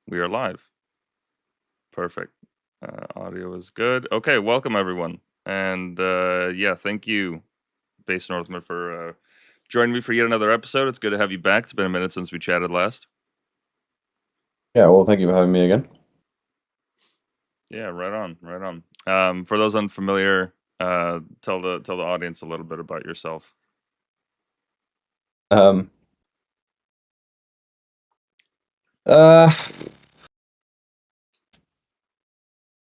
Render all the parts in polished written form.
We are live. Perfect. Audio is good. Okay, welcome everyone. And yeah, thank you, Base Northman, for joining me for yet another episode. It's good to have you back. It's been a minute since we chatted last. Yeah, well, thank you for having me again. Yeah, right on, right on. For those unfamiliar, tell the audience a little bit about yourself. Um, uh,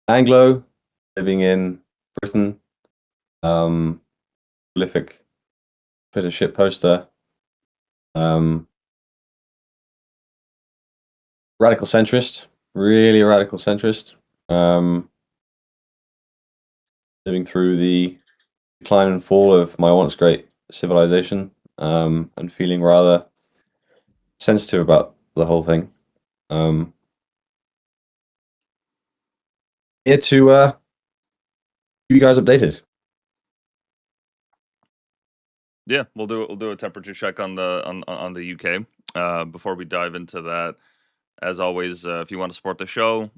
Anglo, living in Britain, prolific Twitter shit poster, um, radical centrist, really radical centrist, um, living through the decline and fall of my once great civilization, and feeling rather sensitive about the whole thing. Um, Here to keep you guys updated. Yeah, we'll do a temperature check on the UK. Before we dive into that, as always, if you want to support the show,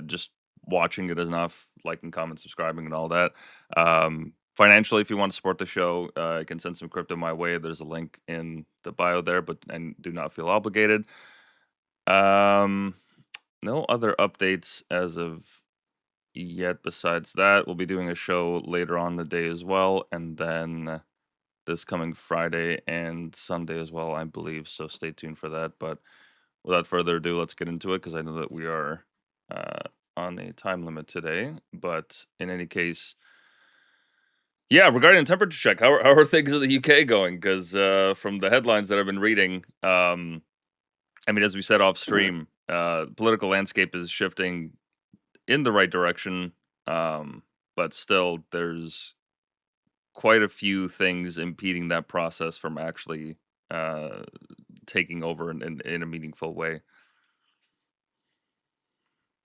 just watching it is enough. Liking, comment, subscribing, and all that. Financially, if you want to support the show, you can send some crypto my way. There's a link in the bio there, but and do not feel obligated. Um, no other updates as of yet. Besides that, we'll be doing a show later on the day as well, and then this coming Friday and Sunday as well, I believe. So stay tuned for that. But without further ado, let's get into it because I know that we are uh, on a time limit today. But in any case, yeah, regarding the temperature check, how are things in the UK going? Because from the headlines that I've been reading, I mean, as we said off stream, political landscape is shifting in the right direction, but still there's quite a few things impeding that process from actually uh, taking over in a meaningful way.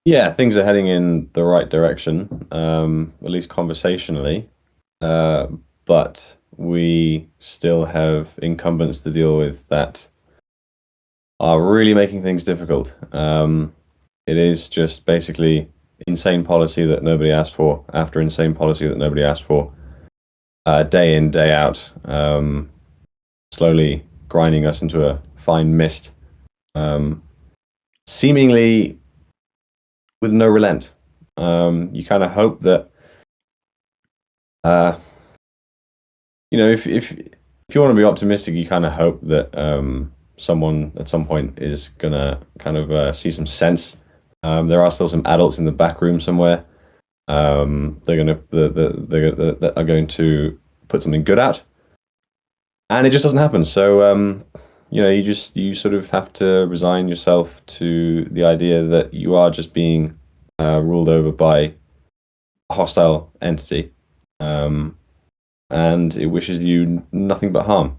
Yeah, things are heading in the right direction, at least conversationally. Uh, but we still have incumbents to deal with that are really making things difficult. It is just basically insane policy that nobody asked for after insane policy that nobody asked for, day in, day out, slowly grinding us into a fine mist, um, seemingly with no relent. You kind of hope that, uh, if you want to be optimistic, you kind of hope that someone at some point is gonna kind of see some sense. There are still some adults in the back room somewhere. That are going to put something good out, and it just doesn't happen. So you sort of have to resign yourself to the idea that you are just being ruled over by a hostile entity, um, and it wishes you nothing but harm.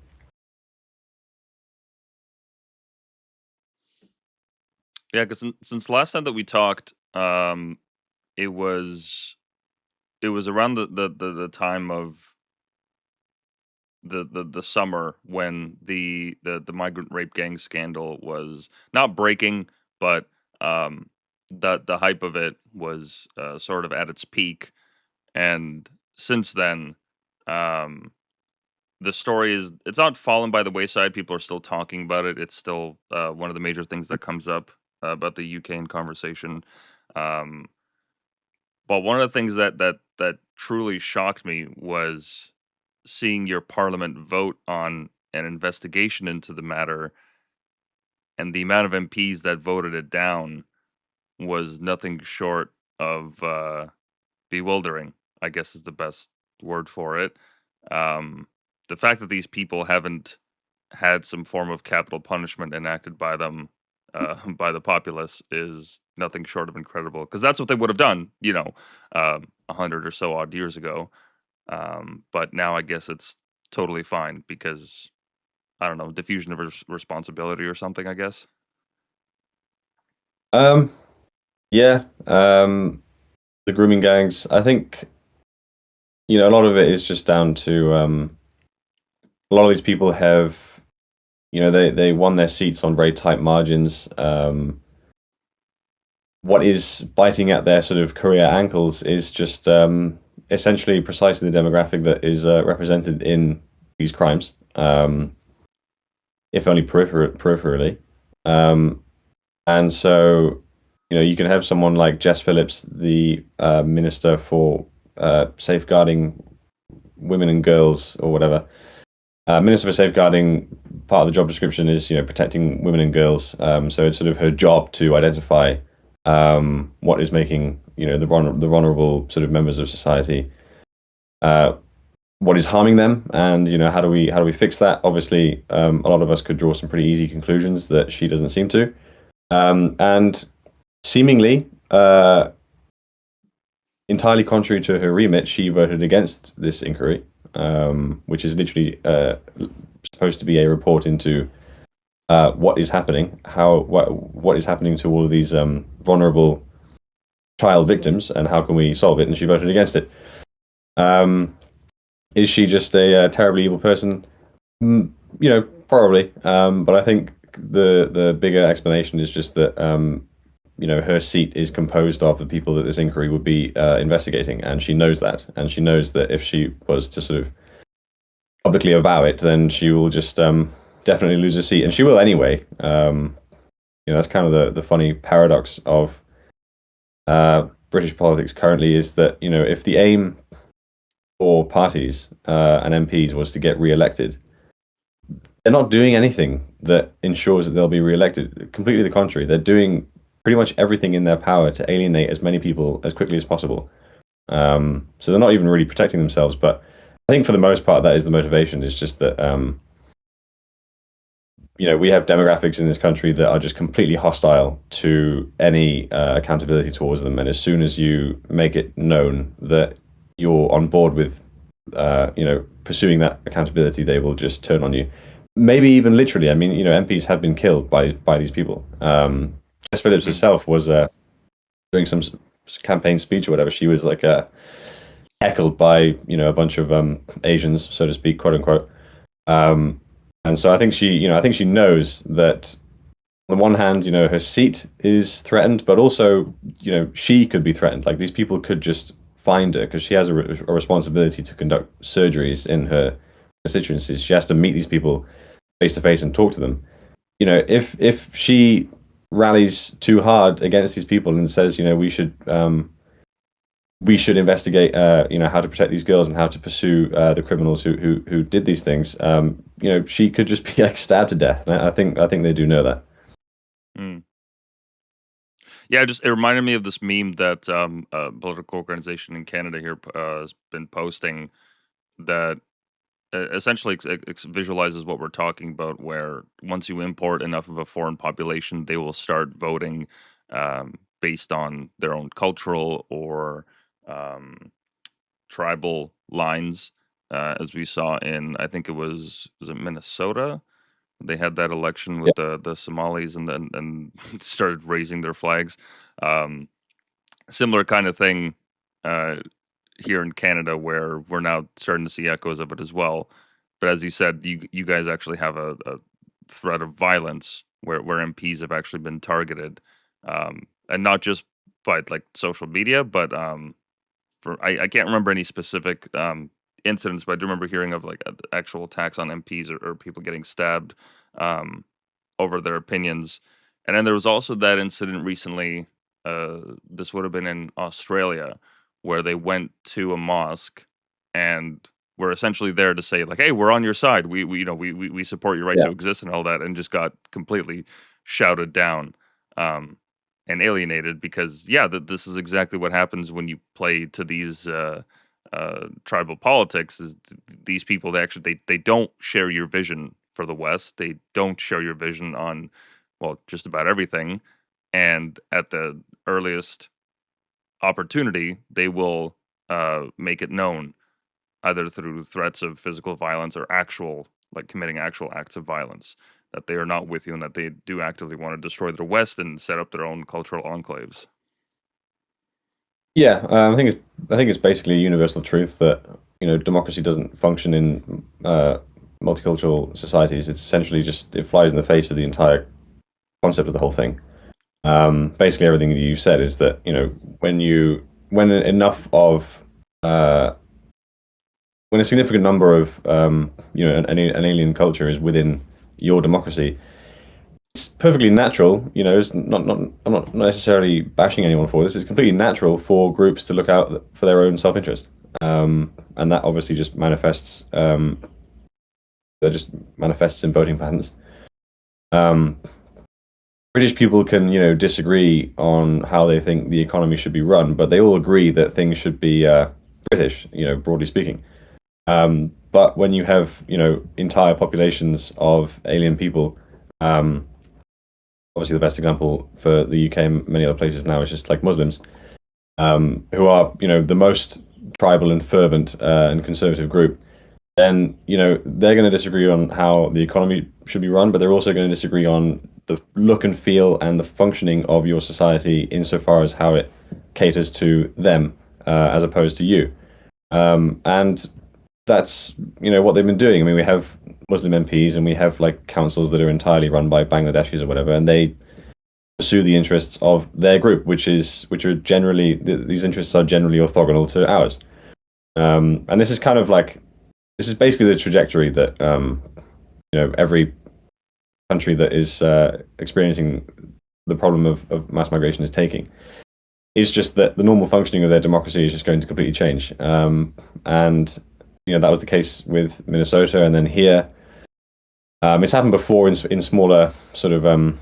Yeah, because since last time that we talked, it was it was around the time of the summer when the migrant rape gang scandal was not breaking, but the hype of it was sort of at its peak, and since then, um, the story is it's not fallen by the wayside. People are still talking about it. It's still one of the major things that comes up about the UK in conversation. Um, but one of the things that truly shocked me was seeing your parliament vote on an investigation into the matter, and the amount of MPs that voted it down was nothing short of bewildering, I guess is the best word for it. Um, the fact that these people haven't had some form of capital punishment enacted by them, by the populace, is nothing short of incredible. Because that's what they would have done, 100 or so odd years ago. But now I guess it's totally fine because I don't know, diffusion of responsibility or something, I guess. Um, yeah, the grooming gangs. I think a lot of it is just down to a lot of these people have they won their seats on very tight margins. what is biting at their sort of career ankles is just essentially precisely the demographic that is represented in these crimes, if only peripherally. Um, and so, you can have someone like Jess Phillips, the minister for safeguarding women and girls, or whatever. Minister for safeguarding, part of the job description is protecting women and girls. So it's sort of her job to identify what is making the vulnerable sort of members of society, uh, what is harming them, and how do we fix that? Obviously, a lot of us could draw some pretty easy conclusions that she doesn't seem to, and seemingly entirely contrary to her remit, she voted against this inquiry, which is literally supposed to be a report into what is happening, what is happening to all of these vulnerable child victims, and how can we solve it? And she voted against it. Is she just a terribly evil person? Probably. But I think the bigger explanation is just that her seat is composed of the people that this inquiry would be investigating, and she knows that, and she knows that if she was to sort of publicly avow it, then she will just definitely lose her seat, and she will anyway. That's kind of the funny paradox of British politics currently, is that if the aim for parties and MPs was to get re-elected, they're not doing anything that ensures that they'll be re-elected. Completely the contrary. They're doing pretty much everything in their power to alienate as many people as quickly as possible. So they're not even really protecting themselves. But I think for the most part, that is the motivation. It's just that we have demographics in this country that are just completely hostile to any accountability towards them. And as soon as you make it known that you're on board with pursuing that accountability, they will just turn on you. Maybe even literally. I mean, MPs have been killed by these people. Jess Phillips herself was doing some campaign speech or whatever. She was like heckled by a bunch of Asians, so to speak, quote unquote. And so I think she knows that on the one hand, her seat is threatened, but also she could be threatened. Like, these people could just find her, because she has a responsibility to conduct surgeries in her constituencies. She has to meet these people face to face and talk to them. If she rallies too hard against these people and says, we should investigate, how to protect these girls and how to pursue the criminals who did these things, she could just be like stabbed to death. And I think they do know that. Mm. Yeah, it reminded me of this meme that a political organization in Canada here has been posting, that essentially visualizes what we're talking about, where once you import enough of a foreign population, they will start voting based on their own cultural or tribal lines, as we saw in, I think was it Minnesota? They had that election with the Somalis, and then started raising their flags. Similar kind of thing here in Canada, where we're now starting to see echoes of it as well. But as you said, you guys actually have a threat of violence where MPs have actually been targeted, and not just by like social media, but I can't remember any specific incidents, but I do remember hearing of like actual attacks on MPs, or people getting stabbed over their opinions. And then there was also that incident recently. This would have been in Australia, where they went to a mosque and were essentially there to say like, "Hey, we're on your side. We support your right to exist," and all that, and just got completely shouted down and alienated, because this is exactly what happens when you play to these tribal politics. Is these people, they don't share your vision for the West. They don't share your vision on, well, just about everything. And at the earliest opportunity, they will make it known, either through threats of physical violence or committing actual acts of violence, that they are not with you, and that they do actively want to destroy the West and set up their own cultural enclaves. Yeah, I think it's basically a universal truth that democracy doesn't function in multicultural societies. It's essentially just, it flies in the face of the entire concept of the whole thing. Basically, everything that you said is that when enough of uh, when a significant number of an alien culture is within your democracy, it's perfectly natural. It's not I'm not necessarily bashing anyone for this. It's completely natural for groups to look out for their own self-interest, and that obviously just manifests. That just manifests in voting patterns. Um, British people can, disagree on how they think the economy should be run, but they all agree that things should be British, broadly speaking. But when you have, entire populations of alien people, um, obviously the best example for the UK and many other places now is just like Muslims, who are, the most tribal and fervent and conservative group, then they're going to disagree on how the economy should be run, but they're also going to disagree on the look and feel and the functioning of your society insofar as how it caters to them as opposed to you. And that's what they've been doing. I mean, we have Muslim MPs and we have like councils that are entirely run by Bangladeshis or whatever, and they pursue the interests of their group, which are generally these interests are generally orthogonal to ours. And this is basically the trajectory that every country that is experiencing the problem of mass migration is taking. It's just that the normal functioning of their democracy is just going to completely change. And that was the case with Minnesota, and then here, it's happened before in smaller sort of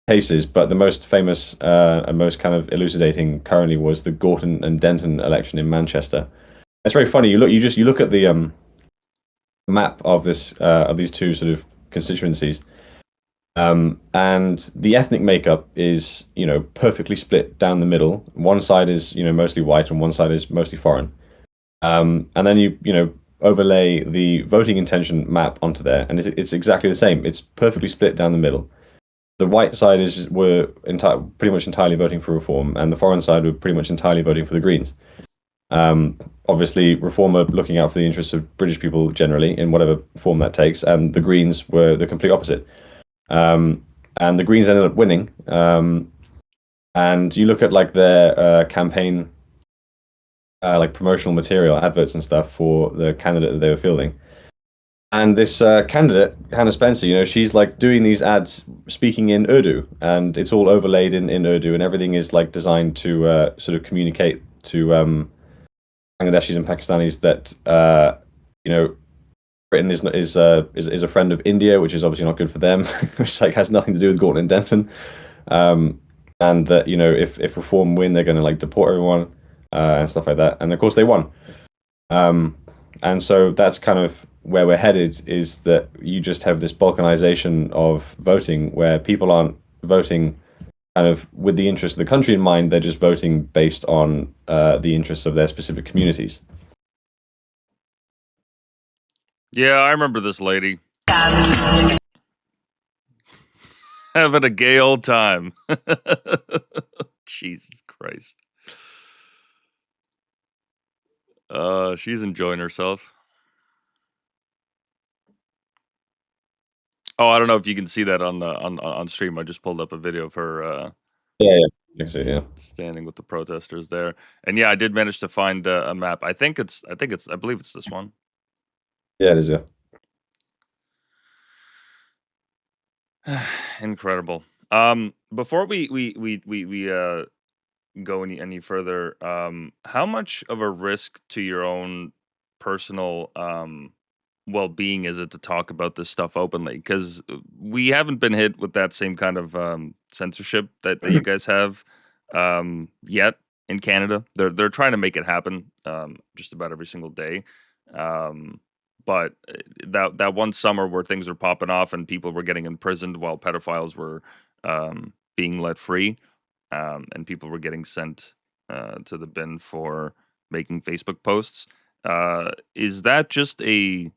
cases, but the most famous and most kind of elucidating currently was the Gorton and Denton election in Manchester. It's very funny. You look at the map of this of these two sort of constituencies, and the ethnic makeup is perfectly split down the middle. One side is mostly white, and one side is mostly foreign. And then you overlay the voting intention map onto there, and it's exactly the same. It's perfectly split down the middle. The white side were pretty much entirely voting for reform, and the foreign side were pretty much entirely voting for the Greens. Obviously, Reform are looking out for the interests of British people generally, in whatever form that takes, and the Greens were the complete opposite. And the Greens ended up winning. And you look at like their campaign, like promotional material, adverts and stuff for the candidate that they were fielding. And this candidate, Hannah Spencer, she's like doing these ads speaking in Urdu, and it's all overlaid in Urdu, and everything is like designed to sort of communicate to Bangladeshis and Pakistanis that Britain is a friend of India, which is obviously not good for them, which like has nothing to do with Gorton and Denton, and that if Reform win, they're going to like deport everyone and stuff like that, and of course they won, and so that's kind of where we're headed, is that you just have this balkanization of voting where people aren't voting kind of with the interest of the country in mind, they're just voting based on the interests of their specific communities. Yeah, I remember this lady having a gay old time. Jesus Christ. She's enjoying herself. Oh, I don't know if you can see that on stream. I just pulled up a video of her Yeah, yeah. standing with the protesters there. And yeah, I did manage to find a map. I believe it's this one. Yeah, it is, yeah. Incredible. Before we go any further, how much of a risk to your own personal well-being is it to talk about this stuff openly? Because we haven't been hit with that same kind of censorship that you guys have yet in Canada. They're trying to make it happen just about every single day. But that one summer where things were popping off and people were getting imprisoned while pedophiles were being let free, and people were getting sent to the bin for making Facebook posts. Is that just a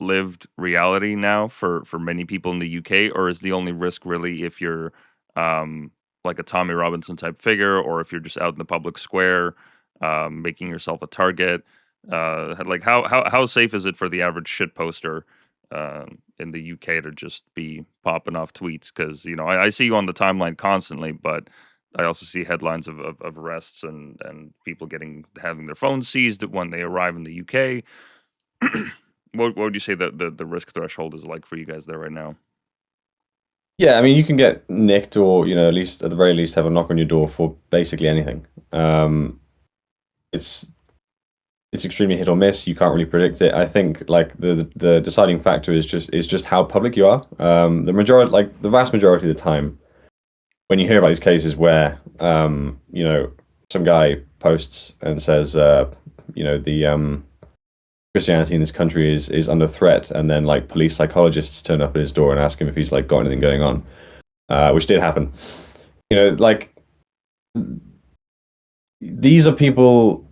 lived reality now for many people in the UK, or is the only risk really if you're like a Tommy Robinson type figure, or if you're just out in the public square making yourself a target? Like how safe is it for the average shit poster in the UK to just be popping off tweets because I see you on the timeline constantly, but I also see headlines of arrests and people having their phones seized when they arrive in the UK. What would you say that the risk threshold is like for you guys there right now? Yeah, I mean, you can get nicked, or at least at the very least have a knock on your door for basically anything. It's it's extremely hit or miss. You can't really predict it. I think like the deciding factor is just how public you are. The vast majority of the time, when you hear about these cases where some guy posts and says the Christianity in this country is under threat, and then like police psychologists turn up at his door and ask him if he's like got anything going on, which did happen. Like these are people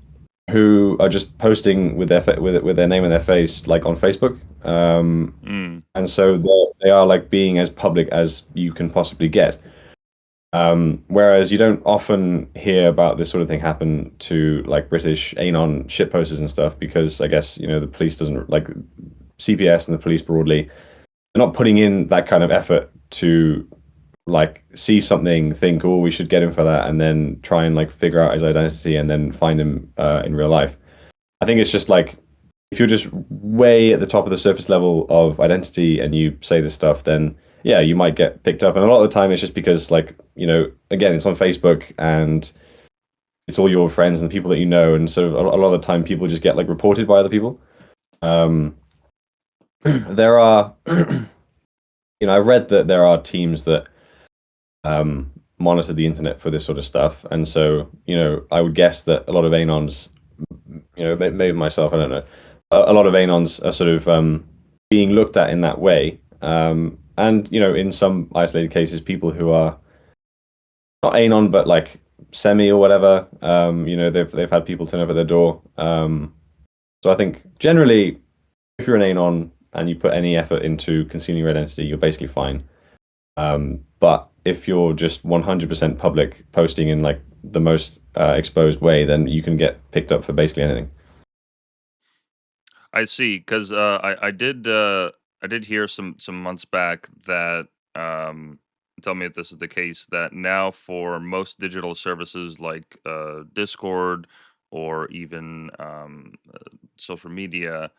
who are just posting with their name and their face like on Facebook, and so they are like being as public as you can possibly get. Whereas you don't often hear about this sort of thing happen to like British anon shitposters and stuff, because I guess the police doesn't like CPS and the police broadly. They're not putting in that kind of effort to like see something, think, oh, we should get him for that, and then try and like figure out his identity and then find him in real life. I think it's just like if you're just way at the top of the surface level of identity and you say this stuff, then yeah, you might get picked up. And a lot of the time it's just because like, again, it's on Facebook and it's all your friends and the people that you know. And so a lot of the time people just get like reported by other people. There are, I've read that there are teams that monitor the internet for this sort of stuff. And so, I would guess that a lot of Anons, maybe myself, I don't know, a lot of Anons are sort of being looked at in that way. And in some isolated cases, people who are not anon but like semi or whatever, they've had people turn up at their door. So I think generally, if you're an anon and you put any effort into concealing your identity, you're basically fine. But if you're just 100% public, posting in like the most exposed way, then you can get picked up for basically anything. I see, because I did hear some months back that tell me if this is the case, that now for most digital services like Discord or even social media,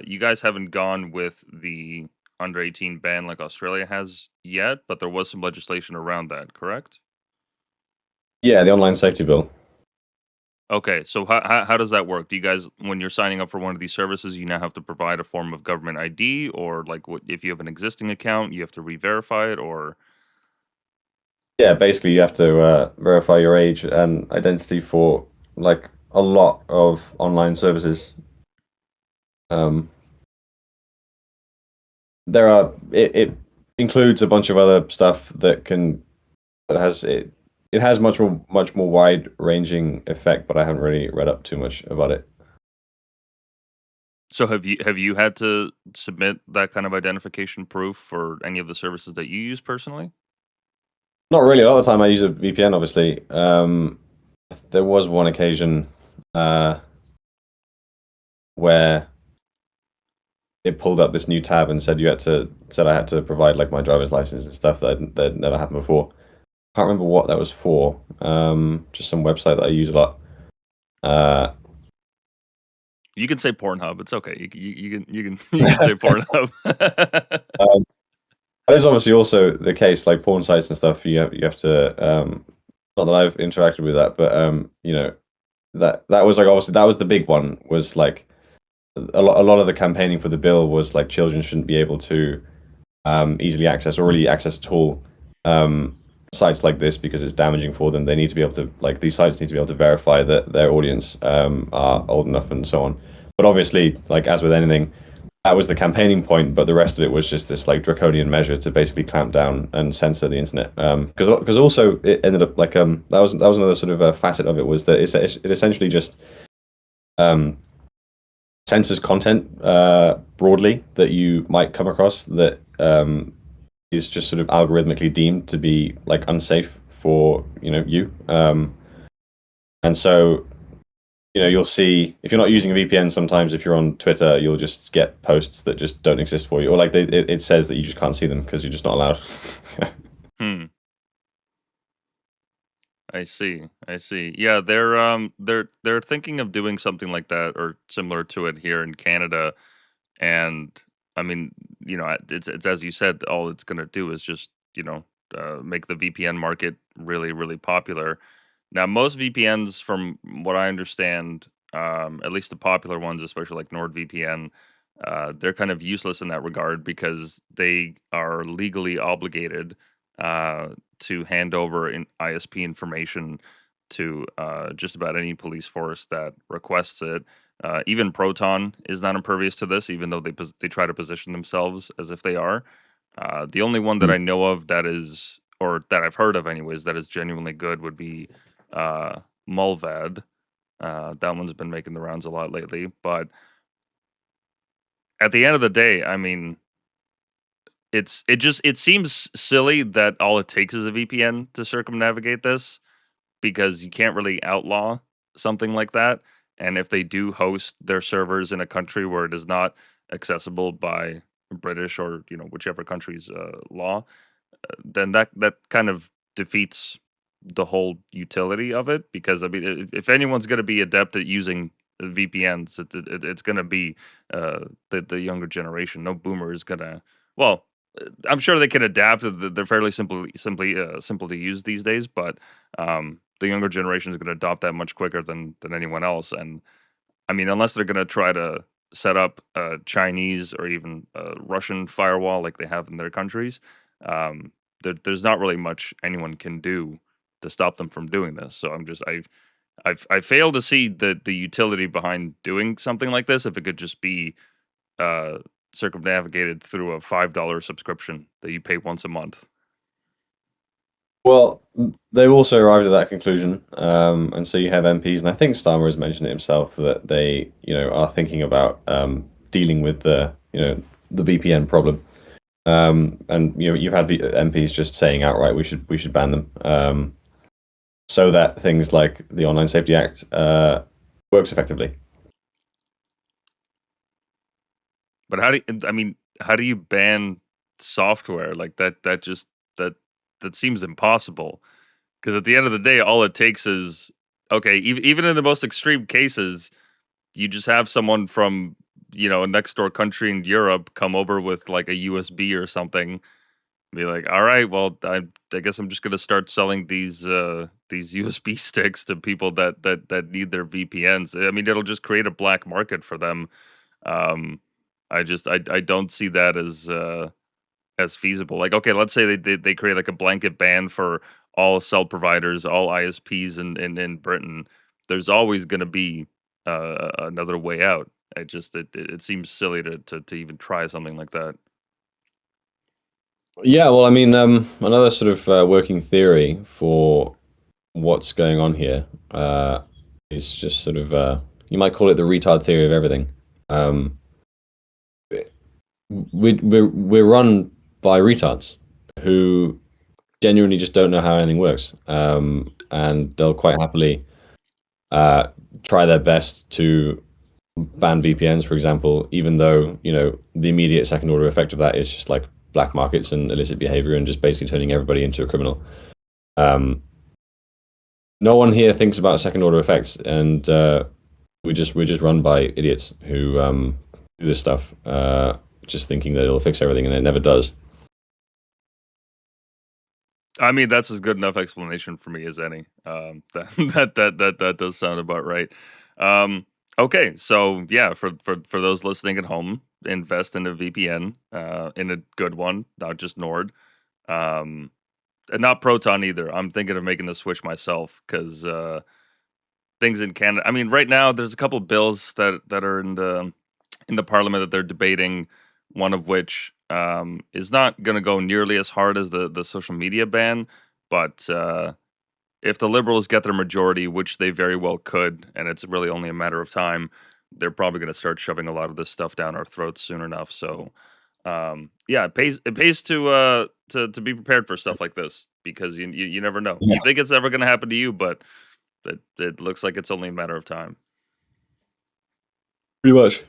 you guys haven't gone with the under 18 ban like Australia has yet, but there was some legislation around that, correct? Yeah, the online safety bill. Okay, so how does that work? Do you guys, when you're signing up for one of these services, you now have to provide a form of government ID, or like what if you have an existing account, you have to re-verify it, or Yeah, basically you have to verify your age and identity for like a lot of online services. Um, it includes a bunch of other stuff that has much more wide ranging effect, but I haven't really read up too much about it. so have you had to submit that kind of identification proof for any of the services that you use personally? Not really. A lot of the time I use a VPN, obviously. There was one occasion uh, where it pulled up this new tab and said I had to provide like my driver's license and stuff that never happened before. Can't remember what that was for. Just some website that I use a lot. Uh, You can say Pornhub. It's okay. You can you can say Pornhub. um, that is obviously also the case. Like porn sites and stuff, you have to. Not that I've interacted with that, but that was like obviously that was the big one. Was like a lot of the campaigning for the bill was like children shouldn't be able to easily access or really access at all sites like this because it's damaging for them. They need to be able to like these sites need to be able to verify that their audience are old enough and so on. But obviously, like as with anything, that was the campaigning point. But the rest of it was just this like draconian measure to basically clamp down and censor the internet. Because also it ended up like that was another sort of facet of it was that it essentially just um, censors content broadly that you might come across that is just sort of algorithmically deemed to be like unsafe for you. And so you'll see if you're not using a VPN. Sometimes if you're on Twitter, you'll just get posts that just don't exist for you, or like it says that you just can't see them because you're just not allowed. Hmm. I see. I see. Yeah, they're thinking of doing something like that or similar to it here in Canada. And I mean, it's as you said, all it's gonna do is just make the VPN market really, really popular. Now, most VPNs, from what I understand, at least the popular ones, especially like NordVPN, they're kind of useless in that regard because they are legally obligated to hand over ISP information to just about any police force that requests it. Even Proton is not impervious to this, even though they try to position themselves as if they are. The only one that I know of that is, or that I've heard of anyways, that is genuinely good would be Mulvad. That one's been making the rounds a lot lately. But at the end of the day, I mean, it seems silly that all it takes is a VPN to circumnavigate this, because you can't really outlaw something like that. And if they do host their servers in a country where it is not accessible by British or whichever country's law, then that kind of defeats the whole utility of it. Because I mean, if anyone's going to be adept at using VPNs, it's going to be the younger generation. No boomer is going to. Well, I'm sure they can adapt. They're fairly simple to use these days, but the younger generation is going to adopt that much quicker than anyone else. And I mean, unless they're going to try to set up a Chinese or even a Russian firewall like they have in their countries, there's not really much anyone can do to stop them from doing this. So I fail to see the utility behind doing something like this if it could just be uh, circumnavigated through a $5 subscription that you pay once a month. Well, they've also arrived at that conclusion, and so you have MPs, and I think Starmer has mentioned it himself that they, are thinking about dealing with the VPN problem. And you've had MPs just saying outright we should ban them, so that things like the Online Safety Act works effectively. But I mean, how do you ban software like that? That that seems impossible. Because at the end of the day, all it takes is, okay. Even in the most extreme cases, you just have someone from a next door country in Europe come over with like a USB or something. Be like, all right, well, I guess I'm just gonna start selling these USB sticks to people that need their VPNs. I mean, it'll just create a black market for them. Um, I don't see that as feasible. Like, okay, let's say they create like a blanket ban for all cell providers, all ISPs in Britain. There's always going to be another way out. It seems silly to even try something like that. Yeah, well, I mean, another sort of working theory for what's going on here is just sort of you might call it the retard theory of everything. Um, we're run by retards who genuinely just don't know how anything works, and they'll quite happily uh, try their best to ban VPNs, for example, even though the immediate second order effect of that is just like black markets and illicit behavior and just basically turning everybody into a criminal. Um, no one here thinks about second order effects, and we're just run by idiots who do this stuff, just thinking that it'll fix everything, and it never does. I mean, that's as good enough explanation for me as any. That that does sound about right. Okay, so yeah, for those listening at home, invest in a VPN, in a good one, not just Nord, um, and not Proton either. I'm thinking of making the switch myself because things in Canada. I mean, right now there's a couple bills that are in the parliament that they're debating. One of which is not going to go nearly as hard as the social media ban, but if the Liberals get their majority, which they very well could, and it's really only a matter of time, they're probably going to start shoving a lot of this stuff down our throats soon enough. So, yeah, it pays to be prepared for stuff like this because you never know. Yeah. You think it's ever going to happen to you, but it looks like it's only a matter of time. Pretty much.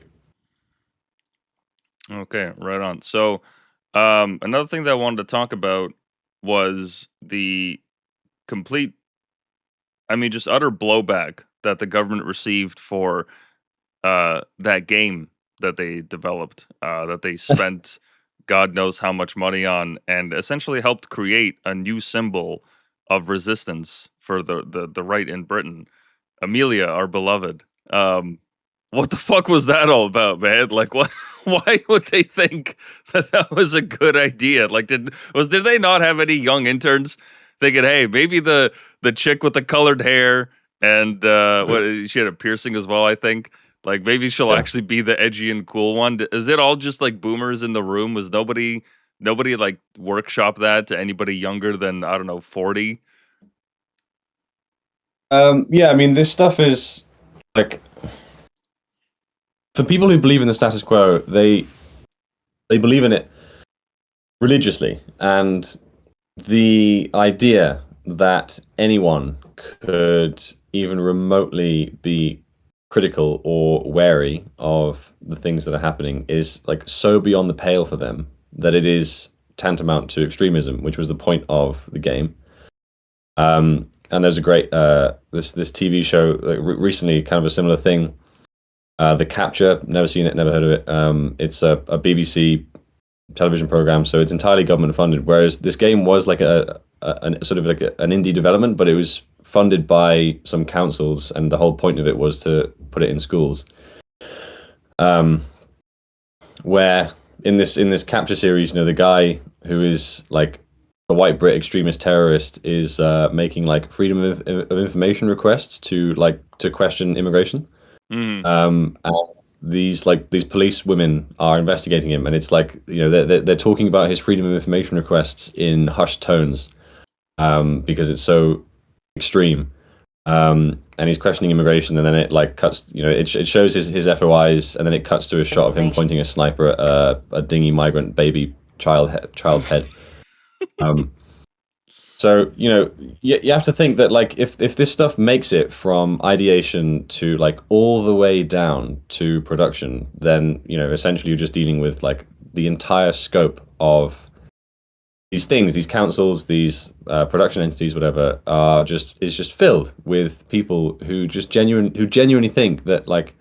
Okay, right on. So, another thing that I wanted to talk about was the complete, I mean, just utter blowback that the government received for that game that they developed, that they spent God knows how much money on, and essentially helped create a new symbol of resistance for the right in Britain. Amelia, our beloved. What the fuck was that all about, man? Like, what? Why would they think that that was a good idea? Like, did they not have any young interns thinking, hey, maybe the chick with the colored hair and what she had a piercing as well, I think. Like maybe she'll Yeah. actually be the edgy and cool one. Is it all just like boomers in the room? Was nobody like workshop that to anybody younger than I don't know 40? Yeah, I mean, this stuff is like for people who believe in the status quo, they believe in it religiously, and the idea that anyone could even remotely be critical or wary of the things that are happening is like so beyond the pale for them that it is tantamount to extremism, which was the point of the game. And there's a great this TV show recently, kind of a similar thing. The Capture, never seen it, never heard of it. It's a BBC television program, so it's entirely government funded. Whereas this game was like a sort of like an indie development, but it was funded by some councils, and the whole point of it was to put it in schools. Um, where in this Capture series, the guy who is like a white Brit extremist terrorist is making like freedom of information requests to question immigration. Mm. And these police women are investigating him, and it's like they're talking about his freedom of information requests in hushed tones, because it's so extreme. And he's questioning immigration, and then it like cuts. It shows his FOIs, and then it cuts to a shot of him pointing a sniper at a dingy migrant baby child's head. Um, so you have to think that like if this stuff makes it from ideation to like all the way down to production, then essentially you're just dealing with like the entire scope of these things, these councils, these production entities, whatever, is just filled with people who genuinely think that like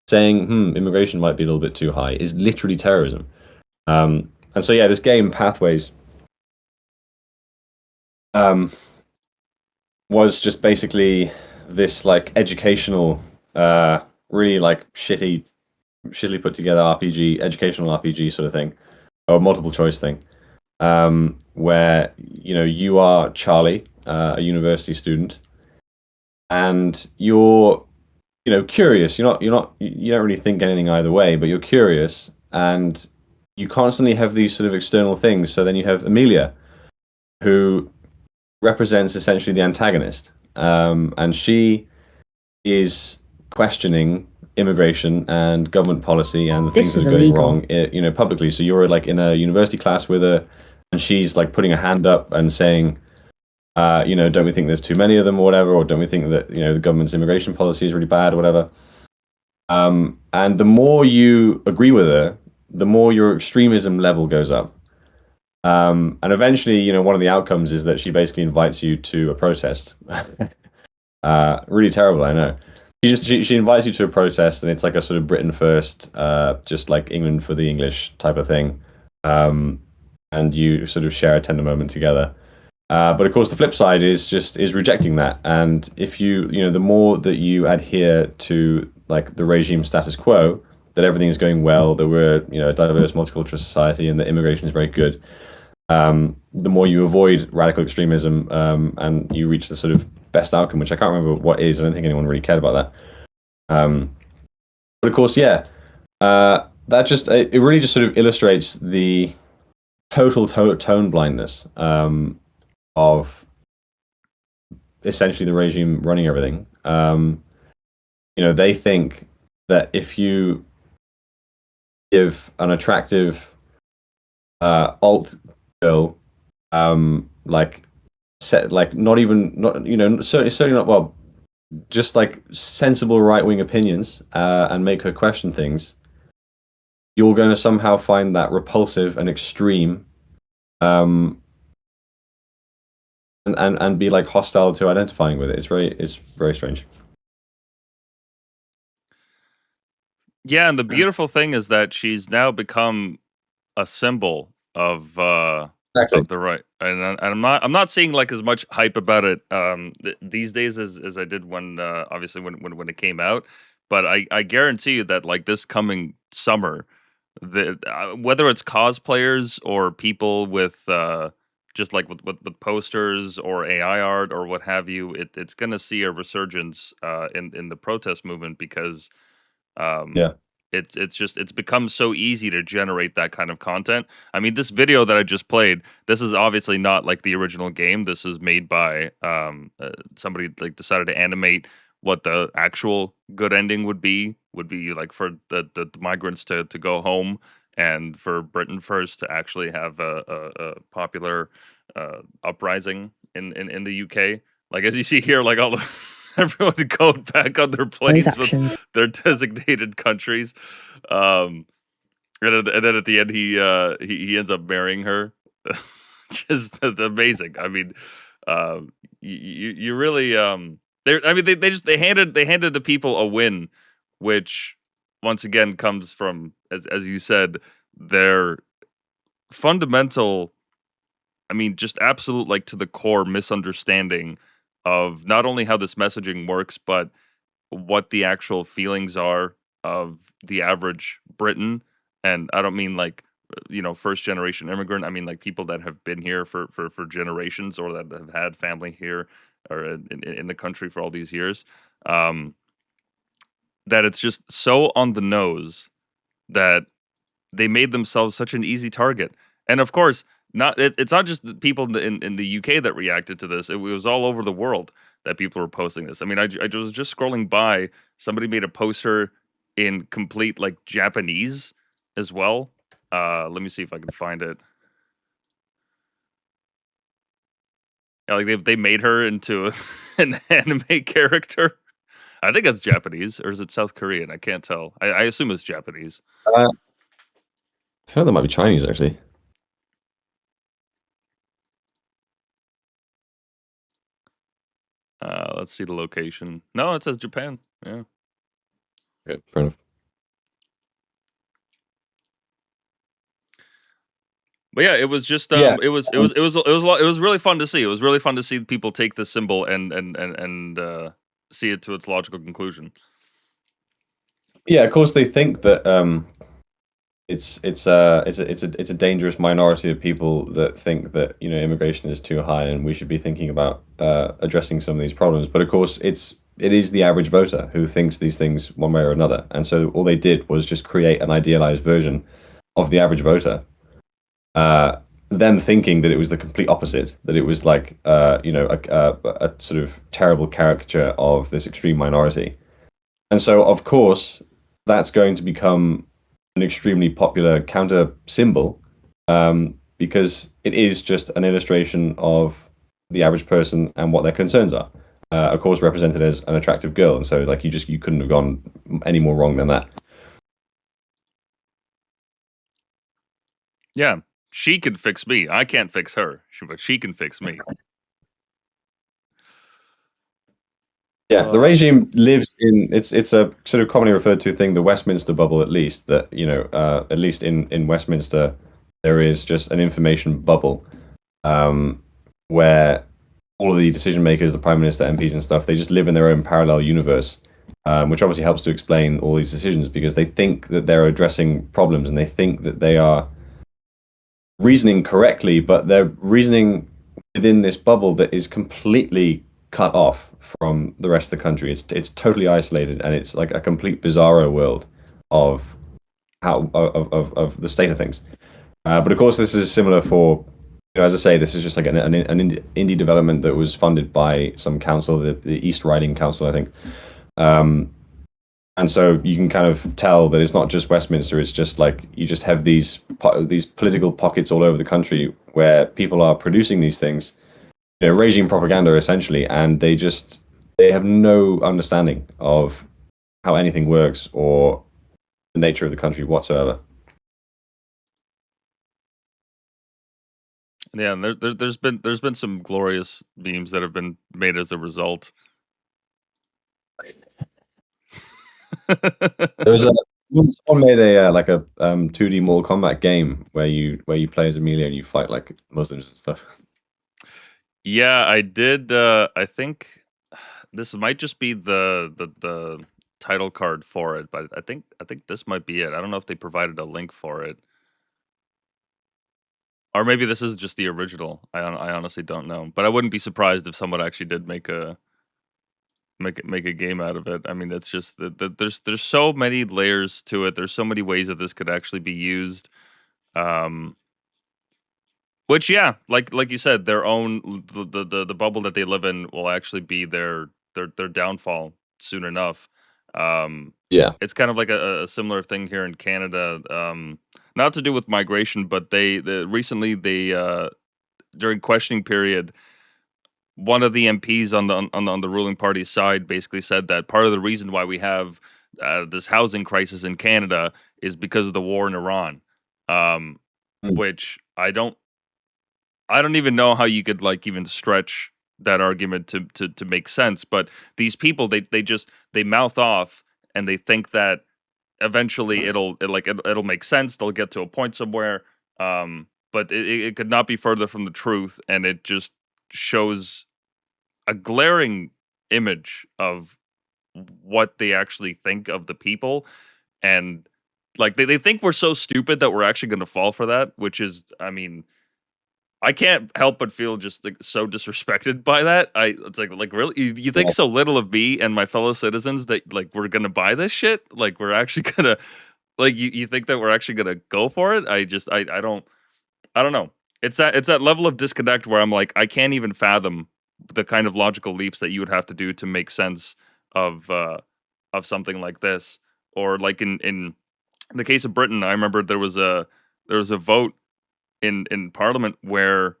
saying immigration might be a little bit too high is literally terrorism. And so yeah, this game Pathways um, was just basically this like educational, really like shittily put together RPG, educational RPG sort of thing, or multiple choice thing, where you are Charlie, a university student, and you're curious. You don't really think anything either way, but you're curious, and you constantly have these sort of external things. So then you have Amelia, who represents essentially the antagonist, and she is questioning immigration and government policy and the things that are going wrong, publicly. So you're like in a university class with her, and she's like putting a hand up and saying, don't we think there's too many of them or whatever, or don't we think that the government's immigration policy is really bad or whatever. And the more you agree with her, the more your extremism level goes up. And eventually, one of the outcomes is that she basically invites you to a protest. Really terrible, I know. She invites you to a protest, and it's like a sort of Britain first, just like England for the English type of thing. And you sort of share a tender moment together. But of course, the flip side is rejecting that. And if the more that you adhere to like the regime status quo, that everything is going well, that we're a diverse multicultural society, and that immigration is very good, the more you avoid radical extremism, and you reach the sort of best outcome, which I can't remember what is. I don't think anyone really cared about that. But of course, yeah, that just it really just sort of illustrates the total tone blindness of essentially the regime running everything. They think that if you give an attractive alt girl, like not certainly not, well, just like sensible right wing opinions and make her question things, you're going to somehow find that repulsive and extreme, um, and be like hostile to identifying with it. It's very strange. Yeah, and the beautiful thing is that she's now become a symbol Exactly. of the right, and I'm not seeing like as much hype about it these days as I did when obviously when it came out, but I guarantee you that like this coming summer, the whether it's cosplayers or people with just like with posters or AI art or what have you, it's gonna see a resurgence in the protest movement because um, Yeah. it's become so easy to generate that kind of content. I mean, this video that I just played, this is obviously not like the original game. This is made by somebody like decided to animate what the actual good ending would be like for the migrants to go home and for Britain first to actually have a popular uprising in the UK. Like as you see here, like all the everyone go back on their Those planes with actions. their designated countries. Um, and then at the end, he ends up marrying her. Just amazing. I mean, you really I mean they handed the people a win, which once again comes from as you said their fundamental. I mean, just absolute like to the core misunderstanding of not only how this messaging works, but what the actual feelings are of the average Briton. And I don't mean like first generation immigrant. I mean like people that have been here for generations or that have had family here or in the country for all these years. Um, that it's just so on the nose that they made themselves such an easy target. And of course, it's not just the people in the UK that reacted to this. It was all over the world that people were posting this. I mean, I was just scrolling by. Somebody made a poster in complete like Japanese as well. Let me see if I can find it. Yeah, like they made her into an anime character. I think that's Japanese, or is it South Korean? I can't tell. I assume it's Japanese. I feel like that might be Chinese actually. Let's see the location. No, it says Japan. Yeah. Okay, fair enough. But yeah, it was just Yeah. it was really fun to see. It was really fun to see people take the symbol and see it to its logical conclusion. Yeah, of course they think that it's a dangerous minority of people that think that immigration is too high and we should be thinking about addressing some of these problems. But of course, it is the average voter who thinks these things one way or another. And so all they did was just create an idealized version of the average voter. Them thinking that it was the complete opposite, that it was like a sort of terrible caricature of this extreme minority. And so, of course, that's going to become an extremely popular counter symbol because it is just an illustration of the average person and what their concerns are. Of course, represented as an attractive girl, and so like you couldn't have gone any more wrong than that. Yeah, she could fix me. I can't fix her, but she can fix me. Yeah, the regime lives in it's a sort of commonly referred to thing, the Westminster bubble, at least that at least in Westminster there is just an information bubble where all of the decision makers, the prime minister, MPs, and stuff, they just live in their own parallel universe, which obviously helps to explain all these decisions because they think that they're addressing problems and they think that they are reasoning correctly, but they're reasoning within this bubble that is completely cut off from the rest of the country. It's totally isolated, and it's like a complete bizarro world of of the state of things. But of course, this is similar for as I say, this is just like an indie development that was funded by some council, the East Riding Council, I think. And so you can kind of tell that it's not just Westminster. It's just like you just have these political pockets all over the country where people are producing these things, regime propaganda essentially, and they just They have no understanding of how anything works or the nature of the country whatsoever. Yeah, and there's been some glorious memes that have been made as a result. There was a someone made a like a 2D Mortal Kombat game where you play as Amelia and you fight like Muslims and stuff. Yeah, I did. I think this might just be the title card for it, but I think this might be it. I don't know if they provided a link for it, or maybe this is just the original. I honestly don't know, but I wouldn't be surprised if someone actually did make a game out of it. I mean, it's just that there's so many layers to it. There's so many ways that this could actually be used. Um, which yeah, like you said, their own the bubble that they live in will actually be their downfall soon enough. Um, Yeah. it's kind of like a similar thing here in Canada. Not to do with migration, but recently they during questioning period, one of the MPs on the ruling party side basically said that part of the reason why we have this housing crisis in Canada is because of the war in Iran, um, Mm. which I don't even know how you could like even stretch that argument to make sense. But these people, they mouth off and they think that eventually it'll make sense. They'll get to a point somewhere. But it could not be further from the truth, and it just shows a glaring image of what they actually think of the people. And like they think we're so stupid that we're actually going to fall for that, which is, I mean, I can't help but feel just like so disrespected by that. It's like really, you think Yeah. so little of me and my fellow citizens that like we're gonna buy this shit? Like we're actually gonna like you think that we're actually gonna go for it? I don't know. It's that level of disconnect where I'm like, I can't even fathom the kind of logical leaps that you would have to do to make sense of something like this. Or like in the case of Britain, I remember there was a vote in Parliament where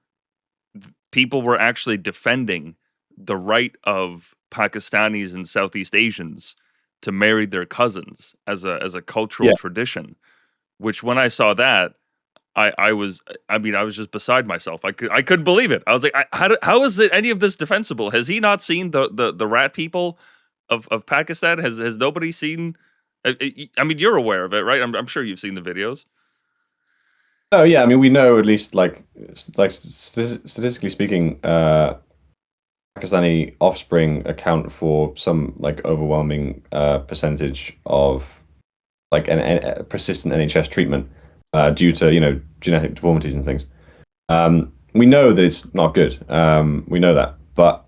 people were actually defending the right of Pakistanis and Southeast Asians to marry their cousins as a cultural Yeah. tradition. Which when I saw that, I was just beside myself. I couldn't believe it. I was like, how is it any of this defensible? Has he not seen the rat people of Pakistan? Has nobody seen? I mean, you're aware of it, right? I'm sure you've seen the videos. Oh yeah, I mean we know at least like statistically speaking, Pakistani offspring account for some like overwhelming percentage of like an persistent NHS treatment due to genetic deformities and things. We know that it's not good. We know that, but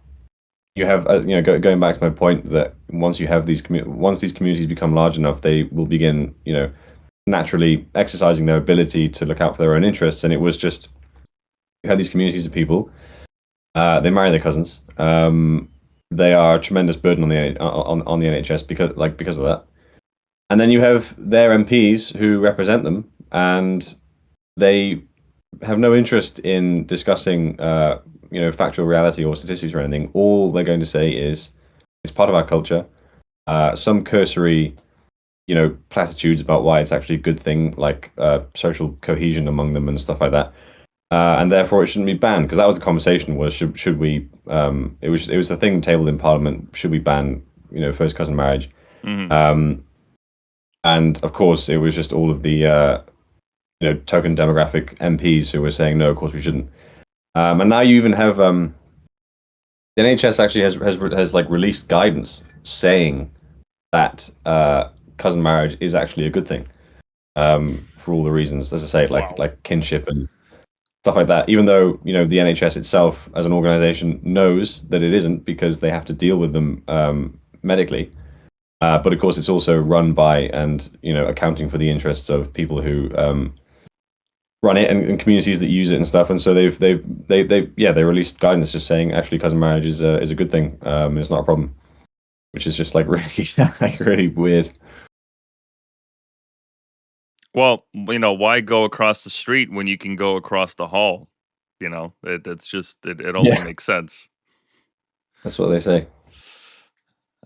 you have going back to my point that once you have once these communities become large enough, they will begin naturally exercising their ability to look out for their own interests. And it was just you have these communities of people. They marry their cousins. They are a tremendous burden on the NHS because of that. And then you have their MPs who represent them, and they have no interest in discussing factual reality or statistics or anything. All they're going to say is it's part of our culture. Some cursory platitudes about why it's actually a good thing, like social cohesion among them and stuff like that. And therefore, it shouldn't be banned because that was the conversation: was should we? It was the thing tabled in Parliament: should we ban first cousin marriage? Hmm. Um, and of course, it was just all of the token demographic MPs who were saying no, of course we shouldn't. And now you even have the NHS actually has like released guidance saying that cousin marriage is actually a good thing for all the reasons, as I say, like Wow. kinship and stuff like that. Even though the NHS itself, as an organization, knows that it isn't because they have to deal with them medically. But of course, it's also run by and accounting for the interests of people who run it and communities that use it and stuff. And so they released guidance just saying actually cousin marriage is a good thing. It's not a problem, which is just like really like really weird. Well, why go across the street when you can go across the hall? That's just it only Yeah, makes sense. that's what they say.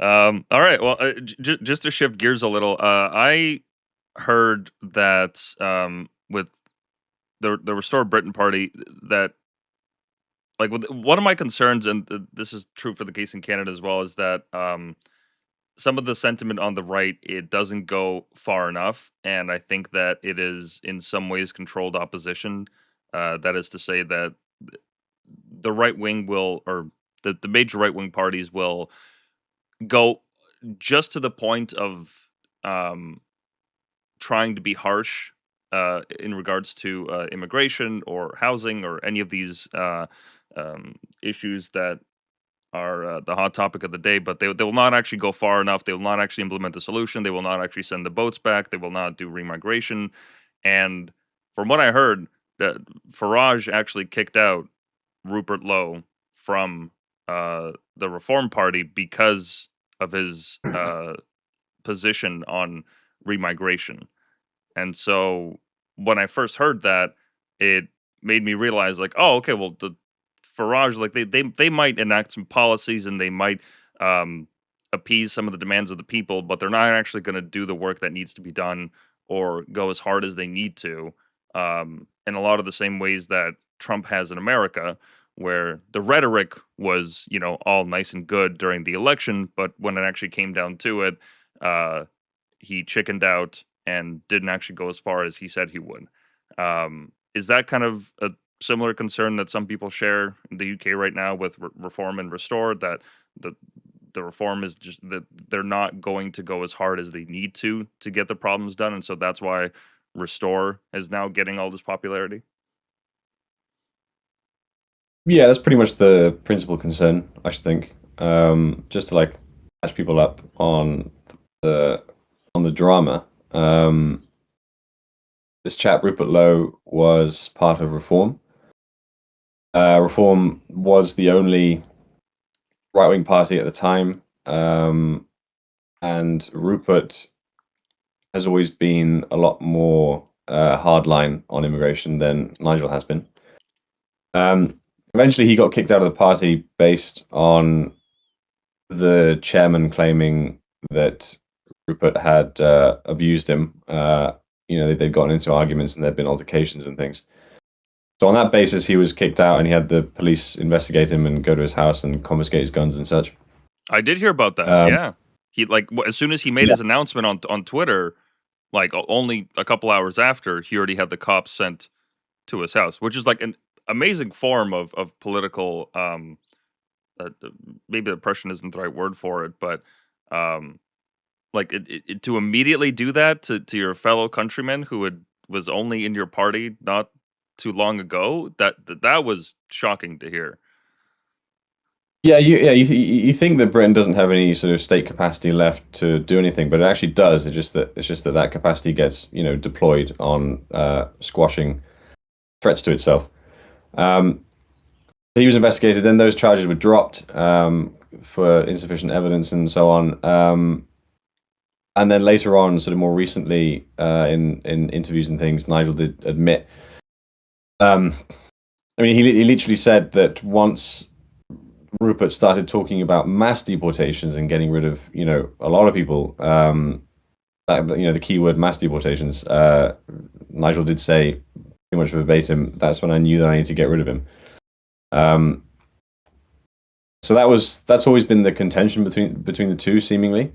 All right. Well, just to shift gears a little, I heard that with the Restore Britain party that one of my concerns, and this is true for the case in Canada as well, is that some of the sentiment on the right, it doesn't go far enough, and I think that it is in some ways controlled opposition. That is to say that the right wing will, or the major right wing parties will go just to the point of um, trying to be harsh in regards to immigration or housing or any of these issues that are the hot topic of the day, but they will not actually go far enough. They will not actually implement the solution. They will not actually send the boats back. They will not do remigration. And from what I heard, that Farage actually kicked out Rupert Lowe from the Reform Party because of his position on remigration. And so when I first heard that, it made me realize, like, oh, okay, well, the Farage, like they might enact some policies and they might um, appease some of the demands of the people, but they're not actually going to do the work that needs to be done or go as hard as they need to. In a lot of the same ways that Trump has in America, where the rhetoric was, all nice and good during the election, but when it actually came down to it, uh, he chickened out and didn't actually go as far as he said he would. Is that kind of a similar concern that some people share in the UK right now with reform and restore? That the the reform is just that they're not going to go as hard as they need to get the problems done, and so that's why restore is now getting all this popularity. Yeah, that's pretty much the principal concern, I should think. Just to like catch people up the on the drama. This chap Rupert Lowe was part of Reform. Reform was the only right wing party at the time, and Rupert has always been a lot more hardline on immigration than Nigel has been. Um, Eventually, he got kicked out of the party based on the chairman claiming that Rupert had abused him. They'd gotten into arguments and there'd been altercations and things. So on that basis, he was kicked out, and he had the police investigate him and go to his house and confiscate his guns and such. I did hear about that. Um, Yeah, he as soon as he made yeah, his announcement on Twitter, like only a couple hours after, he already had the cops sent to his house, which is like an amazing form of political maybe oppression isn't the right word for it, but um like to immediately do that to your fellow countryman who was only in your party not too long ago, that was shocking to hear. you think that Britain doesn't have any sort of state capacity left to do anything, but it actually does. It's just that capacity gets deployed on squashing threats to itself. Um, he was investigated. Then those charges were dropped for insufficient evidence and so on. And then later on, sort of more recently, in interviews and things, Nigel did admit. Um, I mean, he literally said that once Rupert started talking about mass deportations and getting rid of a lot of people, the keyword mass deportations, Nigel did say pretty much verbatim, "That's when I knew that I need to get rid of him." Um, so that's always been the contention between the two, seemingly.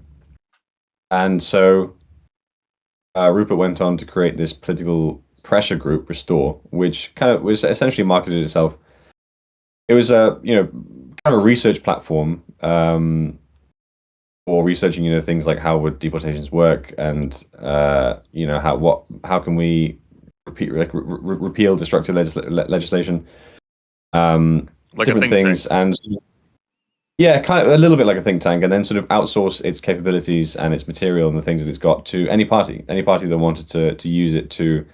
And so Rupert went on to create this political pressure group, Restore, which kind of was essentially marketed itself. It was a kind of a research platform for researching things like how would deportations work, and how can we repeal destructive legislation, Like a different think tank. things, and yeah, kind of a little bit like a think tank, and then sort of outsource its capabilities and its material and the things that it's got to any party that wanted to use it to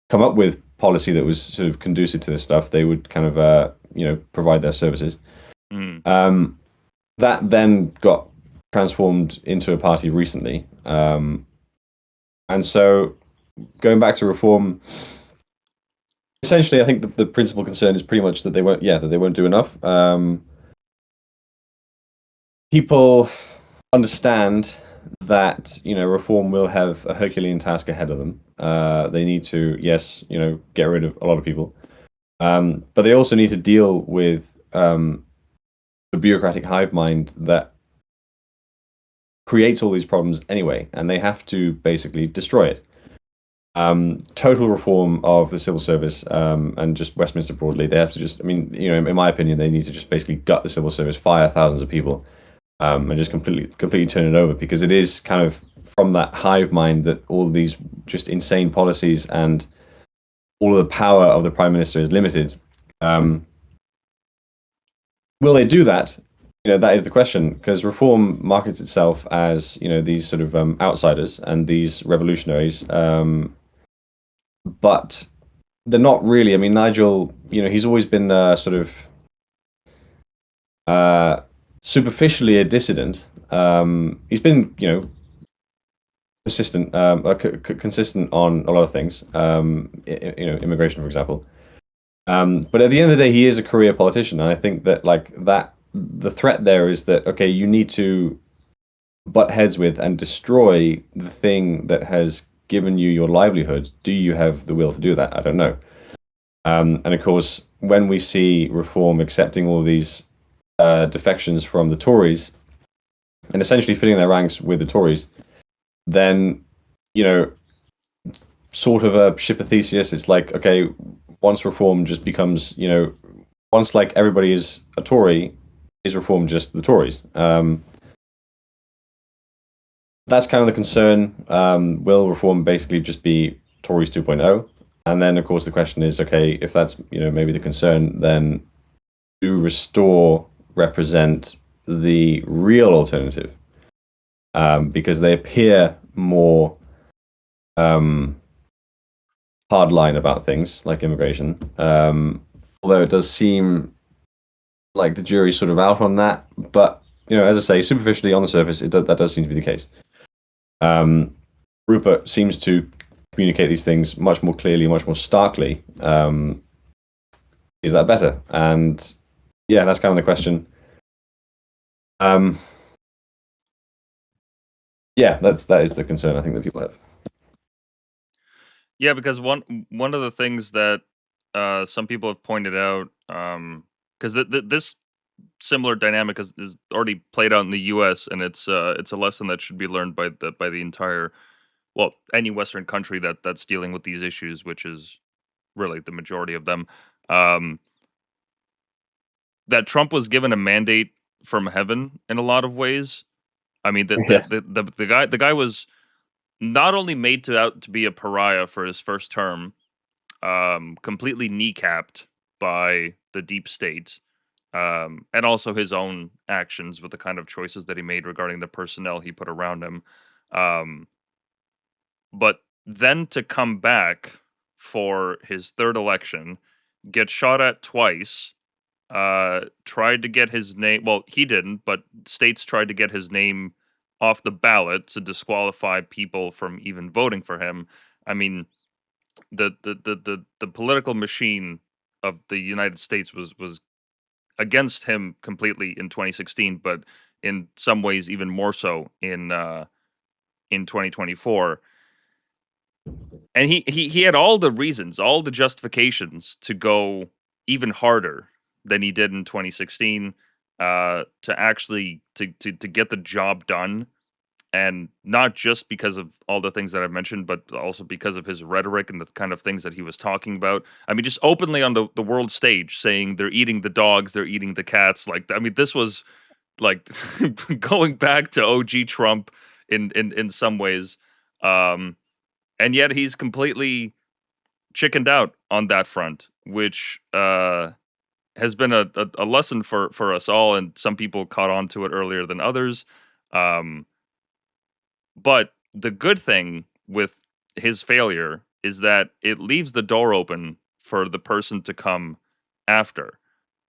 come up with policy that was sort of conducive to this stuff. They would kind of provide their services. Mm. That then got transformed into a party recently, and so going back to reform. Essentially, I think the principal concern is pretty much that they won't do enough. People understand that reform will have a Herculean task ahead of them. They need to, yes, get rid of a lot of people, but they also need to deal with the bureaucratic hive mind that creates all these problems anyway, and they have to basically destroy it. Total reform of the civil service, and just Westminster broadly, they have to just, I mean, in my opinion, they need to just basically gut the civil service, fire thousands of people, and just completely turn it over, because it is kind of from that hive mind that all of these just insane policies and all of the power of the prime minister is limited. Um, will they do that? That is the question, because reform markets itself as these sort of outsiders and these revolutionaries, but they're not really. I mean, Nigel, he's always been sort of superficially a dissident. He's been, consistent, consistent on a lot of things. Immigration, for example. But at the end of the day, he is a career politician, and I think that the threat there is that, okay, you need to butt heads with and destroy the thing that has given you your livelihood. Do you have the will to do that? I don't know. And of course, when we see reform accepting all these defections from the Tories and essentially filling their ranks with the Tories, then, you know, sort of a ship of Theseus, it's like, okay, once reform just becomes, once like everybody is a Tory, is reform just the Tories? That's kind of the concern. Will reform basically just be Tories 2.0? And then, of course, the question is, okay, if that's maybe the concern, then do Restore represent the real alternative? Because they appear more hardline about things like immigration. Although it does seem like the jury's sort of out on that. But as I say, superficially on the surface, that does seem to be the case. Rupert seems to communicate these things much more clearly, much more starkly. Is that better? And yeah, that's kind of the question. Yeah, that is the concern I think that people have. Yeah, because one of the things that some people have pointed out, because this similar dynamic is already played out in the U.S., and it's a lesson that should be learned by the entire, well, any Western country that's dealing with these issues, which is really the majority of them. That Trump was given a mandate from heaven in a lot of ways. I mean, Yeah. the guy was not only made out to be a pariah for his first term, completely kneecapped by the deep state, and also his own actions with the kind of choices that he made regarding the personnel he put around him. Um, but then to come back for his third election, get shot at twice, tried to get his name. Well, he didn't, but states tried to get his name off the ballot to disqualify people from even voting for him. I mean, the political machine of the United States was against him completely in 2016, but in some ways even more so in 2024. And he had all the reasons, all the justifications to go even harder than he did in 2016, to actually to get the job done, and not just because of all the things that I've mentioned, but also because of his rhetoric and the kind of things that he was talking about. I mean, just openly on the world stage saying they're eating the dogs, they're eating the cats. Like, I mean, this was like going back to OG Trump in some ways. And yet he's completely chickened out on that front, which has been a lesson for us all, and some people caught on to it earlier than others. Um, But the good thing with his failure is that it leaves the door open for the person to come after.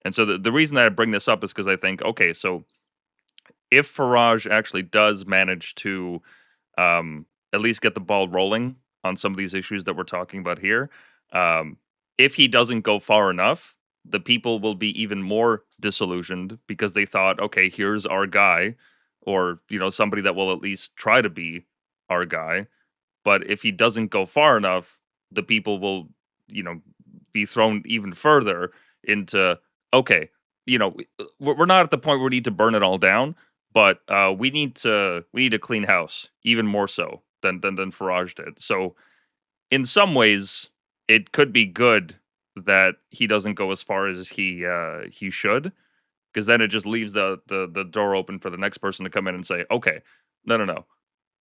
And so the reason that I bring this up is because I think, okay, so if Farage actually does manage to at least get the ball rolling on some of these issues that we're talking about here, um, if he doesn't go far enough, the people will be even more disillusioned because they thought, okay, here's our guy. or somebody that will at least try to be our guy. But if he doesn't go far enough, the people will, you know, be thrown even further into, okay, we're not at the point where we need to burn it all down, but we need to clean house even more so than Farage did. So in some ways, it could be good that he doesn't go as far as he should, because then it just leaves the door open for the next person to come in and say, okay, no,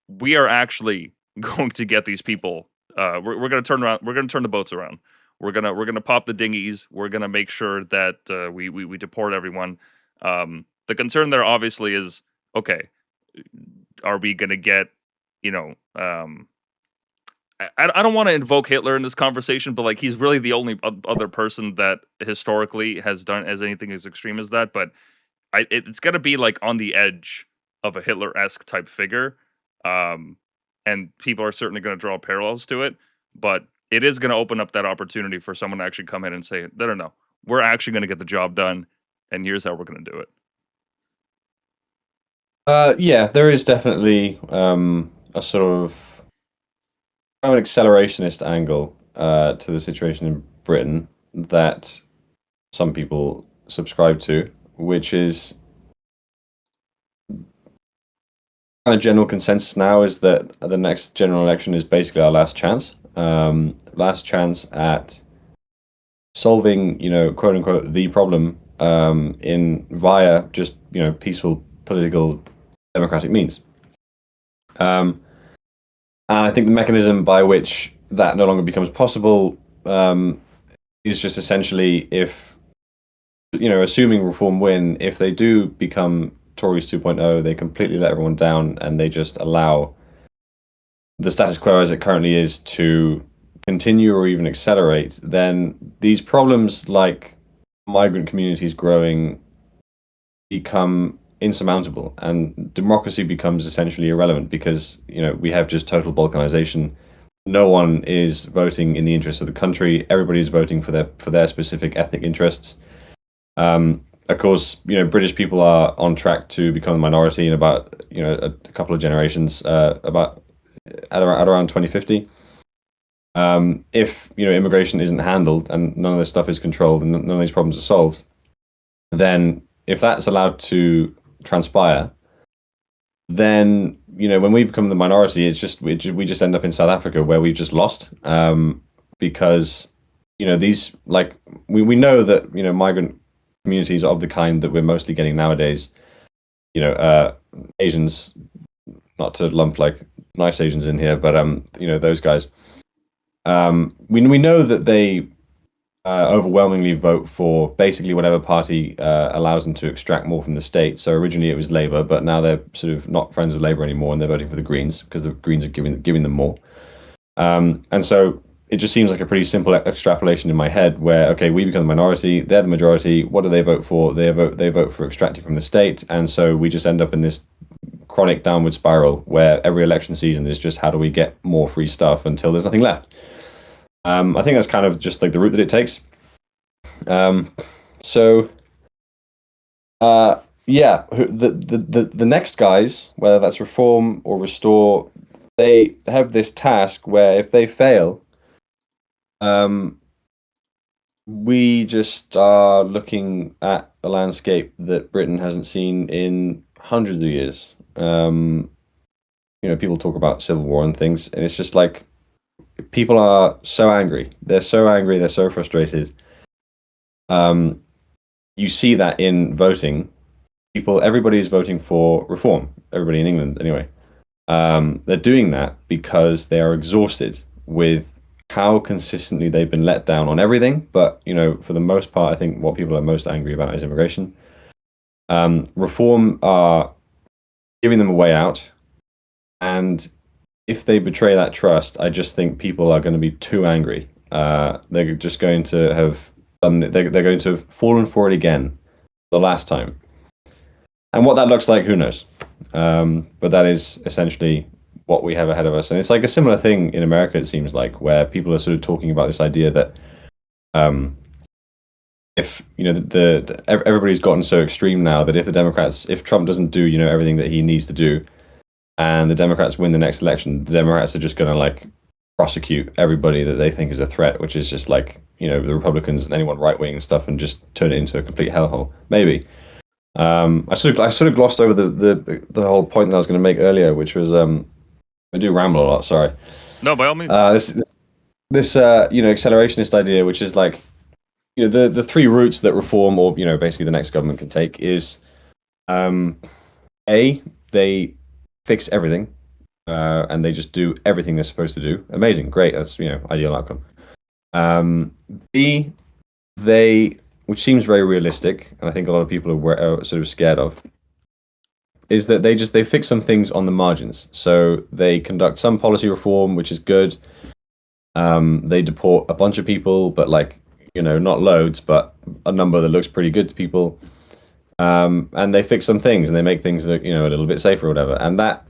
we are actually going to get these people. We're going to turn around. We're going to turn the boats around. We're gonna pop the dinghies. We're gonna make sure that we deport everyone. The concern there obviously is, okay, are we gonna get, you know I don't want to invoke Hitler in this conversation, but like he's really the only other person that historically has done as anything as extreme as that. But it's gonna be like on the edge of a Hitler-esque type figure, um, and people are certainly going to draw parallels to it. But it is going to open up that opportunity for someone to actually come in and say, no, we're actually going to get the job done, and here's how we're going to do it. Yeah, there is definitely a sort of an accelerationist angle to the situation in Britain that some people subscribe to, which is kind of general consensus now is that the next general election is basically our last chance. Last chance at solving, quote unquote, the problem in via just, peaceful political democratic means. And I think the mechanism by which that no longer becomes possible is just essentially if, assuming Reform win, if they do become Tories 2.0, they completely let everyone down and they just allow the status quo as it currently is to continue or even accelerate, then these problems like migrant communities growing become insurmountable and democracy becomes essentially irrelevant because we have just total balkanization. No one is voting in the interests of the country. Everybody's voting for their specific ethnic interests. Of course, British people are on track to become the minority in about a couple of generations, about at around 2050. If immigration isn't handled and none of this stuff is controlled and none of these problems are solved, then if that's allowed to transpire, then when we become the minority, it's just we just end up in South Africa where we've just lost, because these like we know that migrant communities of the kind that we're mostly getting nowadays, Asians, not to lump like nice Asians in here, but those guys, we know that they overwhelmingly vote for basically whatever party allows them to extract more from the state. So originally it was Labour, but now they're sort of not friends with Labour anymore, and they're voting for the Greens because the Greens are giving them more. And so it just seems like a pretty simple extrapolation in my head, where okay, we become the minority, they're the majority. What do they vote for? They vote for extracting from the state, and so we just end up in this chronic downward spiral where every election season is just how do we get more free stuff until there's nothing left. I think that's kind of just like the route that it takes. So, yeah, the next guys, whether that's reform or restore, they have this task where if they fail, we just are looking at a landscape that Britain hasn't seen in hundreds of years. People talk about civil war and things, and it's just like people are so angry. They're so angry. They're so frustrated. You see that in voting. Everybody is voting for reform. Everybody in England, anyway. They're doing that because they are exhausted with how consistently they've been let down on everything. But for the most part, I think what people are most angry about is immigration. Reform are giving them a way out, and if they betray that trust, I just think people are going to be too angry. They're just going to have done. They're going to have fallen for it again, the last time. And what that looks like, who knows? But that is essentially what we have ahead of us, and it's like a similar thing in America. It seems like where people are sort of talking about this idea that if everybody's gotten so extreme now that if Trump doesn't do everything that he needs to do, and the Democrats win the next election, the Democrats are just going to like prosecute everybody that they think is a threat, which is just like the Republicans and anyone right wing and stuff, and just turn it into a complete hellhole. Maybe. I sort of glossed over the whole point that I was going to make earlier, which was I do ramble a lot. Sorry. No, by all means. This accelerationist idea, which is like the three routes that reform or basically the next government can take is um, a they fix everything and they just do everything they're supposed to do. Amazing, great. That's ideal outcome. Um, B they which seems very realistic, and I think a lot of people are sort of scared of, is that they fix some things on the margins. So they conduct some policy reform, which is good. They deport a bunch of people, but like not loads, but a number that looks pretty good to people. And they fix some things, and they make things that a little bit safer or whatever, and that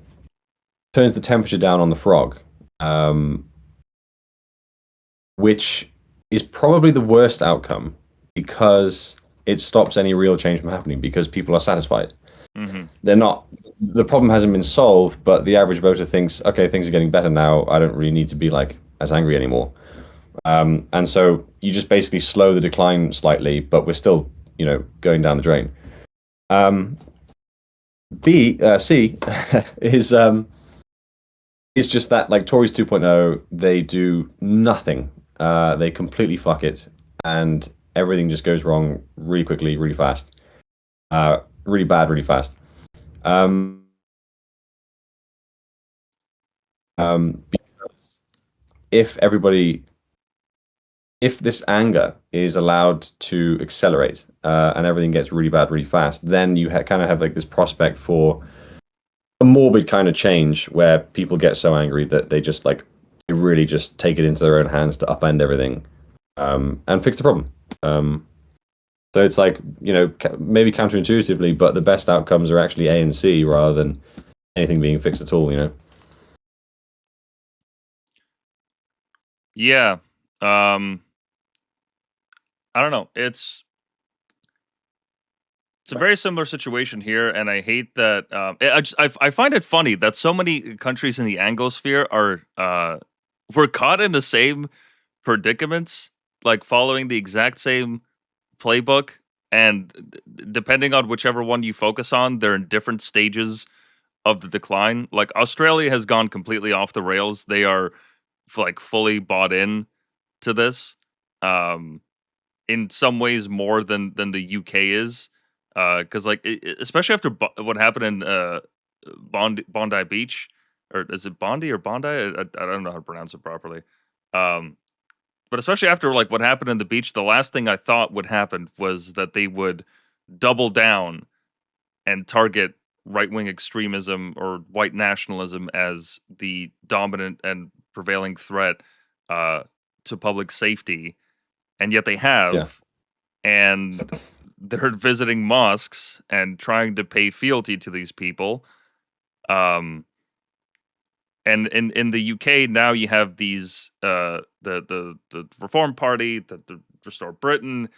turns the temperature down on the frog, um, which is probably the worst outcome because it stops any real change from happening because people are satisfied. Hmm. They're not. The problem hasn't been solved, but the average voter thinks, okay, things are getting better now. I don't really need to be like as angry anymore. And so you just basically slow the decline slightly, but we're still, going down the drain. Um, C is just that like Tories 2.0, they do nothing. They completely fuck it, and everything just goes wrong really quickly, really fast, really bad, really fast. Um, because if everybody if this anger is allowed to accelerate and everything gets really bad really fast, then you kind of have like this prospect for a morbid kind of change where people get so angry that they really just take it into their own hands to upend everything and fix the problem. So it's like maybe counterintuitively, but the best outcomes are actually A and C rather than anything being fixed at all. Yeah. Um, I don't know. It's a very similar situation here, and I hate that. I find it funny that so many countries in the Anglosphere are we're caught in the same predicaments, like following the exact same playbook, and depending on whichever one you focus on, they're in different stages of the decline. Like Australia has gone completely off the rails. They are like fully bought in to this. Um, in some ways more than the UK is, because like especially after what happened in Bondi Beach, or is it Bondi or Bondi? I don't know how to pronounce it properly. Um, but especially after like what happened in the beach, the last thing I thought would happen was that they would double down and target right wing extremism or white nationalism as the dominant and prevailing threat uh, to public safety, and yet they Yeah, have, and they're visiting mosques and trying to pay fealty to these people. Um, and in the UK now you have these the Reform Party, the Restore Britain.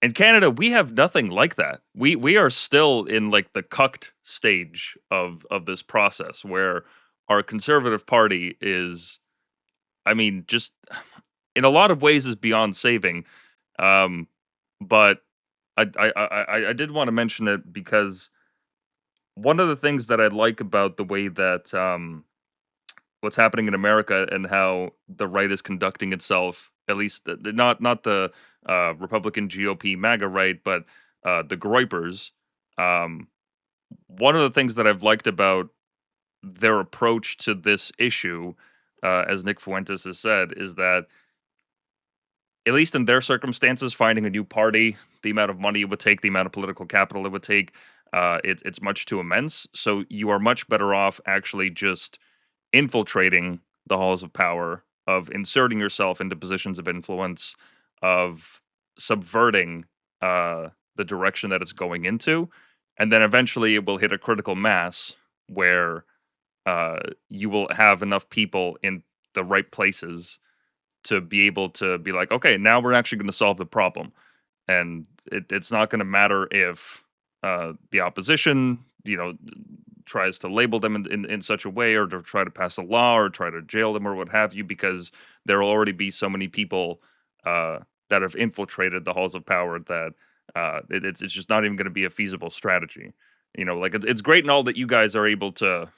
In Canada, we have nothing like that. We are still in like the cucked stage of this process where our Conservative Party is, I mean, just in a lot of ways is beyond saving. Um, but I did want to mention it because one of the things that I like about the way that what's happening in America and how the right is conducting itself, at least not the Republican GOP MAGA right, but the Groypers. Um, One of the things that I've liked about their approach to this issue, as Nick Fuentes has said, is that at least in their circumstances, finding a new party, the amount of money it would take, the amount of political capital it would take, it's much too immense. So you are much better off actually just infiltrating the halls of power, of inserting yourself into positions of influence, of subverting the direction that it's going into, and then eventually it will hit a critical mass where you will have enough people in the right places to be able to be like, okay, now we're actually going to solve the problem. and it's not going to matter if the opposition, tries to label them in such a way, or to try to pass a law, or try to jail them, or what have you, because there will already be so many people that have infiltrated the halls of power that it's just not even going to be a feasible strategy. Like it's great and all that you guys are able to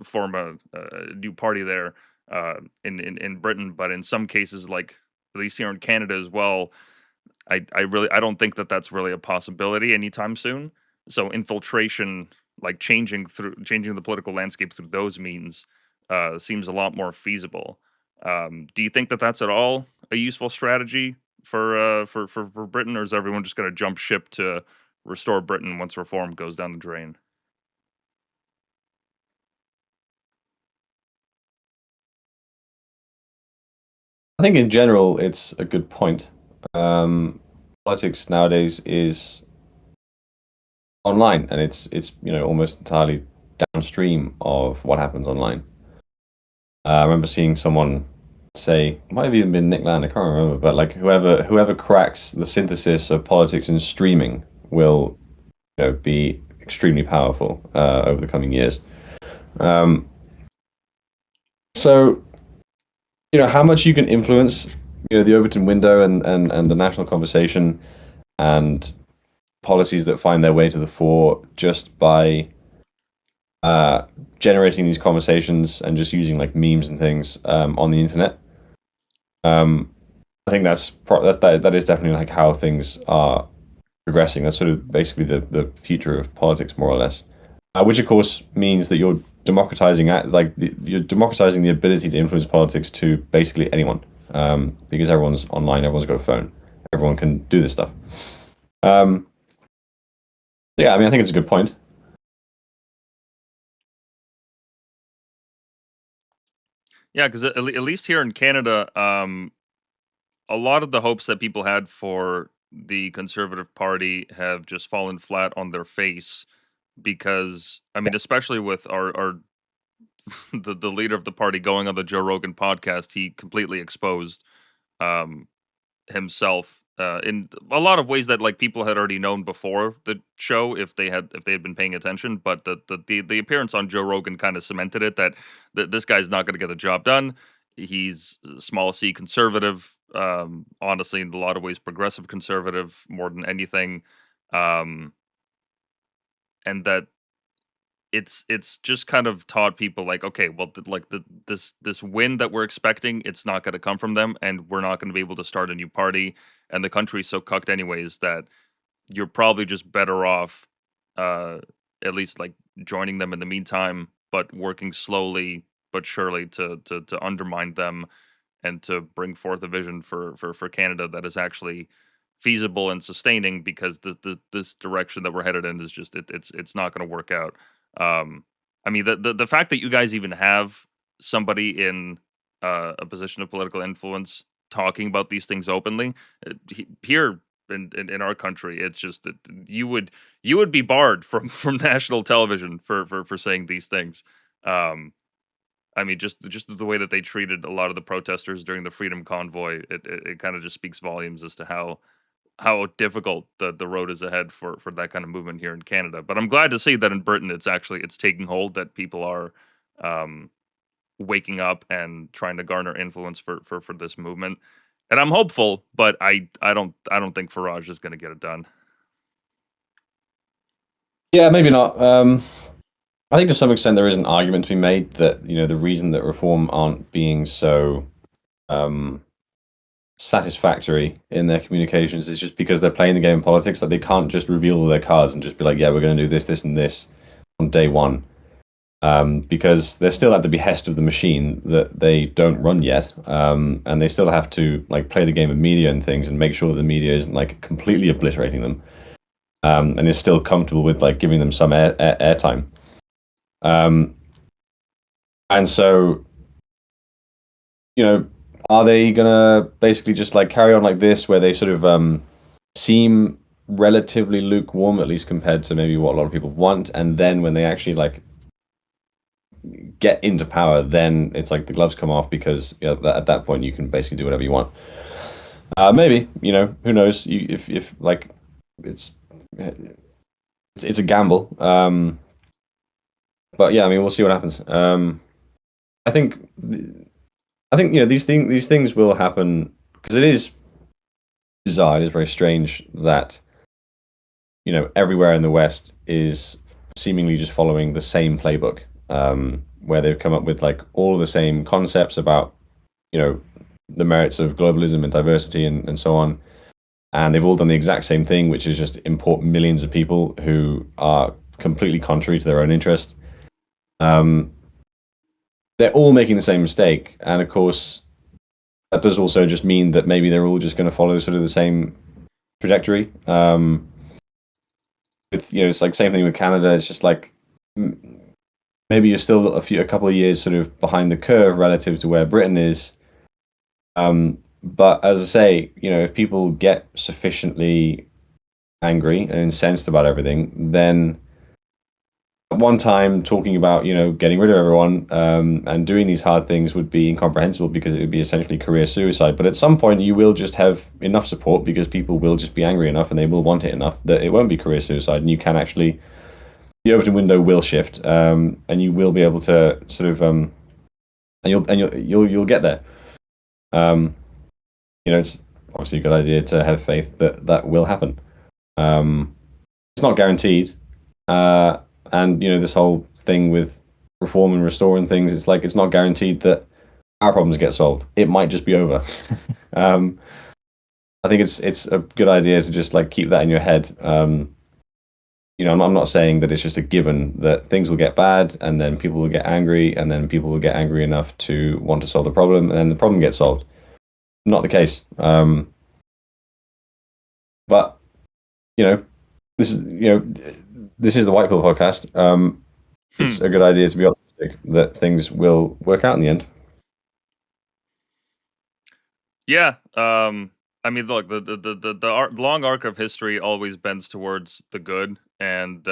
form a new party there in Britain, but in some cases, like at least here in Canada as well, I don't think that that's really a possibility anytime soon. So infiltration, like changing the political landscape through those means, seems a lot more feasible. Do you think that that's at all a useful strategy for Britain, or is everyone just going to jump ship to restore Britain once reform goes down the drain? I think in general it's a good point. Um, Politics nowadays is online, and it's almost entirely downstream of what happens online. I remember seeing someone say, might have even been Nick Land, I can't remember, but like whoever cracks the synthesis of politics and streaming will, be extremely powerful over the coming years. Um, so, how much you can influence, the Overton window and the national conversation and policies that find their way to the fore just by generating these conversations and just using like memes and things on the internet. Um, I think that is definitely like how things are progressing. That's sort of basically the future of politics, more or less. Which of course means that you're democratizing the ability to influence politics to basically anyone, because everyone's online, everyone's got a phone, everyone can do this stuff. Um, yeah, I mean, I think it's a good point. Yeah, because at least here in Canada, a lot of the hopes that people had for the Conservative Party have just fallen flat on their face, because I mean, especially with our the leader of the party going on the Joe Rogan podcast, he completely exposed um, himself in a lot of ways that like people had already known before the show, if they had been paying attention. But the appearance on Joe Rogan kind of cemented it, that this guy's not going to get the job done. He's small c conservative, honestly, in a lot of ways progressive conservative more than anything, um, and that it's just kind of taught people like, okay, well, this win that we're expecting, it's not going to come from them, and we're not going to be able to start a new party, and the country's so cucked anyways that you're probably just better off, uh, at least like joining them in the meantime, but working slowly but surely to undermine them, and to bring forth a vision for Canada that is actually feasible and sustaining, because this direction that we're headed in is just it's not going to work out. Um, I mean, the fact that you guys even have somebody in a position of political influence talking about these things openly, here in our country, it's just that you would be barred from national television for saying these things. Um, I mean, just the way that they treated a lot of the protesters during the Freedom Convoy, it kind of just speaks volumes as to how difficult the road is ahead for that kind of movement here in Canada. But I'm glad to see that in Britain, it's taking hold, that people are um, waking up and trying to garner influence for this movement. And I'm hopeful, but I don't think Farage is going to get it done. Yeah, maybe not. I think to some extent there is an argument to be made that the reason that reform aren't being so um, satisfactory in their communications is just because they're playing the game of politics. Like they can't just reveal all their cards and just be like, yeah, we're going to do this, this, and this on day one, because they're still at the behest of the machine that they don't run yet, and they still have to like play the game of media and things and make sure that the media isn't like completely obliterating them, and is still comfortable with like giving them some airtime. Um, and so, are they gonna basically just like carry on like this, where they sort of seem relatively lukewarm, at least compared to maybe what a lot of people want, and then when they actually like get into power, then it's like the gloves come off, because at that point you can basically do whatever you want. Maybe, who knows? If like it's it's a gamble. But yeah, I mean, we'll see what happens. I think I think these things will happen because it is bizarre. It is very strange that everywhere in the West is seemingly just following the same playbook, where they've come up with like all the same concepts about you know the merits of globalism and diversity and so on, and they've all done the exact same thing, which is just import millions of people who are completely contrary to their own interest. Um, they're all making the same mistake, and of course, that does also just mean that maybe they're all just going to follow sort of the same trajectory. With it's like same thing with Canada. It's just like maybe you're still a couple of years sort of behind the curve relative to where Britain is. But as I say, if people get sufficiently angry and incensed about everything, then at one time talking about getting rid of everyone and doing these hard things would be incomprehensible because it would be essentially career suicide. But at some point, you will just have enough support because people will just be angry enough and they will want it enough that it won't be career suicide, and you can actually the Overton window will shift, and you will be able to sort of and you'll get there. Um, it's obviously a good idea to have faith that that will happen. It's not guaranteed. And this whole thing with reform and restore and things, it's like it's not guaranteed that our problems get solved. It might just be over. um, I think it's a good idea to just like keep that in your head. I'm not saying that it's just a given that things will get bad and then people will get angry and then people will get angry enough to want to solve the problem and then the problem gets solved. Not the case. But you know, this is this is the Whitepill podcast. Hmm. It's a good idea to be optimistic that things will work out in the end. Yeah. I mean, look, the long arc of history always bends towards the good, and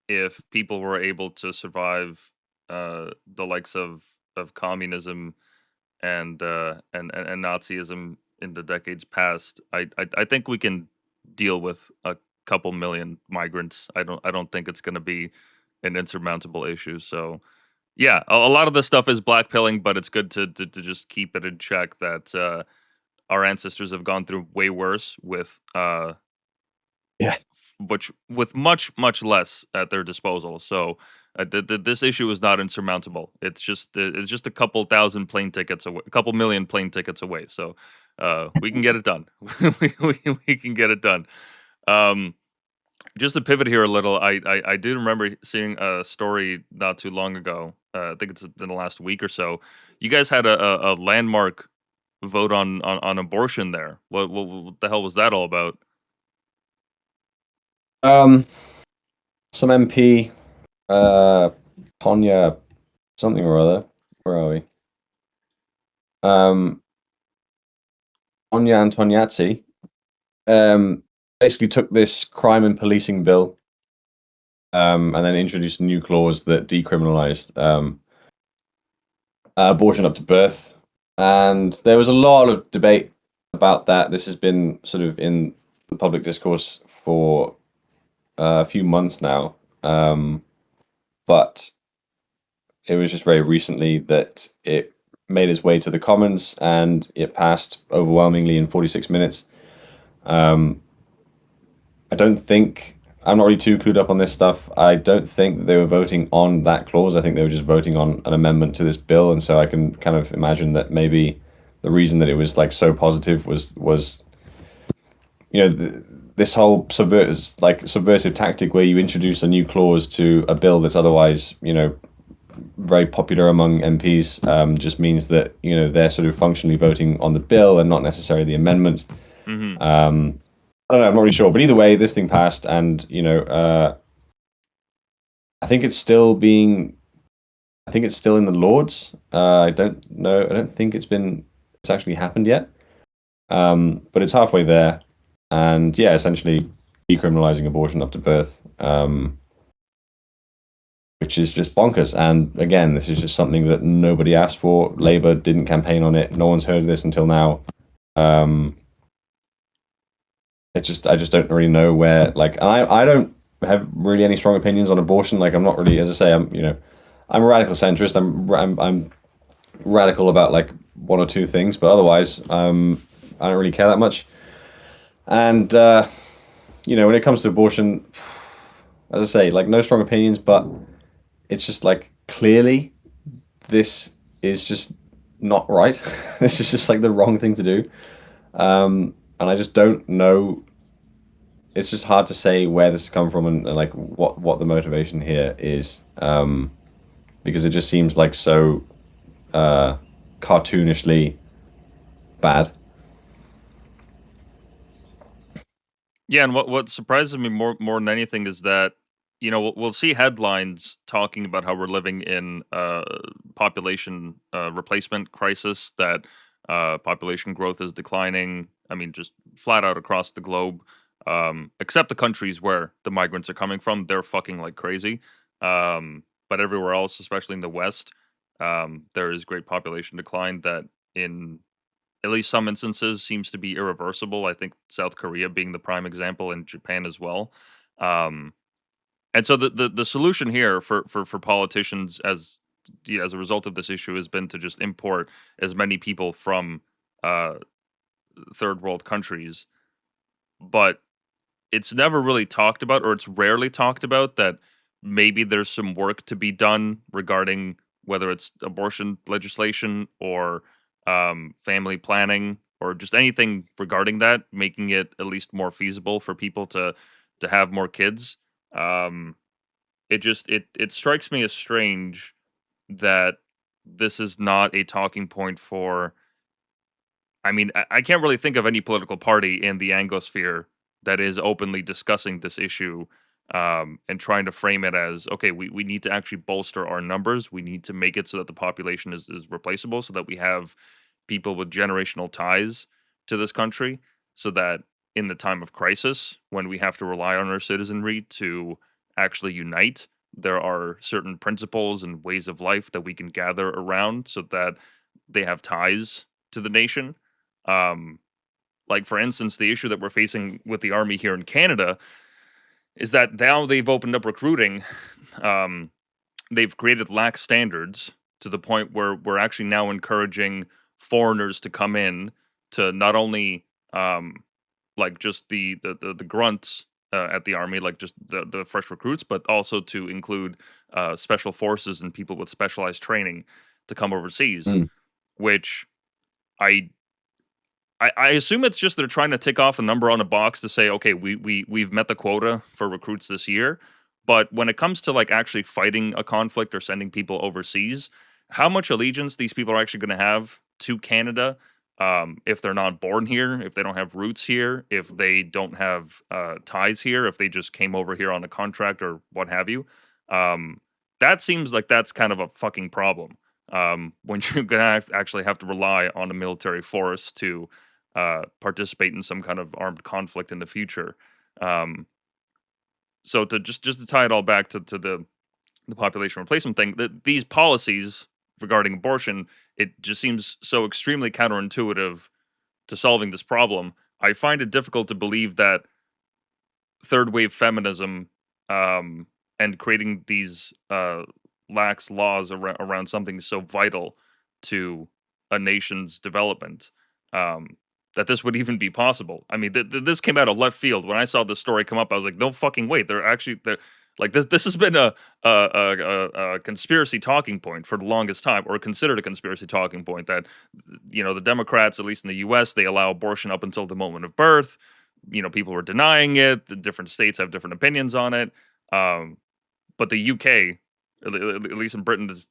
if people were able to survive the likes of communism and Nazism in the decades past, I think we can deal with a couple million migrants. I don't think it's going to be an insurmountable issue. So yeah, a lot of this stuff is blackpilling, but it's good to just keep it in check that our ancestors have gone through way worse with Yeah. which with much less at their disposal. So this issue is not insurmountable. It's just a couple thousand plane tickets away, a couple million plane tickets away. So we can get it done. We can get it done. Um, just to pivot here a little, I do remember seeing a story not too long ago. I think it's in the last week or so. You guys had a landmark vote on abortion there. What the hell was that all about? Um, some MP, uh, Tonya, something or other. Where are we? Um, Tonya Antoniazzi, basically took this crime and policing bill, and then introduced a new clause that decriminalized abortion up to birth. And there was a lot of debate about that. This has been sort of in the public discourse for a few months now. But it was just very recently that it made its way to the Commons and it passed overwhelmingly in 46 minutes. Um, I don't think I'm not really too clued up on this stuff. I don't think that they were voting on that clause. I think they were just voting on an amendment to this bill, and so I can kind of imagine that maybe the reason that it was like so positive was this whole subversive tactic where you introduce a new clause to a bill that's otherwise very popular among MPs, just means that they're sort of functionally voting on the bill and not necessarily the amendment. Hmm. I don't know. I'm not really sure, but either way, this thing passed, and I think it's still being. I think it's still in the Lords. I don't know. I don't think it's actually happened yet. But it's halfway there, and yeah, essentially decriminalizing abortion up to birth, which is just bonkers. And again, this is just something that nobody asked for. Labour didn't campaign on it. No one's heard of this until now. I just don't really know where, like, I don't have really any strong opinions on abortion. Like, I'm not really, as I say, I'm a radical centrist. I'm radical about like one or two things, but otherwise, I don't really care that much. And when it comes to abortion, as I say, like no strong opinions, but it's just like clearly this is just not right. This is just like the wrong thing to do. And I just don't know. It's just hard to say where this has come from and like what the motivation here is, because it just seems like so cartoonishly bad. Yeah, and what surprises me more than anything is that we'll see headlines talking about how we're living in a population replacement crisis, that population growth is declining. I mean, just flat out across the globe, except the countries where the migrants are coming from, they're fucking like crazy. But everywhere else, especially in the West, there is great population decline that in at least some instances seems to be irreversible. I think South Korea being the prime example, and Japan as well. Um, and so the solution here for politicians as a result of this issue has been to just import as many people from uh, third world countries, but it's never really talked about, or it's rarely talked about, that maybe there's some work to be done regarding whether it's abortion legislation or family planning or just anything regarding that, making it at least more feasible for people to have more kids. Um, it strikes me as strange that this is not a talking point for. I mean, I can't really think of any political party in the Anglosphere that is openly discussing this issue, and trying to frame it as, okay, we need to actually bolster our numbers. We need to make it so that the population is replaceable, so that we have people with generational ties to this country, so that in the time of crisis, when we have to rely on our citizenry to actually unite, there are certain principles and ways of life that we can gather around so that they have ties to the nation. um, like for instance, the issue that we're facing with the army here in Canada is that now they've opened up recruiting. Um, they've created lax standards to the point where we're actually now encouraging foreigners to come in to not only like just the grunts at the army, like just the fresh recruits, but also to include special forces and people with specialized training to come overseas, Mm. which I I assume it's just they're trying to tick off a number on a box to say, okay, we've met the quota for recruits this year. But when it comes to like actually fighting a conflict or sending people overseas, how much allegiance these people are actually going to have to Canada, if they're not born here, if they don't have roots here, if they don't have ties here, if they just came over here on a contract or what have you, um, that seems like that's kind of a fucking problem. When you're gonna actually have to rely on a military force to participate in some kind of armed conflict in the future. Um, so to just to tie it all back to the population replacement thing, these policies regarding abortion, it just seems so extremely counterintuitive to solving this problem. I find it difficult to believe that third wave feminism, um, and creating these lax laws around something so vital to a nation's development, um, that this would even be possible. I mean, this came out of left field. When I saw this story come up, I was like, no fucking wait. They're like this has been a conspiracy talking point for the longest time, or considered a conspiracy talking point, that the Democrats, at least in the U.S., they allow abortion up until the moment of birth. People were denying it. The different states have different opinions on it. Um, but the UK, at least in Britain, is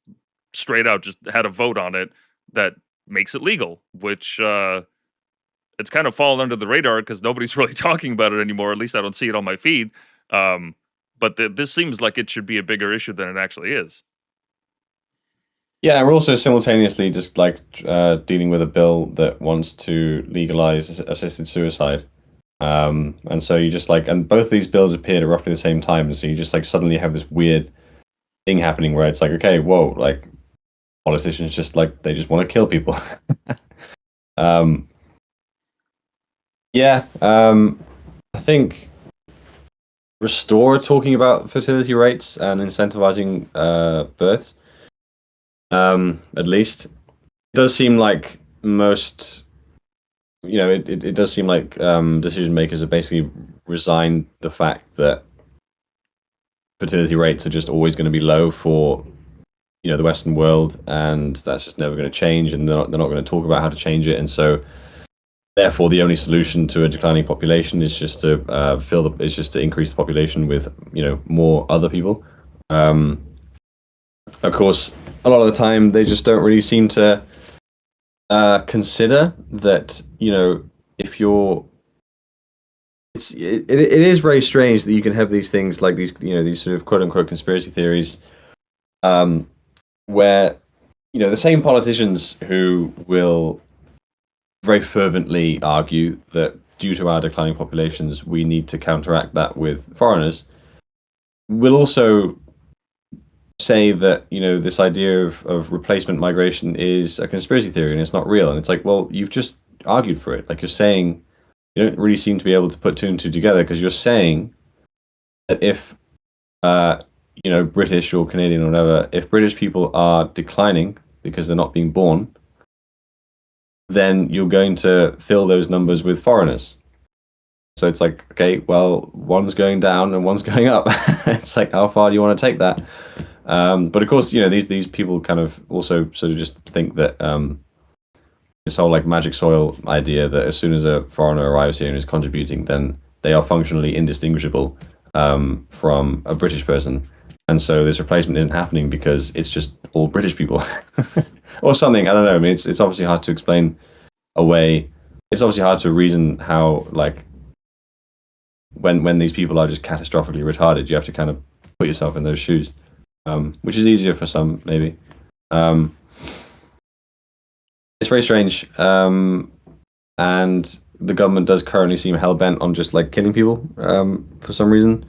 straight out just had a vote on it that makes it legal, which it's kind of fallen under the radar because nobody's really talking about it anymore. At least I don't see it on my feed. Um, but this seems like it should be a bigger issue than it actually is. Yeah, and we're also simultaneously just like dealing with a bill that wants to legalize assisted suicide. And so you just like, and both these bills appeared at roughly the same time. And so you just like suddenly have this weird thing happening where it's like, okay, whoa, like politicians just like, they just want to kill people. um, yeah. I think Restore talking about fertility rates and incentivizing births. At least it does seem like most, it does seem like decision makers have basically resigned the fact that fertility rates are just always going to be low for the Western world, and that's just never going to change, and they're not going to talk about how to change it, and so therefore the only solution to a declining population is just to increase the population with more other people. Of course, a lot of the time they just don't really seem to consider that if you're it is very strange that you can have these things like these sort of quote unquote conspiracy theories, where the same politicians who will very fervently argue that due to our declining populations we need to counteract that with foreigners will also say that this idea of replacement migration is a conspiracy theory and it's not real. And it's like, well, you've just argued for it. Like, you're saying you don't really seem to be able to put two and two together, because you're saying that if British or Canadian or whatever, if British people are declining because they're not being born, then you're going to fill those numbers with foreigners. So it's like, okay, well, one's going down and one's going up. It's like, how far do you want to take that? But of course, these people kind of also sort of just think that this whole like magic soil idea, that as soon as a foreigner arrives here and is contributing, then they are functionally indistinguishable from a British person. And so this replacement isn't happening because it's just all British people or something. I don't know. I mean, it's obviously hard to explain away. It's obviously hard to reason how, like, when these people are just catastrophically retarded, you have to kind of put yourself in those shoes, which is easier for some, maybe. It's very strange. And the government does currently seem hell-bent on just like killing people for some reason.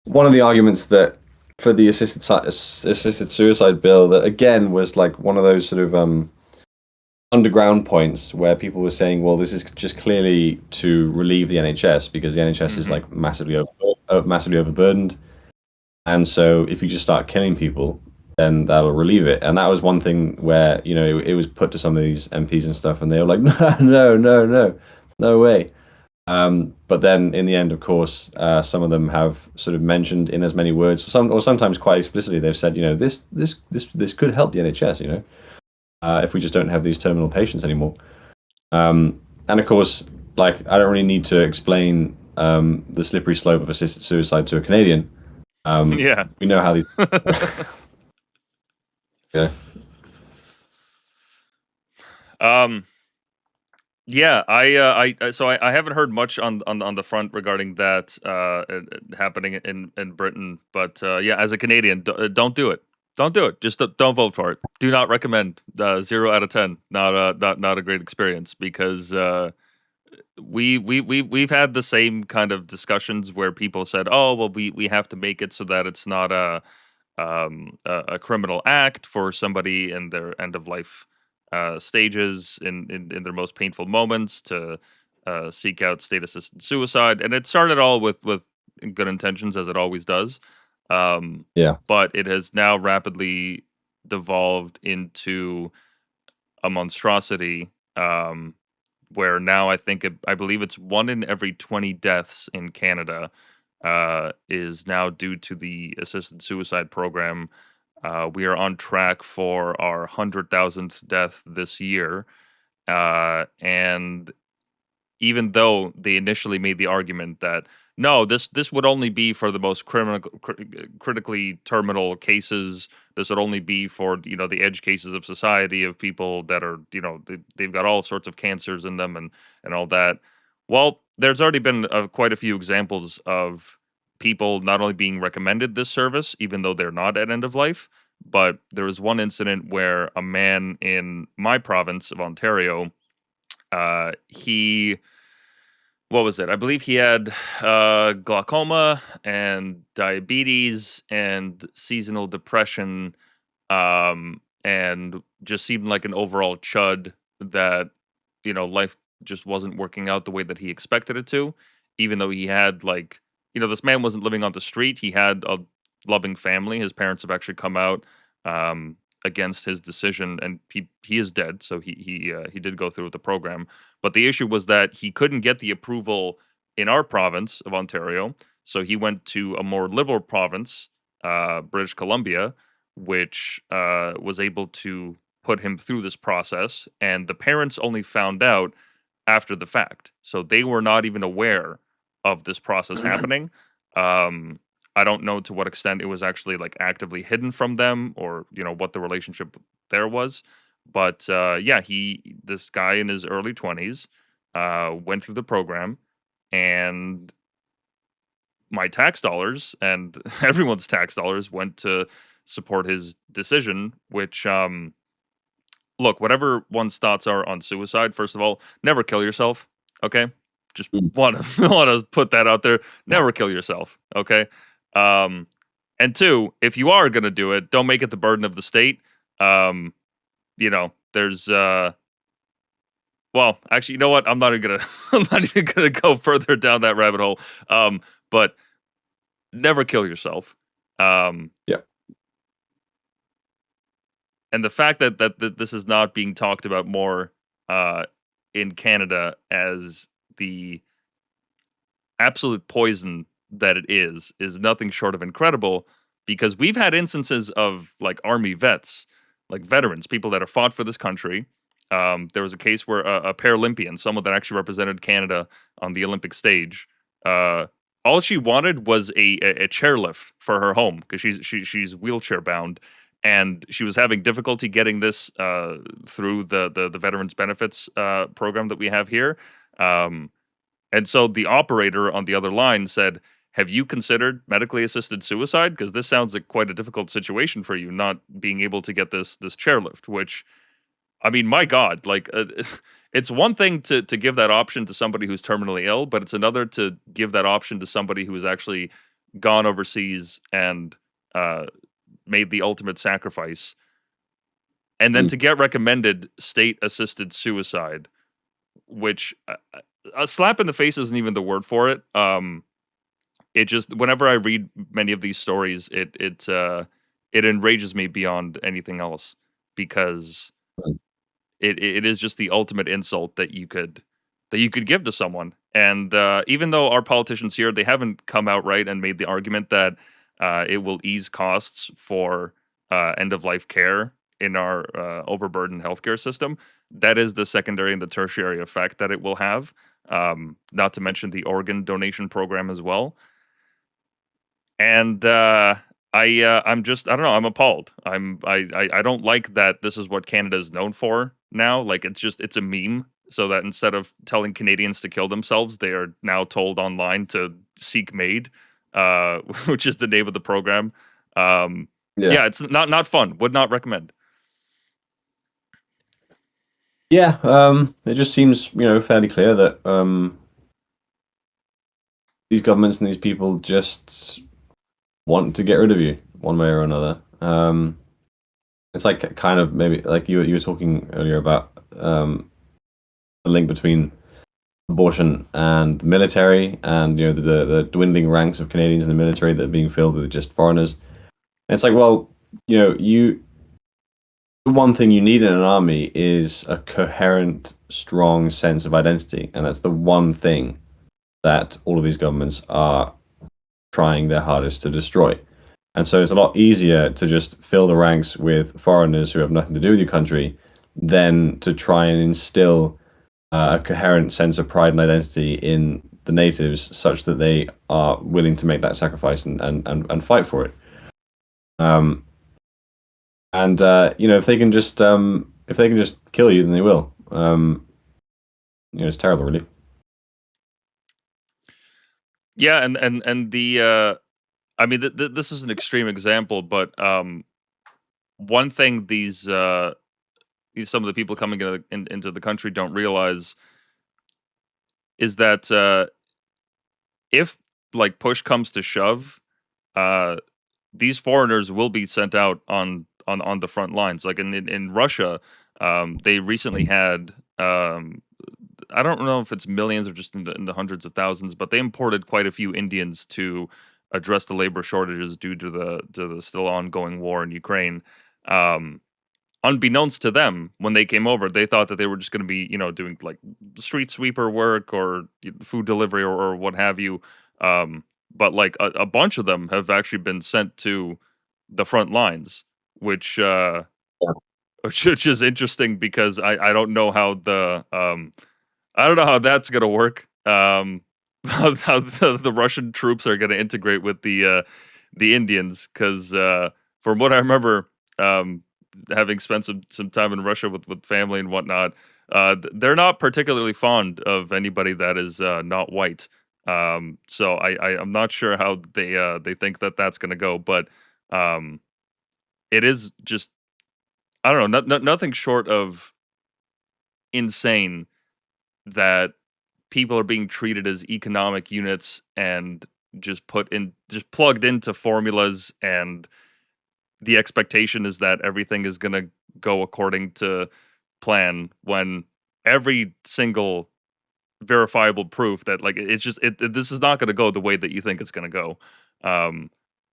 One of the arguments that for the assisted suicide bill, that again was like one of those sort of underground points where people were saying, well, this is just clearly to relieve the NHS, because the NHS is like massively overburdened, and so if you just start killing people, then that'll relieve it. And that was one thing where it was put to some of these MPs and stuff, and they were like, no way. But then in the end, of course, some of them have sort of mentioned in as many words, or sometimes quite explicitly, they've said, this could help the NHS, if we just don't have these terminal patients anymore. And of course, like, I don't really need to explain the slippery slope of assisted suicide to a Canadian. Yeah, we know how these. Yeah. Yeah, I haven't heard much on the front regarding that happening in Britain, but yeah, as a Canadian, don't do it. Don't do it. Just don't vote for it. Do not recommend. 0 out of 10. Not a great experience, because we've had the same kind of discussions where people said, "Oh, well, we have to make it so that it's not a criminal act for somebody in their end of life stages, in their most painful moments, to seek out state assisted suicide." And it started all with good intentions, as it always does. Yeah. But it has now rapidly devolved into a monstrosity, where now I believe it's 1 in every 20 deaths in Canada is now due to the assisted suicide program. We are on track for our 100,000th death this year. And even though they initially made the argument that no, this would only be for the most critically terminal cases. This would only be for the edge cases of society, of people that are they've got all sorts of cancers in them, and all that. Well, there's already been quite a few examples of people not only being recommended this service, even though they're not at end of life, but there was one incident where a man in my province of Ontario, he what was it? I believe he had glaucoma and diabetes and seasonal depression, and just seemed like an overall chud, that life just wasn't working out the way that he expected it to. even though he had like, this man wasn't living on the street. He had a loving family. His parents have actually come out um, against his decision, and he is dead. So he did go through with the program. But the issue was that he couldn't get the approval in our province of Ontario. So he went to a more liberal province, British Columbia, which was able to put him through this process. And the parents only found out after the fact. So they were not even aware of this process happening. Um, I don't know to what extent it was actually like actively hidden from them, or what the relationship there was. But yeah, this guy in his early 20s went through the program, and my tax dollars and everyone's tax dollars went to support his decision, which look, whatever one's thoughts are on suicide, first of all, never kill yourself, okay? Just Mm. want to want to put that out there. Never kill yourself, okay? Um, and two, if you are gonna do it, don't make it the burden of the state. There's well, actually, you know what? I'm not even gonna I'm not even gonna go further down that rabbit hole. But never kill yourself. Um, Yeah. and the fact that this is not being talked about more uh, in Canada as the absolute poison that it is nothing short of incredible, because we've had instances of like army vets, like veterans, people that have fought for this country. There was a case where a Paralympian, someone that actually represented Canada on the Olympic stage, uh, all she wanted was a chairlift for her home because she's wheelchair bound, and she was having difficulty getting this through the veterans benefits program that we have here. Um, and so the operator on the other line said, "Have you considered medically assisted suicide? Because this sounds like quite a difficult situation for you, not being able to get this chairlift." Which, I mean, my God, like it's one thing to give that option to somebody who's terminally ill, but it's another to give that option to somebody who has actually gone overseas and uh, made the ultimate sacrifice, and then Mm. to get recommended state assisted suicide, which a slap in the face isn't even the word for it. It just, whenever I read many of these stories, it enrages me beyond anything else, because it is just the ultimate insult that you could give to someone. And even though our politicians here, they haven't come out right and made the argument that it will ease costs for end of life care in our overburdened healthcare system, that is the secondary and the tertiary effect that it will have. Not to mention the organ donation program as well. And I don't know, I'm appalled. I don't like that this is what Canada is known for now. Like, it's a meme, so that instead of telling Canadians to kill themselves, they are now told online to seek MAID, which is the name of the program. Um, Yeah. yeah, it's not fun. Would not recommend. Yeah. It just seems, fairly clear that these governments and these people just want to get rid of you one way or another. It's like kind of maybe like you were talking earlier about the link between abortion and the military, and the dwindling ranks of Canadians in the military that are being filled with just foreigners. And it's like, well, you the one thing you need in an army is a coherent, strong sense of identity, and that's the one thing that all of these governments are trying their hardest to destroy. And so it's a lot easier to just fill the ranks with foreigners who have nothing to do with your country than to try and instill a coherent sense of pride and identity in the natives such that they are willing to make that sacrifice and fight for it. Um, and if they can just kill you, then they will. It's terrible, really. Yeah, and the I mean, this is an extreme example, but one thing some of the people coming into the country don't realize is that if like push comes to shove, uh, these foreigners will be sent out on the front lines. Like in Russia, they recently had I don't know if it's millions or just in the hundreds of thousands, but they imported quite a few Indians to address the labor shortages due to the still ongoing war in Ukraine. Um, Unbeknownst to them, when they came over, they thought that they were just going to be, doing like street sweeper work or food delivery or what have you. Um, but like a bunch of them have actually been sent to the front lines, which which is interesting because I don't know how I don't know how that's gonna work. How the Russian troops are gonna integrate with the Indians, because from what I remember, um, having spent some time in Russia with family and whatnot, they're not particularly fond of anybody that is not white. So I'm not sure how they think that that's gonna go, but um, it is just I don't know, nothing short of insane that people are being treated as economic units and just plugged into formulas, and the expectation is that everything is going to go according to plan, when every single verifiable proof that like it's just this is not going to go the way that you think it's going to go. um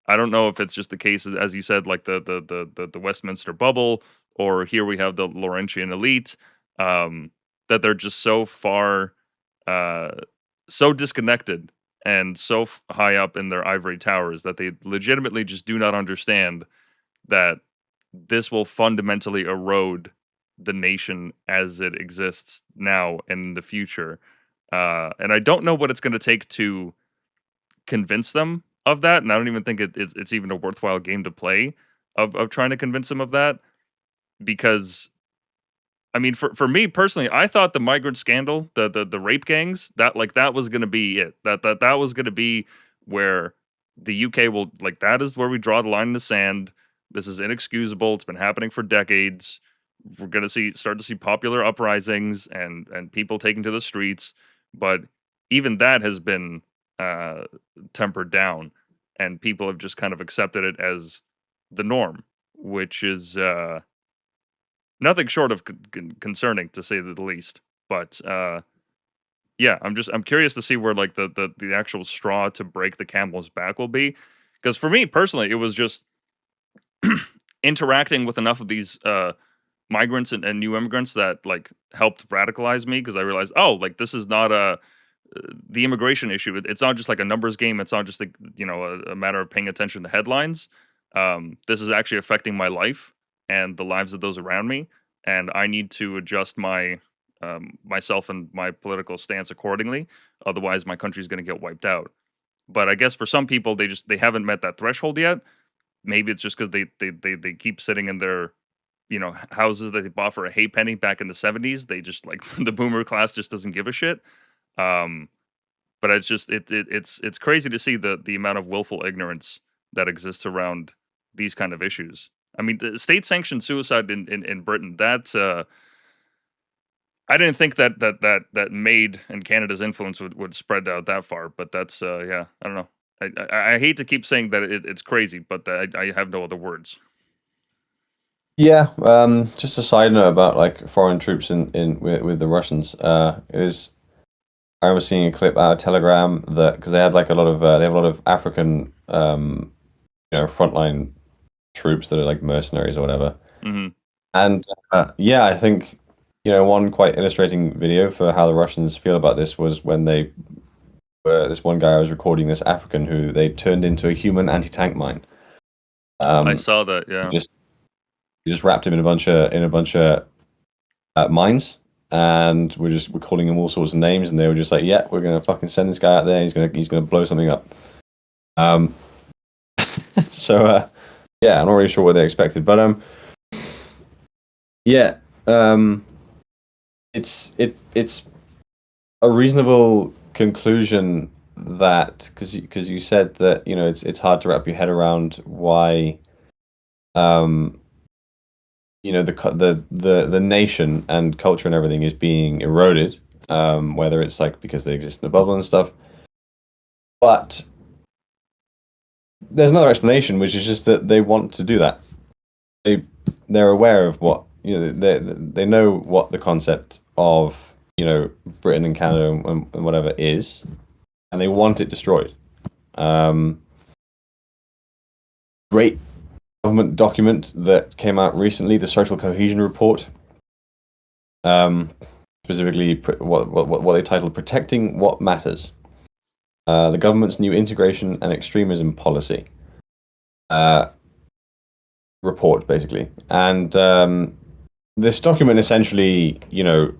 I don't know if it's just the case, as you said, like the Westminster bubble, or here we have the Laurentian elite, um that they're just so far, uh so disconnected and so high up in their ivory towers that they legitimately just do not understand that this will fundamentally erode the nation as it exists now and in the future. And I don't know what it's going to take to convince them of that. And I don't even think it's even a worthwhile game to play of trying to convince them of that. Because, I mean, for me personally, I thought the migrant scandal, the rape gangs, that was going to be it. That was going to be where the UK will, like, that is where we draw the line in the sand. This is inexcusable. It's been happening for decades. We're going to start to see popular uprisings and people taking to the streets, but even that has been uh, tempered down, and people have just kind of accepted it as the norm, which is nothing short of concerning, to say the least. But yeah, I'm curious to see where like the actual straw to break the camel's back will be, because for me personally, it was just interacting with enough of these migrants and new immigrants that like helped radicalize me, because I realized, oh, like this is not the immigration issue. It's not just like a numbers game. It's not just like, a matter of paying attention to headlines. This is actually affecting my life and the lives of those around me, and I need to adjust myself and my political stance accordingly. Otherwise, my country is going to get wiped out. But I guess for some people, they haven't met that threshold yet. Maybe it's just because they keep sitting in their houses that they bought for a hay penny back in the 70s. They just like the boomer class just doesn't give a shit. Um, but it's just it's crazy to see the amount of willful ignorance that exists around these kind of issues. I mean, the state sanctioned suicide in Britain. That's I didn't think that Maid and Canada's influence would spread out that far. But that's yeah, I don't know. I hate to keep saying that it's crazy, but I have no other words. Yeah, just a side note about like foreign troops in with the Russians. It is I remember seeing a clip out of Telegram that because they had like a lot of they have a lot of African frontline troops that are like mercenaries or whatever. Hmm. And yeah, I think one quite illustrating video for how the Russians feel about this was when they were this one guy I was recording, this African who they turned into a human anti-tank mine. I Um, saw that. he Yeah. just he just wrapped him in a bunch of mines, and we're calling him all sorts of names, and they were just like, "Yeah, we're gonna fucking send this guy out there. He's gonna blow something up." Um, so yeah, I'm not really sure what they expected, but yeah, um, it's a reasonable conclusion that because you said that it's hard to wrap your head around why um the nation and culture and everything is being eroded, whether it's like because they exist in a bubble and stuff. But there's another explanation, which is just that they want to do that. They they're aware of what they know what the concept of you know, Britain and Canada and whatever is, and they want it destroyed. Um, Great government document that came out recently, the Social Cohesion Report, um, specifically what they titled "Protecting What Matters." The government's new integration and extremism policy uh, report, basically, and this document essentially, you know,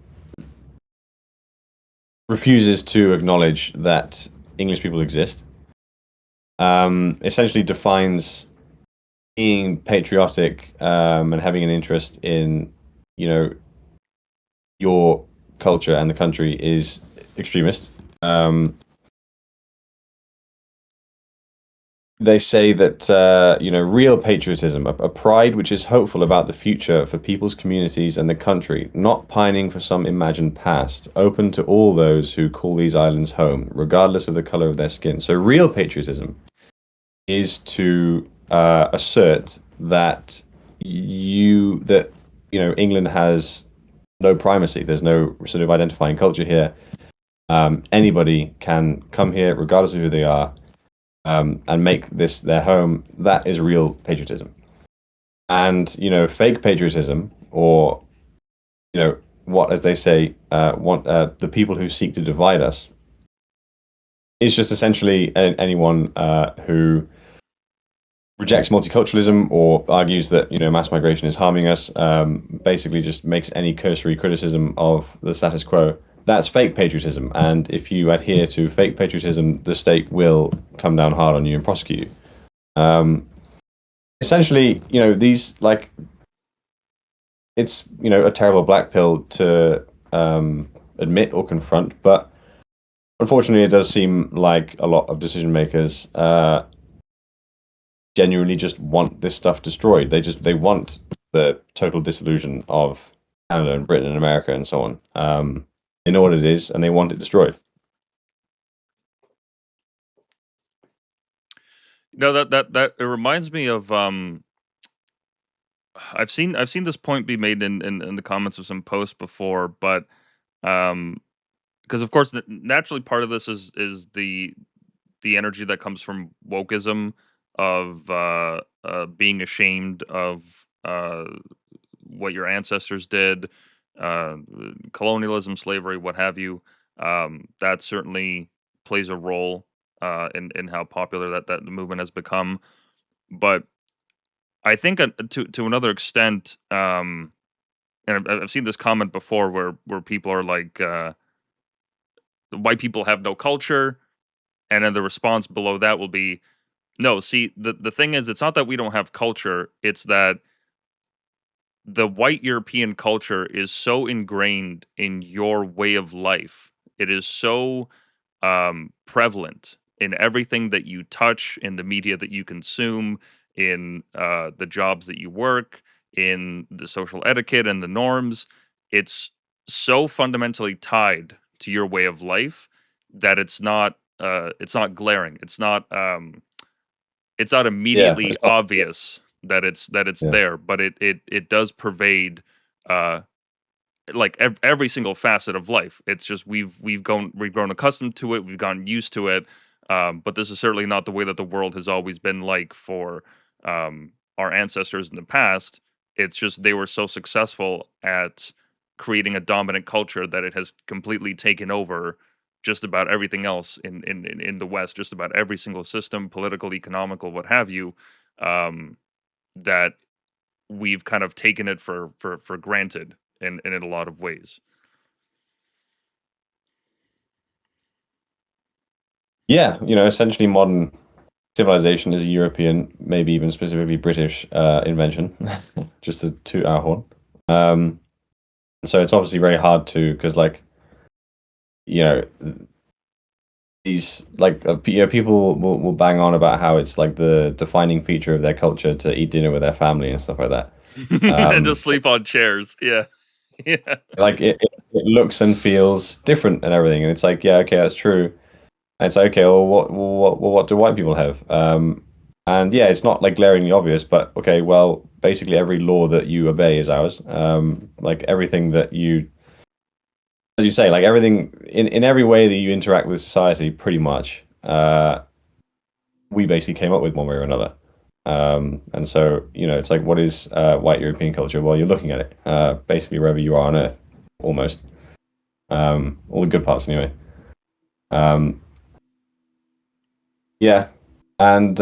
refuses to acknowledge that English people exist. Essentially defines being patriotic and having an interest in, you know, your culture and the country is extremist. They say that you know, real patriotism, a pride which is hopeful about the future for people's communities and the country, not pining for some imagined past, open to all those who call these islands home, regardless of the color of their skin. So, real patriotism is to assert that you know, England has no primacy. There's no sort of identifying culture here. Anybody can come here, regardless of who they are, and make this their home. That is real patriotism. And you know, fake patriotism, or you know, what, as they say, want the people who seek to divide us, is just essentially anyone who rejects multiculturalism or argues that, you know, mass migration is harming us. Basically, just makes any cursory criticism of the status quo. That's fake patriotism, and if you adhere to fake patriotism, the state will come down hard on you and prosecute you. Essentially, you know, these, like, it's, you know, a terrible black pill to admit or confront, but unfortunately, it does seem like a lot of decision makers genuinely just want this stuff destroyed. They want the total dissolution of Canada and Britain and America and so on. They know what it is, and they want it destroyed. No, that it reminds me of I've seen this point be made in the comments of some posts before, but because of course naturally part of this is the energy that comes from wokeism of being ashamed of what your ancestors did, uh, colonialism, slavery, what have you. That certainly plays a role in how popular that the movement has become. But I think to another extent, and I've seen this comment before where people are like, white people have no culture, and then the response below that will be, no. See, the thing is, it's not that we don't have culture; it's that the white European culture is so ingrained in your way of life. It is so prevalent in everything that you touch, in the media that you consume, in the jobs that you work, in the social etiquette and the norms. It's so fundamentally tied to your way of life that it's not glaring. It's not Yeah, immediately it's not, obvious that it's yeah, there, but it does pervade uh like every single facet of life. It's just we've grown accustomed to it, we've gotten used to it. But this is certainly not the way that the world has always been like for our ancestors in the past. It's just they were so successful at creating a dominant culture that it has completely taken over just about everything else in the West, just about every single system, political, economical, what have you, that we've kind of taken it for granted in a lot of ways. yeah. You know, essentially, modern civilization is a European, maybe even specifically British invention. Just to toot our horn. Um, so it's obviously very hard to, because, like, you know, these, like, you know, people will bang on about how it's like the defining feature of their culture to eat dinner with their family and stuff like that. And to Um, sleep on chairs. Yeah. Yeah. like it looks and feels different and everything, and it's like, yeah, okay, that's true. And it's like, okay, well, what do white people have? And yeah, it's not like glaringly obvious, but okay, well, basically every law that you obey is ours. Like everything that you as you say, like everything in every way that you interact with society, pretty much, we basically came up with one way or another. And so, it's like, what is white European culture? Well, you're looking at it, basically wherever you are on Earth, almost. All the good parts, anyway. Um, yeah, and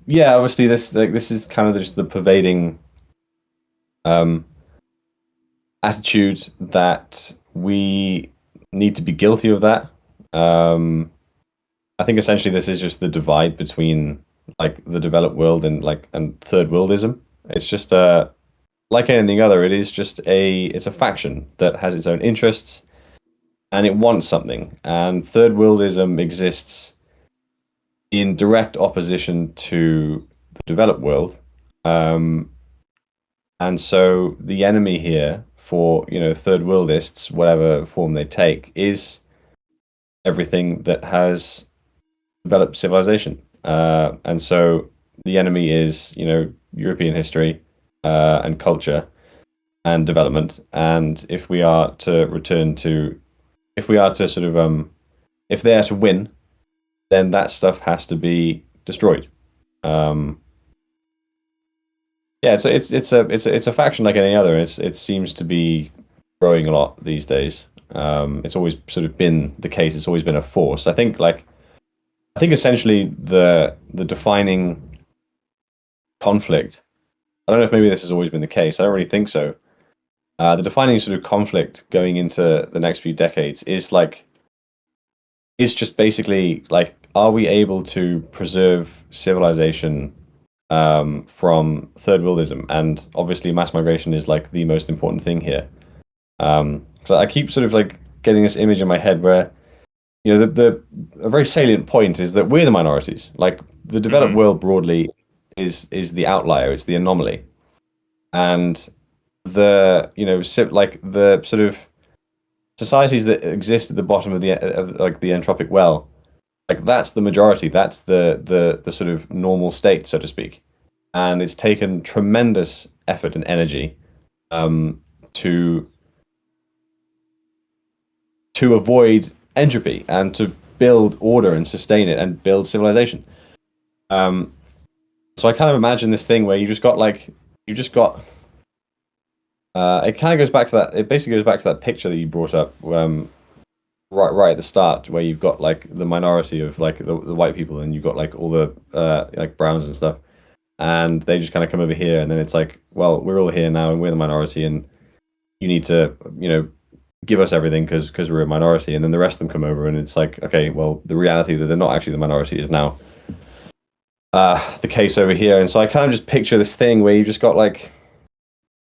yeah, obviously, this is kind of just the pervading um, attitude that we need to be guilty of that. Um, I think essentially this is just the divide between like the developed world and third worldism. It's just like anything other, it is just it's a faction that has its own interests and it wants something. And third worldism exists in direct opposition to the developed world. Um, and so the enemy here for, third worldists, whatever form they take, is everything that has developed civilization. And so the enemy is, European history and culture and development. And if we are to sort of, if they are to win, then that stuff has to be destroyed. Um, yeah, it's a faction like any other. It seems to be growing a lot these days. It's always sort of been the case. It's always been a force. I think essentially the defining conflict. I don't know if maybe this has always been the case. I don't really think so. The defining sort of conflict going into the next few decades is just basically like, are we able to preserve civilization from third worldism? And obviously, mass migration is like the most important thing here. So I keep sort of like getting this image in my head where the a very salient point is that we're the minorities. Like the developed Hmm. world broadly is the outlier, it's the anomaly, and the like the sort of societies that exist at the bottom of like the entropic well, like that's the majority. That's the sort of normal state, so to speak. And it's taken tremendous effort and energy um, to avoid entropy and to build order and sustain it and build civilization. Um, so I kind of imagine this thing where you just got it kind of goes back to that. It basically goes back to that picture that you brought up right at the start, where you've got like the minority of like the white people, and you've got like all the like browns and stuff, and they just kind of come over here, and then it's like, well, we're all here now, and we're the minority, and you need to give us everything because we're a minority, and then the rest of them come over, and it's like, okay, well, the reality that they're not actually the minority is now the case over here, and so I kind of just picture this thing where you've just got like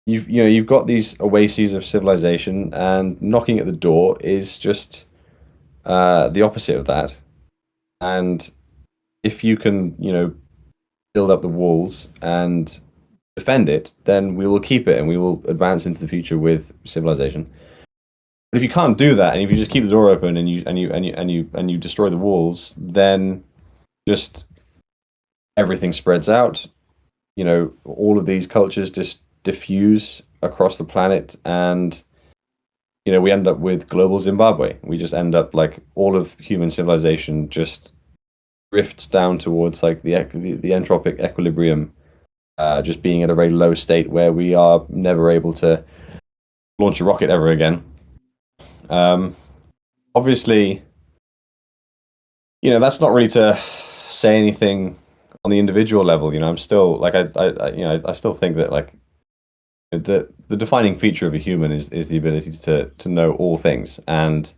you've got these oases of civilization, and knocking at the door is just the opposite of that. And if you can, build up the walls and defend it, then we will keep it and we will advance into the future with civilization. But if you can't do that, and if you just keep the door open and you destroy the walls, then just everything spreads out. All of these cultures just diffuse across the planet, and we end up with global Zimbabwe. We just end up like all of human civilization just drifts down towards like the entropic equilibrium, just being at a very low state where we are never able to launch a rocket ever again. Um, Obviously, that's not really to say anything on the individual level. I'm still like I still think that like the defining feature of a human is the ability to know all things, and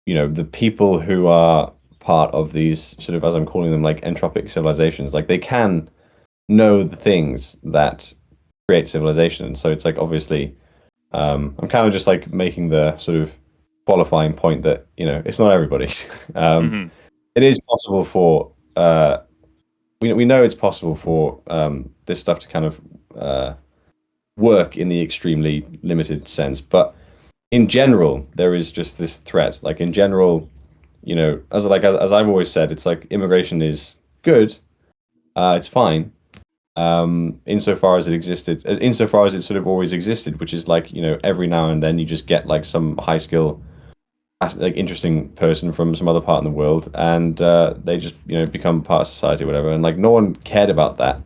the people who are part of these sort of, as I'm calling them, like entropic civilizations, like they can know the things that create civilization. And so it's like, obviously, I'm kind of just like making the sort of qualifying point that it's not everybody. um, Hmm. it is possible for we know it's possible for this stuff to kind of work in the extremely limited sense, but in general, there is just this threat. Like in general, as I've always said, it's like immigration is good, it's fine, insofar as it existed, insofar as it sort of always existed, which is like, every now and then you just get like some high skill, like interesting person from some other part in the world, and they just become part of society or whatever, and like no one cared about that,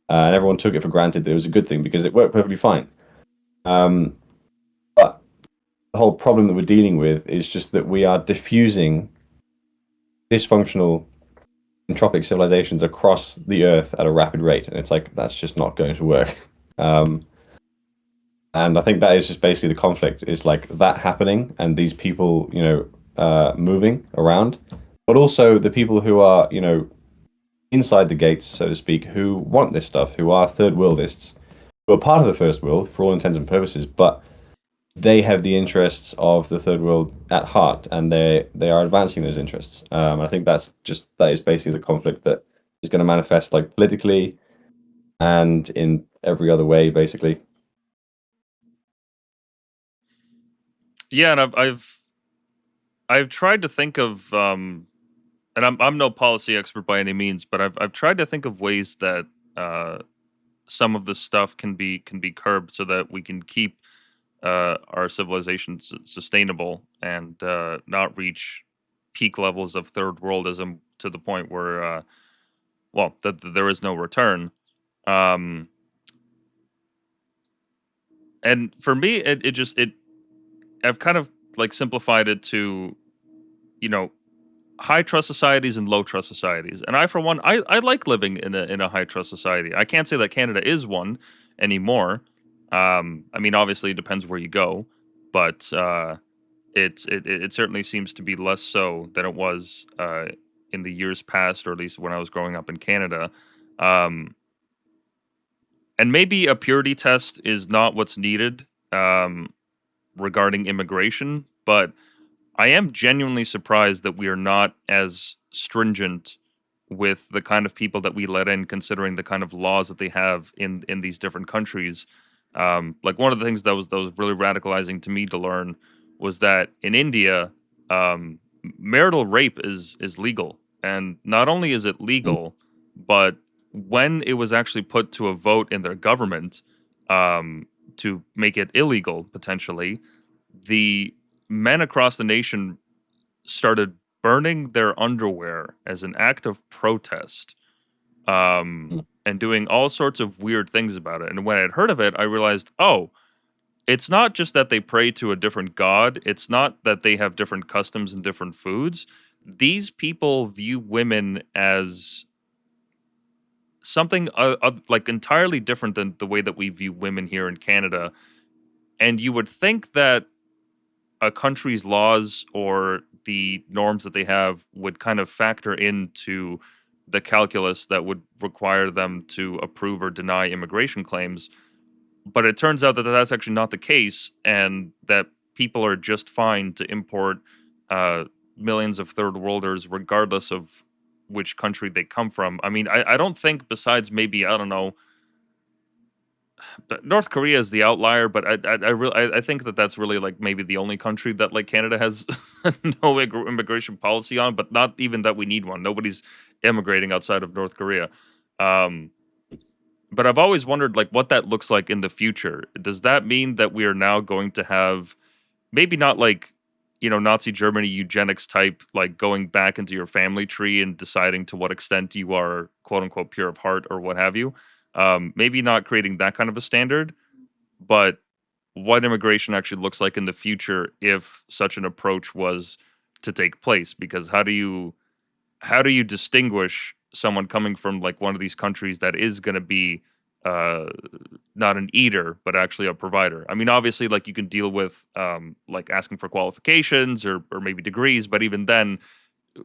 and everyone took it for granted that it was a good thing because it worked perfectly fine. Um, but the whole problem that we're dealing with is just that we are diffusing dysfunctional entropic civilizations across the earth at a rapid rate, and it's like that's just not going to work. Um, and I think that is just basically the conflict is like that happening, and these people, moving around, but also the people who are, inside the gates, so to speak, who want this stuff, who are third worldists, who are part of the first world for all intents and purposes, but they have the interests of the third world at heart, and they are advancing those interests. I think that is basically the conflict that is going to manifest like politically and in every other way, basically. Yeah, and I've tried to think of and I'm no policy expert by any means, but I've tried to think of ways that uh, some of this stuff can be curbed so that we can keep our civilization sustainable and not reach peak levels of third worldism to the point where well that there is no return. Um, and for me, it just it I've kind of like simplified it to you know high trust societies and low trust societies. And I, for one, I like living in a high trust society. I can't say that Canada is one anymore. I mean, obviously, it depends where you go, but it certainly seems to be less so than it was in the years past, or at least when I was growing up in Canada. Um, and maybe a purity test is not what's needed regarding immigration, but I am genuinely surprised that we are not as stringent with the kind of people that we let in, considering the kind of laws that they have in these different countries. Like one of the things that was really radicalizing to me to learn was that in India, marital rape is legal, and not only is it legal, but when it was actually put to a vote in their government um, to make it illegal potentially, the men across the nation started burning their underwear as an act of protest, and doing all sorts of weird things about it. And when I'd heard of it, I realized, oh, it's not just that they pray to a different god. It's not that they have different customs and different foods. These people view women as something like entirely different than the way that we view women here in Canada. And you would think that a country's laws or the norms that they have would kind of factor into the calculus that would require them to approve or deny immigration claims. But it turns out that that's actually not the case, and that people are just fine to import uh, millions of third worlders, regardless of which country they come from. I mean, I don't think, besides maybe, I don't know, but North Korea is the outlier, but I think that that's really like maybe the only country that like Canada has no immigration policy on, but not even that we need one. Nobody's immigrating outside of North Korea. Um, but I've always wondered like what that looks like in the future. Does that mean that we are now going to have maybe not like Nazi Germany eugenics type, like going back into your family tree and deciding to what extent you are quote unquote pure of heart or what have you? Maybe not creating that kind of a standard, but what immigration actually looks like in the future if such an approach was to take place. Because how do you distinguish someone coming from like one of these countries that is going to be uh, not an eater but actually a provider? I mean, obviously, like you can deal with like asking for qualifications or maybe degrees, but even then,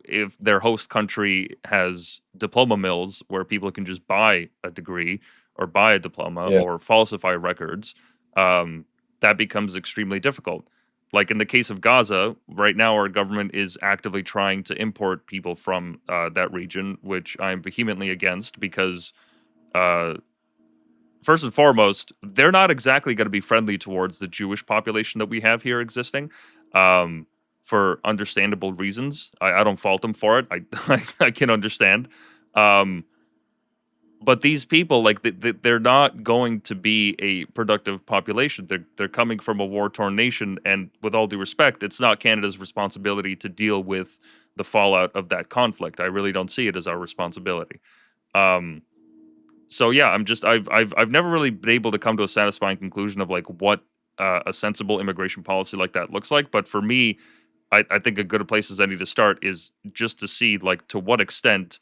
if their host country has diploma mills where people can just buy a degree or buy a diploma Yeah, or falsify records, um, that becomes extremely difficult. Like in the case of Gaza, right now our government is actively trying to import people from that region, which I'm vehemently against because uh, first and foremost, they're not exactly going to be friendly towards the Jewish population that we have here existing, um, for understandable reasons. I don't fault them for it. I I can understand, um, but these people, like, they're not going to be a productive population. They're coming from a war torn nation, and with all due respect, it's not Canada's responsibility to deal with the fallout of that conflict. I really don't see it as our responsibility. Um, so yeah, I've never really been able to come to a satisfying conclusion of like what a sensible immigration policy like that looks like. But for me, I think a good place as any to start is just to see like to what extent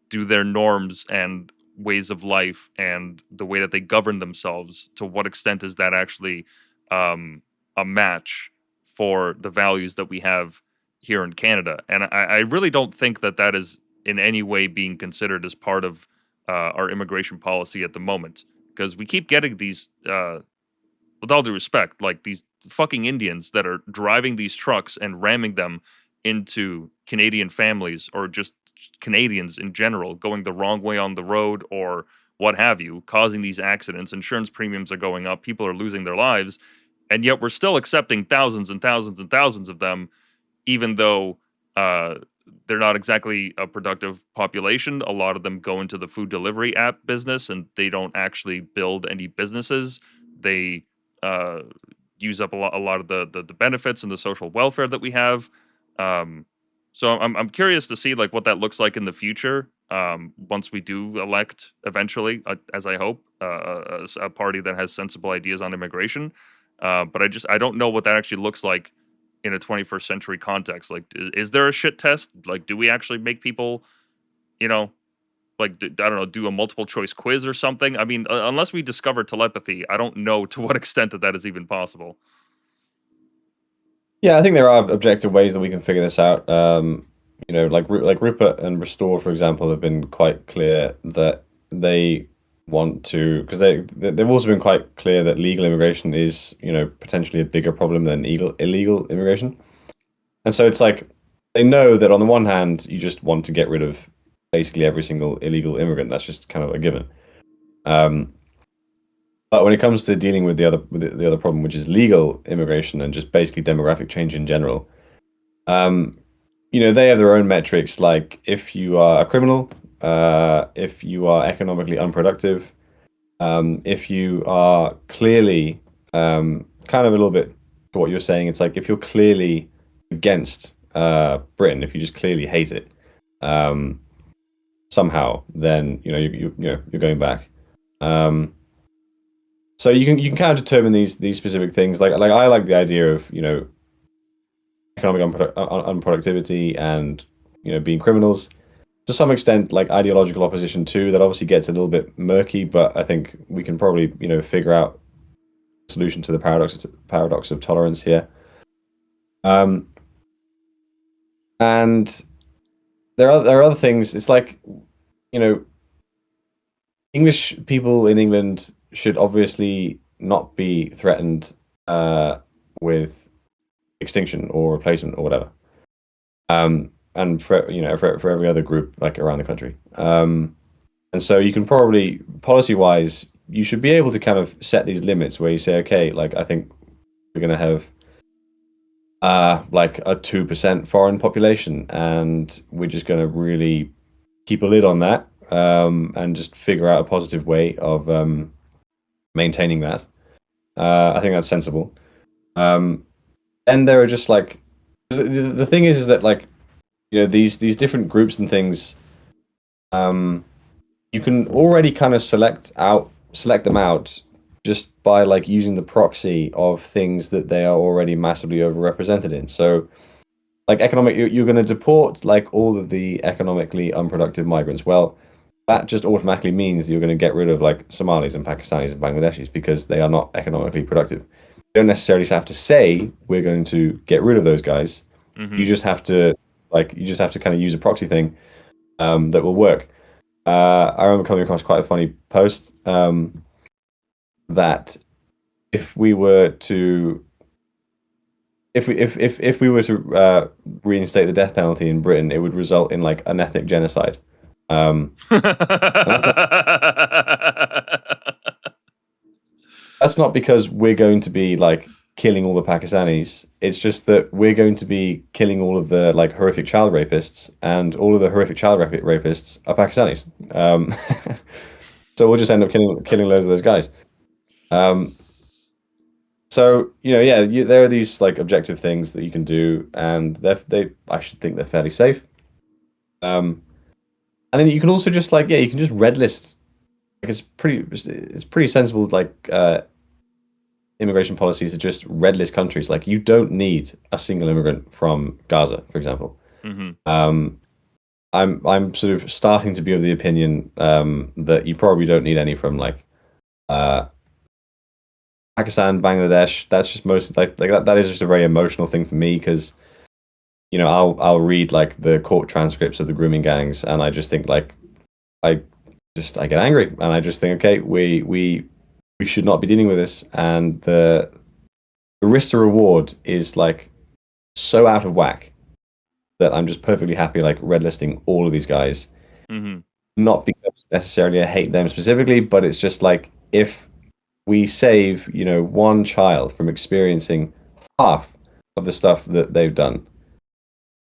do their norms and ways of life and the way that they govern themselves, to what extent is that actually um, a match for the values that we have here in Canada? And I really don't think that that is in any way being considered as part of our immigration policy at the moment, because we keep getting these with all due respect, like these fucking Indians that are driving these trucks and ramming them into Canadian families, or just Canadians in general going the wrong way on the road or what have you, causing these accidents. Insurance premiums are going up, people are losing their lives, and yet we're still accepting thousands and thousands and thousands of them, even though uh, they're not exactly a productive population. A lot of them go into the food delivery app business, and they don't actually build any businesses. They uh, use up a lot of the benefits and the social welfare that we have. Um, so I'm curious to see like what that looks like in the future. Once we do elect eventually, as I hope, a party that has sensible ideas on immigration. But I don't know what that actually looks like in a 21st century context. Like, is there a shit test? Like, do we actually make people, you know, like I don't know, do a multiple choice quiz or something? I mean, unless we discover telepathy, I don't know to what extent that is even possible. Yeah, I think there are objective ways that we can figure this out. Like Rupert and Restore, for example, have been quite clear that they want to, because they've also been quite clear that legal immigration is, potentially a bigger problem than illegal immigration. And so it's like they know that on the one hand, you just want to get rid of basically every single illegal immigrant. That's just kind of a given. Um, but when it comes to dealing with the other problem, which is legal immigration and just basically demographic change in general, um, they have their own metrics. Like if you are a criminal, if you are economically unproductive, if you are clearly kind of a little bit to what you're saying, it's like if you're clearly against Britain, if you just clearly hate it, um, somehow, then you're going back. Um, so you can kind of determine these specific things. Like I like the idea of economic unproductivity and being criminals. To some extent, like ideological opposition too. That obviously gets a little bit murky, but I think we can probably figure out a solution to the paradox of tolerance here. Um, and there are other things. It's like you know English people in England should obviously not be threatened with extinction or replacement or whatever. And for every other group like around the country. And so you can probably policy wise, you should be able to kind of set these limits where you say, okay, like I think we're gonna have like a 2% foreign population, and we're just gonna really keep a lid on that, and just figure out a positive way of maintaining that. I think that's sensible. Um, and there are just like the thing is that like these different groups and things, um, you can already kind of select them out just by like using the proxy of things that they are already massively overrepresented in. So like you're going to deport like all of the economically unproductive migrants. Well, that just automatically means you're going to get rid of like Somalis and Pakistanis and Bangladeshis because they are not economically productive. You don't necessarily have to say we're going to get rid of those guys. Mm-hmm. You just have to kind of use a proxy thing that will work. I remember coming across quite a funny post that if we were to if we were to reinstate the death penalty in Britain, it would result in like an ethnic genocide. That's not that's not because we're going to be like killing all the Pakistanis. It's just that we're going to be killing all of the like horrific child rapists, and all of the horrific child rapists are Pakistanis. So we'll just end up killing loads of those guys. Um, so yeah, there are these like objective things that you can do, and they I should think they're fairly safe. Um, and then you can also just like you can just red list. Like it's pretty sensible like immigration policies to just red list countries. Like you don't need a single immigrant from Gaza, for example. Hmm. Um, I'm sort of starting to be of the opinion that you probably don't need any from like uh, Pakistan, Bangladesh. That's just most like that is just a very emotional thing for me because I'll read like the court transcripts of the grooming gangs and I just think like I I get angry and I just think okay we should not be dealing with this and the risk to reward is like so out of whack that I'm just perfectly happy like red listing all of these guys. Hmm. Not because necessarily I hate them specifically, but it's just like if we save, one child from experiencing half of the stuff that they've done,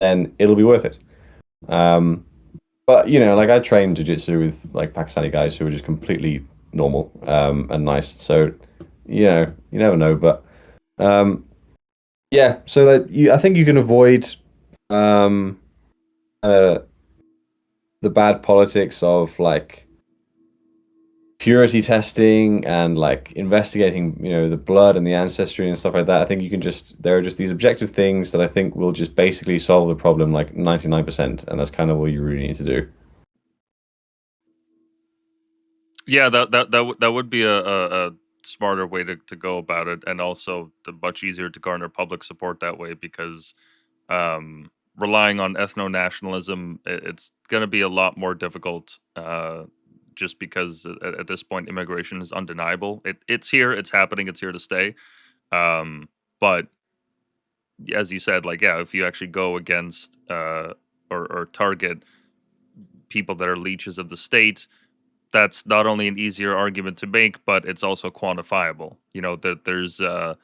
then it'll be worth it. Um, but like I trained jiu-jitsu with like Pakistani guys who were just completely normal and nice. So, you never know. But um, yeah, so that I think you can avoid um, uh, the bad politics of like purity testing and like investigating, the blood and the ancestry and stuff like that. I think there are just these objective things that I think will just basically solve the problem like 99%, and that's kind of what you really need to do. Yeah, that would be a smarter way to go about it, and also much easier to garner public support that way because relying on ethno nationalism, it's going to be a lot more difficult. Just because at this point, immigration is undeniable. It's here, it's happening, it's here to stay. But as you said, like yeah, if you actually go against or target people that are leeches of the state, that's not only an easier argument to make, but it's also quantifiable. Yeah.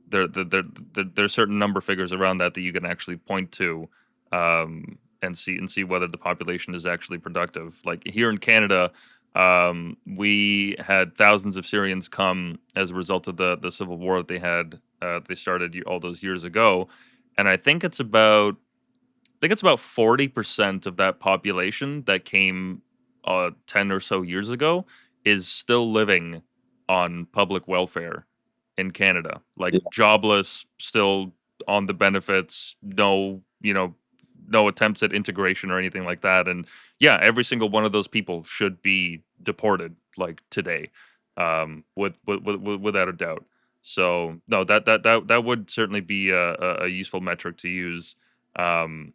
There's certain number figures around that you can actually point to, and see whether the population is actually productive. Like here in Canada, we had thousands of Syrians come as a result of the civil war that they had. They started all those years ago, and I think it's about 40% of that population that came 10 or so years ago is still living on public welfare in Canada. Like Yeah. jobless, still on the benefits, no attempts at integration or anything like that. And yeah, every single one of those people should be deported like today, without a doubt. So no, that would certainly be a useful metric to use. Um,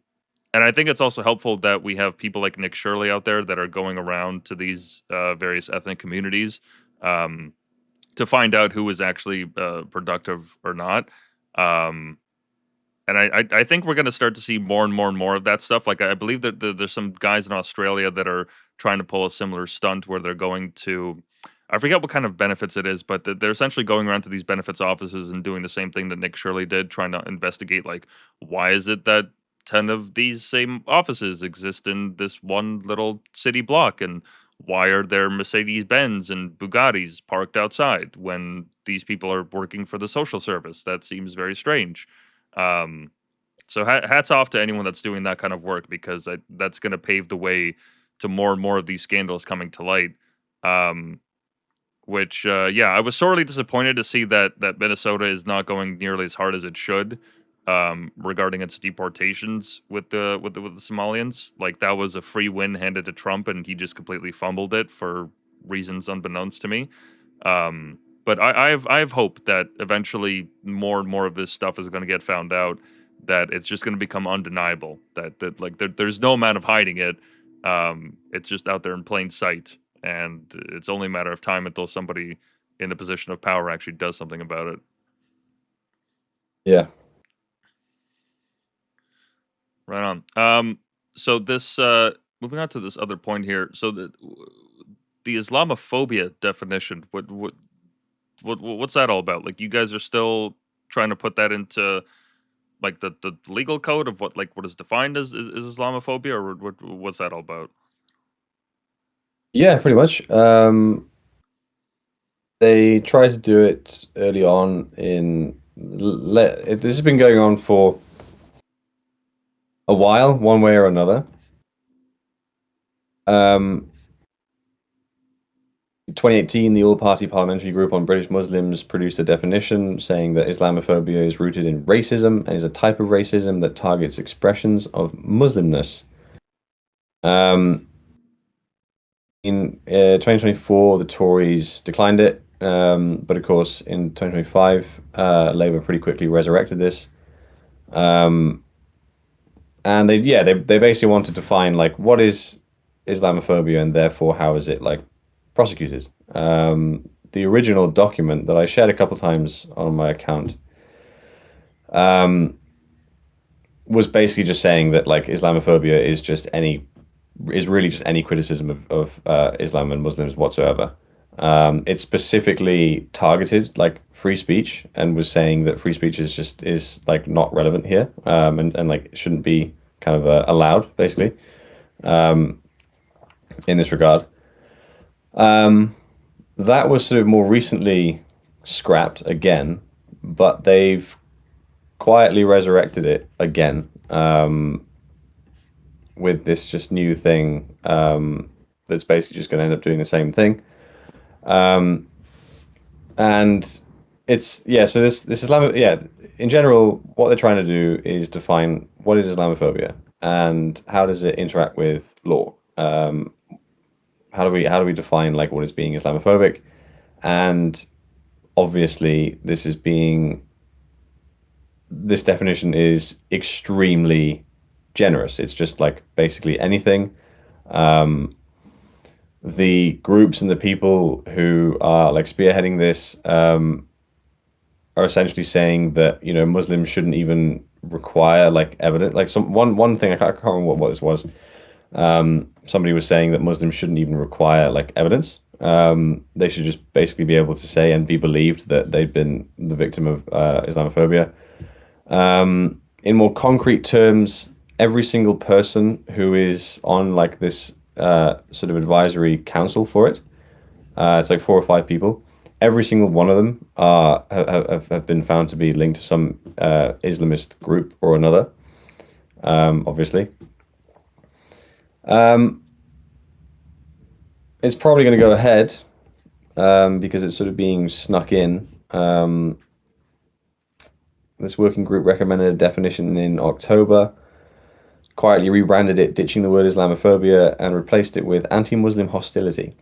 and I think it's also helpful that we have people like Nick Shirley out there that are going around to these various ethnic communities, um, to find out who is actually productive or not. Um, and I think we're going to start to see more and more and more of that stuff. Like I believe that there's some guys in Australia that are trying to pull a similar stunt where they're going to, I forget what kind of benefits it is, but they're essentially going around to these benefits offices and doing the same thing that Nick Shirley did, trying to investigate like why is it that 10 of these same offices exist in this one little city block, and why are there Mercedes Benz and Bugattis parked outside when these people are working for the social service? That seems very strange. Um, so hats off to anyone that's doing that kind of work because that's going to pave the way to more and more of these scandals coming to light. Um, which yeah, I was sorely disappointed to see that Minnesota is not going nearly as hard as it should, regarding its deportations with the Somalians. Like that was a free win handed to Trump, and he just completely fumbled it for reasons unbeknownst to me. But I have hope that eventually more and more of this stuff is going to get found out. That it's just going to become undeniable. That like there's no amount of hiding it. It's just out there in plain sight, and it's only a matter of time until somebody in the position of power actually does something about it. Yeah. Right on. So this moving on to this other point here. So the Islamophobia definition. What's that all about? Like you guys are still trying to put that into like the legal code of what is defined as Islamophobia, or what's that all about? Yeah, pretty much. They tried to do it early on this has been going on for a while, one way or another. Um, 2018, the All-Party Parliamentary Group on British Muslims produced a definition saying that Islamophobia is rooted in racism and is a type of racism that targets expressions of Muslimness. Um, in 2024, the Tories declined it, but of course, in 2025, Labour pretty quickly resurrected this. Um, and they basically want to define like what is Islamophobia and therefore how is it like prosecuted. The original document that I shared a couple times on my account was basically just saying that like Islamophobia is really just any criticism of Islam and Muslims whatsoever. It specifically targeted like free speech and was saying that free speech is like not relevant here, and like shouldn't be kind of allowed basically in this regard. That was sort of more recently scrapped again, but they've quietly resurrected it again with this just new thing that's basically just going to end up doing the same thing. And it's yeah. So this Islam yeah. In general, what they're trying to do is define what is Islamophobia and how does it interact with law. How do we define like what is being Islamophobic? And obviously, this definition is extremely generous. It's just like basically anything. The groups and the people who are like spearheading this are essentially saying that Muslims shouldn't even require like evidence. Like one thing I can't remember what this was. Somebody was saying that Muslims shouldn't even require like evidence. They should just basically be able to say and be believed that they've been the victim of Islamophobia. In more concrete terms, every single person who is on like this sort of advisory council for it, it's like 4 or 5 people. Every single one of them have been found to be linked to some Islamist group or another, obviously. It's probably going to go ahead because it's sort of being snuck in. This working group recommended a definition in October, quietly rebranded it, ditching the word Islamophobia, and replaced it with anti-Muslim hostility.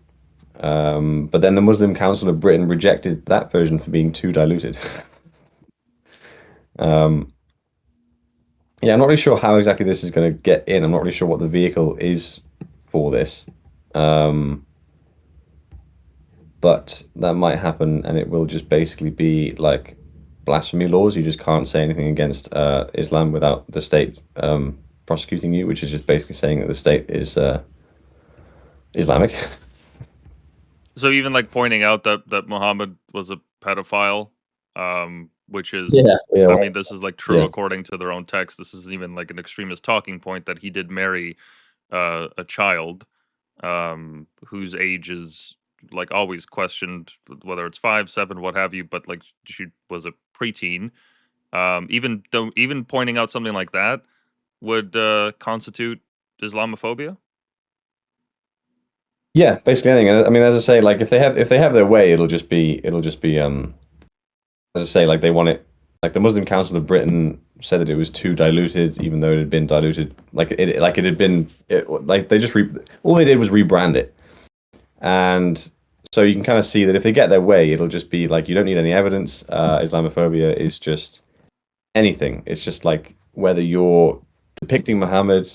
But then the Muslim Council of Britain rejected that version for being too diluted. Yeah, I'm not really sure how exactly this is going to get in. I'm not really sure what the vehicle is for this. But that might happen, and it will just basically be like blasphemy laws. You just can't say anything against Islam without the state prosecuting you, which is just basically saying that the state is Islamic. So even like pointing out that Muhammad was a pedophile, which is, Yeah, yeah, I well, mean, this is like true yeah. according to their own text. This is even like an extremist talking point that he did marry a child whose age is like always questioned, whether it's 5, 7, what have you. But like she was a preteen. Even pointing out something like that would constitute Islamophobia. Yeah, basically anything. I mean, as I say, like if they have their way, it'll just be as I say, like they want it. Like the Muslim Council of Britain said that it was too diluted, even though it had been diluted. Like it had been like all they did was rebrand it, and so you can kind of see that if they get their way, it'll just be like you don't need any evidence. Islamophobia is just anything. It's just like whether you're depicting Muhammad,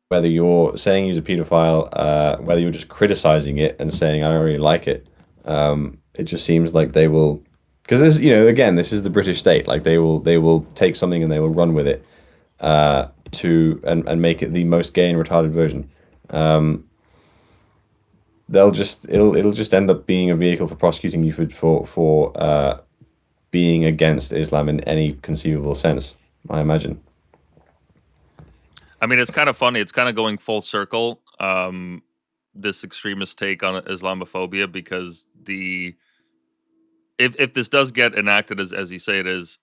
whether you're saying he's a pedophile, whether you're just criticizing it and saying I don't really like it. It just seems like they will, because again, this is the British state. Like they will take something and they will run with it and make it the most gay and retarded version. It'll just end up being a vehicle for prosecuting you for being against Islam in any conceivable sense. I imagine. I mean, it's kind of funny. It's kind of going full circle. This extremist take on Islamophobia because if this does get enacted as you say it is,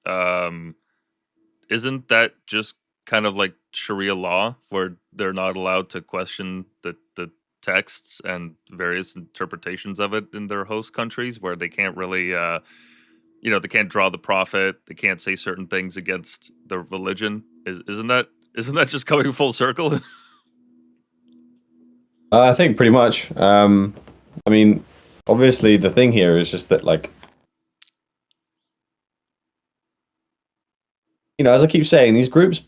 isn't that just kind of like Sharia law, where they're not allowed to question the texts and various interpretations of it in their host countries, where they can't really, they can't draw the prophet, they can't say certain things against the religion. Isn't that just coming full circle? I think pretty much. I mean, obviously, the thing here is just that, like, as I keep saying, these groups,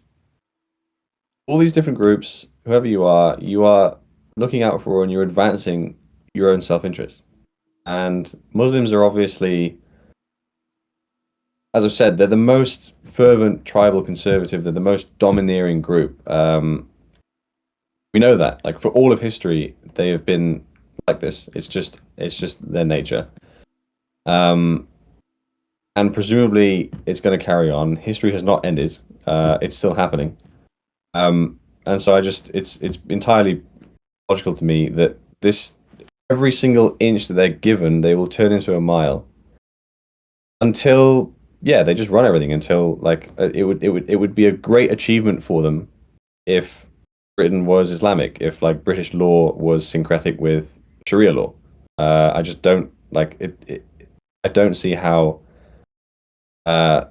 all these different groups, whoever you are looking out for and you're advancing your own self-interest. And Muslims are obviously, as I've said, they're the most fervent tribal conservative. They're the most domineering group. We know that, like, for all of history, they have been like this. It's just their nature. Um, and presumably, it's going to carry on. History has not ended. It's still happening. And so it's entirely logical to me that this every single inch that they're given, they will turn into a mile until, yeah, they just run everything until, like, it would be a great achievement for them if Britain was Islamic, if, like, British law was syncretic with Sharia law. I just don't like it. I don't see how uh,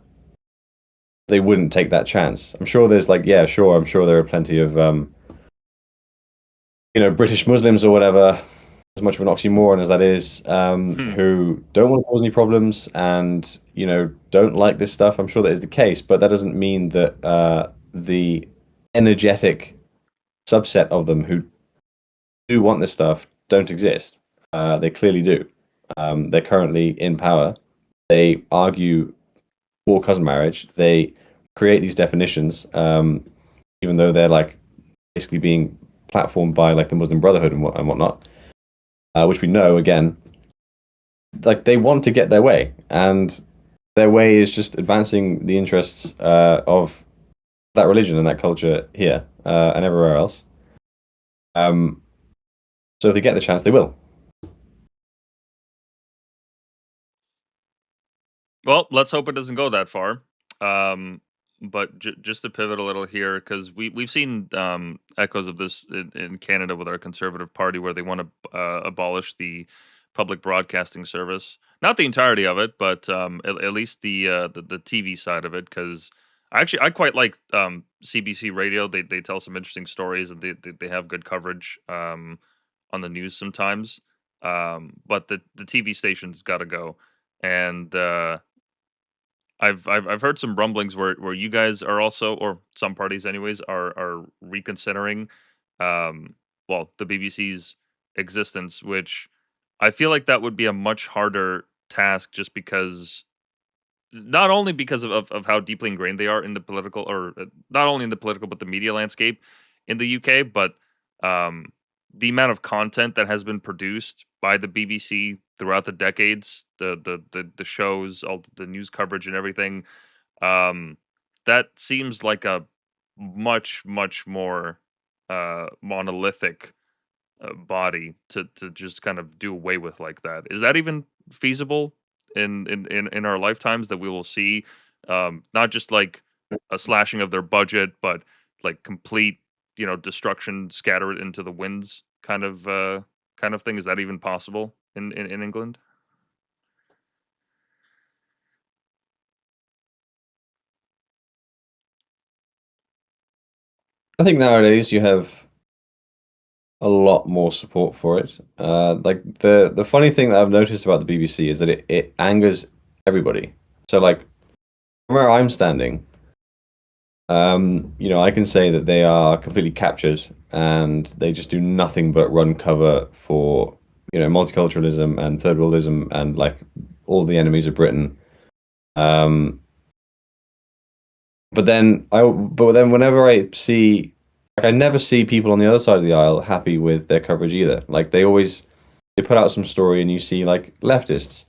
they wouldn't take that chance. I'm sure there's, like, yeah, sure. I'm sure there are plenty of British Muslims or whatever, as much of an oxymoron as that is, Hmm. who don't want to cause any problems and, don't like this stuff. I'm sure that is the case, but that doesn't mean that the energetic subset of them who do want this stuff don't exist. They clearly do. They're currently in power. They argue for cousin marriage. They create these definitions, even though they're, like, basically being platformed by, like, the Muslim Brotherhood and whatnot, which we know, again, like, they want to get their way, and their way is just advancing the interests of that religion and that culture here and everywhere else. Um, so if they get the chance, they will. Well, let's hope it doesn't go that far. Um, but just to pivot a little here, because we've seen echoes of this in Canada with our Conservative Party, where they want to abolish the public broadcasting service. Not the entirety of it, but at least the TV side of it. Because I quite like CBC Radio. They tell some interesting stories, and they have good coverage on the news sometimes. But the TV station's got to go, and I've heard some rumblings where you guys are also, or some parties anyways, are reconsidering, um, well, the BBC's existence, which I feel like that would be a much harder task, just because, not only because of how deeply ingrained they are in the political, or not only in the political but the media landscape in the UK, but um, the amount of content that has been produced by the BBC throughout the decades, the shows, all the news coverage and everything, um, that seems like a much more monolithic body to just kind of do away with like that. Is that even feasible in our lifetimes, that we will see not just like a slashing of their budget, but like complete, destruction, scatter it into the winds kind of thing? Is that even possible in England? I think nowadays you have a lot more support for it. Like, the funny thing that I've noticed about the BBC is that it angers everybody. So, like, from where I'm standing, I can say that they are completely captured and they just do nothing but run cover for, multiculturalism and third worldism and, like, all the enemies of Britain. Um, but then whenever I see, like, I never see people on the other side of the aisle happy with their coverage either. Like, they put out some story and you see, like, leftists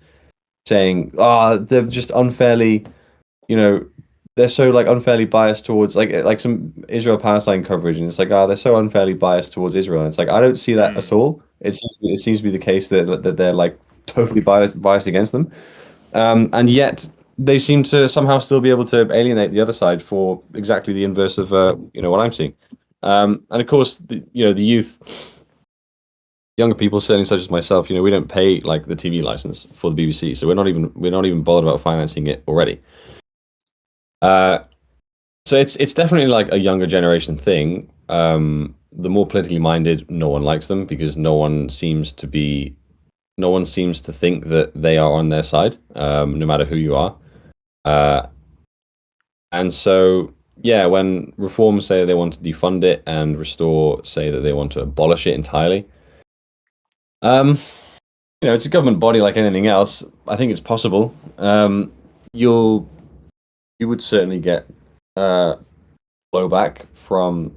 saying, "Ah, they're just unfairly, you know, they're so, like, unfairly biased towards, like some Israel Palestine coverage, and it's like, they're so unfairly biased towards Israel." And it's like, I don't see that at Mm. all. It seems to be the case that they're, like, totally biased against them. And yet they seem to somehow still be able to alienate the other side for exactly the inverse of what I'm seeing. And of course, the youth, younger people, certainly such as myself, we don't pay like the TV license for the BBC, so we're not even bothered about financing it already. Uh, so it's definitely like a younger generation thing. The more politically minded, no one likes them because no one seems to think that they are on their side, no matter who you are. Uh, and so, yeah, when Reform say they want to defund it and Restore say that they want to abolish it entirely, um, it's a government body like anything else. I think it's possible. You'll you would certainly get uh, blowback from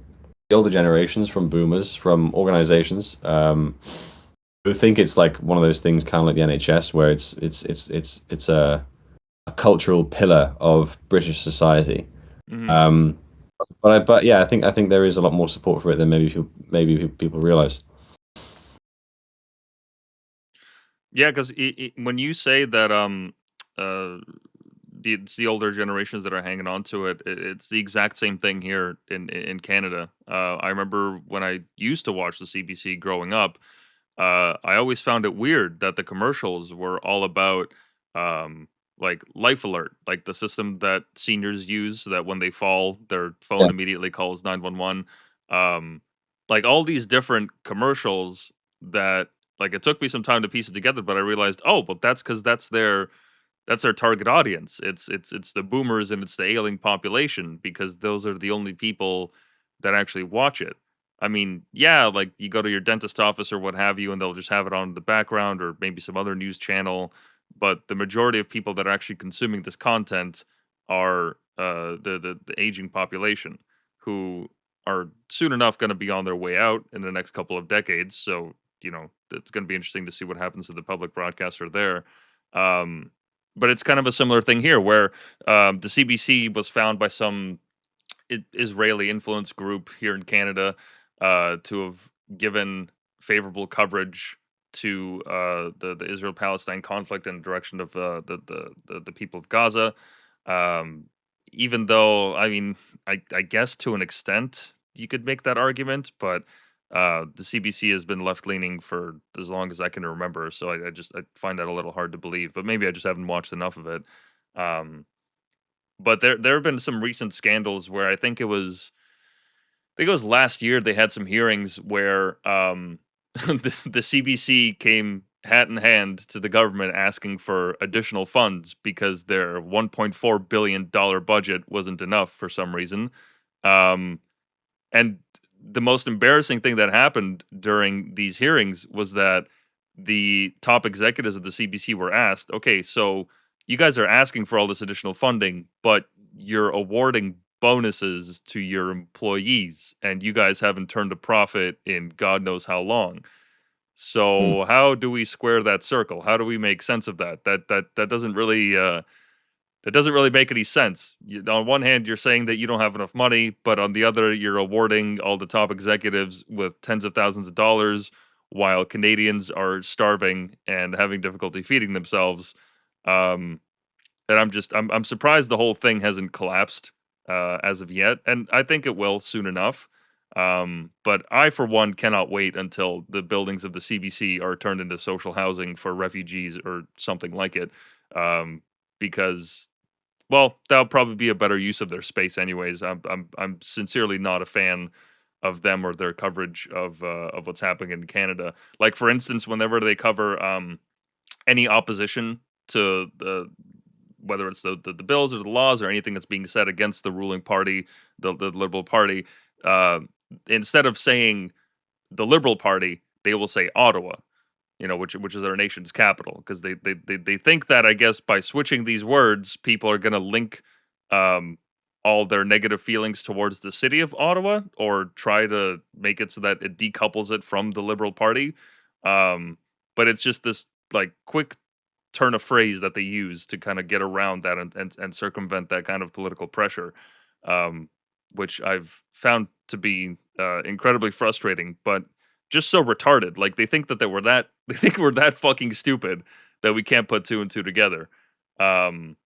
the older generations, from boomers, from organizations who think it's like one of those things, kind of like the NHS, where it's a cultural pillar of British society. Hmm. Um, but yeah, I think there is a lot more support for it than maybe people realize. Yeah, because when you say that uh it's the older generations that are hanging on to it, it's the exact same thing here in Canada. I remember when I used to watch the CBC growing up. I always found it weird that the commercials were all about like Life Alert, like the system that seniors use so that when they fall, their phone Yeah. immediately calls 911. Um, like all these different commercials that like it took me some time to piece it together, but I realized, oh, but that's because that's their target audience. It's the boomers and it's the ailing population because those are the only people that actually watch it. I mean, yeah, like you go to your dentist office or what have you, and they'll just have it on in the background or maybe some other news channel. But the majority of people that are actually consuming this content are the aging population who are soon enough going to be on their way out in the next couple of decades. So it's going to be interesting to see what happens to the public broadcaster there. Um, but it's kind of a similar thing here, where the CBC was found by some Israeli influence group here in Canada to have given favorable coverage to the Israel Palestine conflict in the direction of the people of Gaza. Um, Even though, I mean, I guess to an extent you could make that argument, but the CBC has been left leaning for as long as I can remember. So I find that a little hard to believe, but maybe I just haven't watched enough of it. Um, but there have been some recent scandals where I think it was last year they had some hearings where the CBC came hat in hand to the government asking for additional funds because their $1.4 billion budget wasn't enough for some reason. Um, and the most embarrassing thing that happened during these hearings was that the top executives of the CBC were asked, okay, so you guys are asking for all this additional funding, but you're awarding bonuses to your employees, and you guys haven't turned a profit in God knows how long. Hmm. So how do we square that circle? How do we make sense of that? That doesn't really make any sense. On one hand, you're saying that you don't have enough money, but on the other, you're awarding all the top executives with tens of thousands of dollars while Canadians are starving and having difficulty feeding themselves. Um, and I'm surprised the whole thing hasn't collapsed as of yet, and I think it will soon enough. But I, for one, cannot wait until the buildings of the CBC are turned into social housing for refugees or something like it. Um, because well, that'll probably be a better use of their space anyways. I'm sincerely not a fan of them or their coverage of what's happening in Canada. Like for instance, whenever they cover any opposition to the whether it's the bills or the laws or anything that's being said against the ruling party, the Liberal Party, uh, instead of saying the Liberal Party, they will say Ottawa, which is our nation's capital, because they think that I guess by switching these words, people are going to link um, all their negative feelings towards the city of Ottawa, or try to make it so that it decouples it from the Liberal Party. Um, but it's just this like quick turn of phrase that they use to kind of get around that and circumvent that kind of political pressure, um, which I've found to be incredibly frustrating. But just so retarded. Like they think that they think we're that fucking stupid that we can't put two and two together. Um,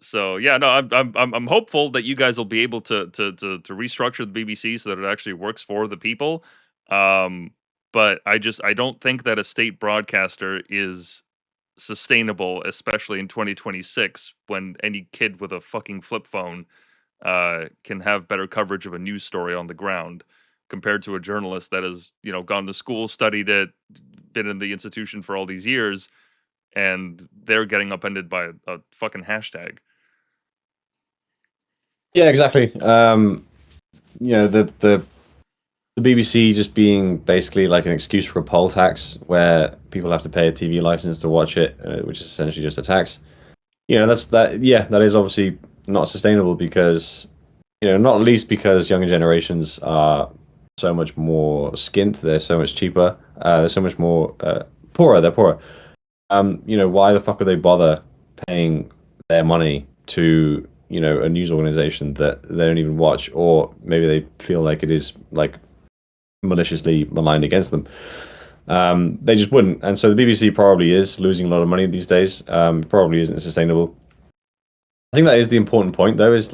so yeah, no, I'm hopeful that you guys will be able to restructure the BBC so that it actually works for the people. Um, but I don't think that a state broadcaster is sustainable, especially in 2026 when any kid with a fucking flip phone can have better coverage of a news story on the ground compared to a journalist that has, gone to school, studied it, been in the institution for all these years, and they're getting upended by a fucking hashtag. Yeah, exactly. The BBC just being basically like an excuse for a poll tax where people have to pay a TV license to watch it, which is essentially just a tax. That's that. Yeah, that is obviously not sustainable because not least because younger generations are so much more skint. They're so much cheaper. They're so much more poorer. They're poorer. Why the fuck would they bother paying their money to a news organization that they don't even watch, or maybe they feel like it is like maliciously maligned against them. They just wouldn't, and so the BBC probably is losing a lot of money these days. Probably isn't sustainable. I think that is the important point, though, is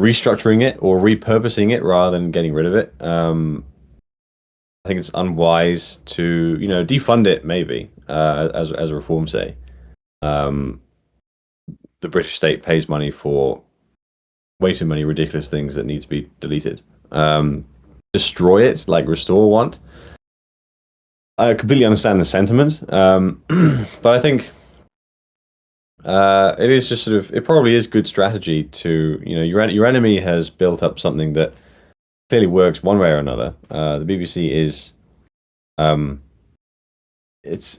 restructuring it or repurposing it rather than getting rid of it. I think it's unwise to defund it maybe as reform say. Um, the British state pays money for way too many ridiculous things that need to be deleted. Destroy it like Restore want. I completely understand the sentiment, but I think it is just sort of it probably is good strategy to your enemy has built up something that clearly works one way or another. The BBC is um, it's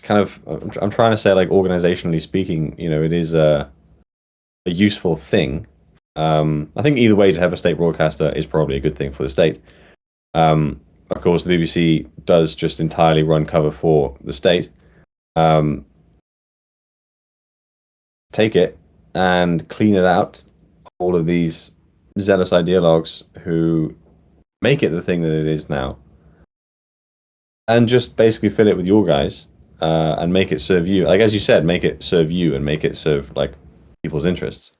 kind of I'm trying to say like organizationally speaking, it is a useful thing. I think either way to have a state broadcaster is probably a good thing for the state. Of course, the BBC does just entirely run cover for the state. Um, take it and clean it out. All of these zealous ideologues who make it the thing that it is now, and just basically fill it with your guys and make it serve you. Like as you said, make it serve you and make it serve like people's interests.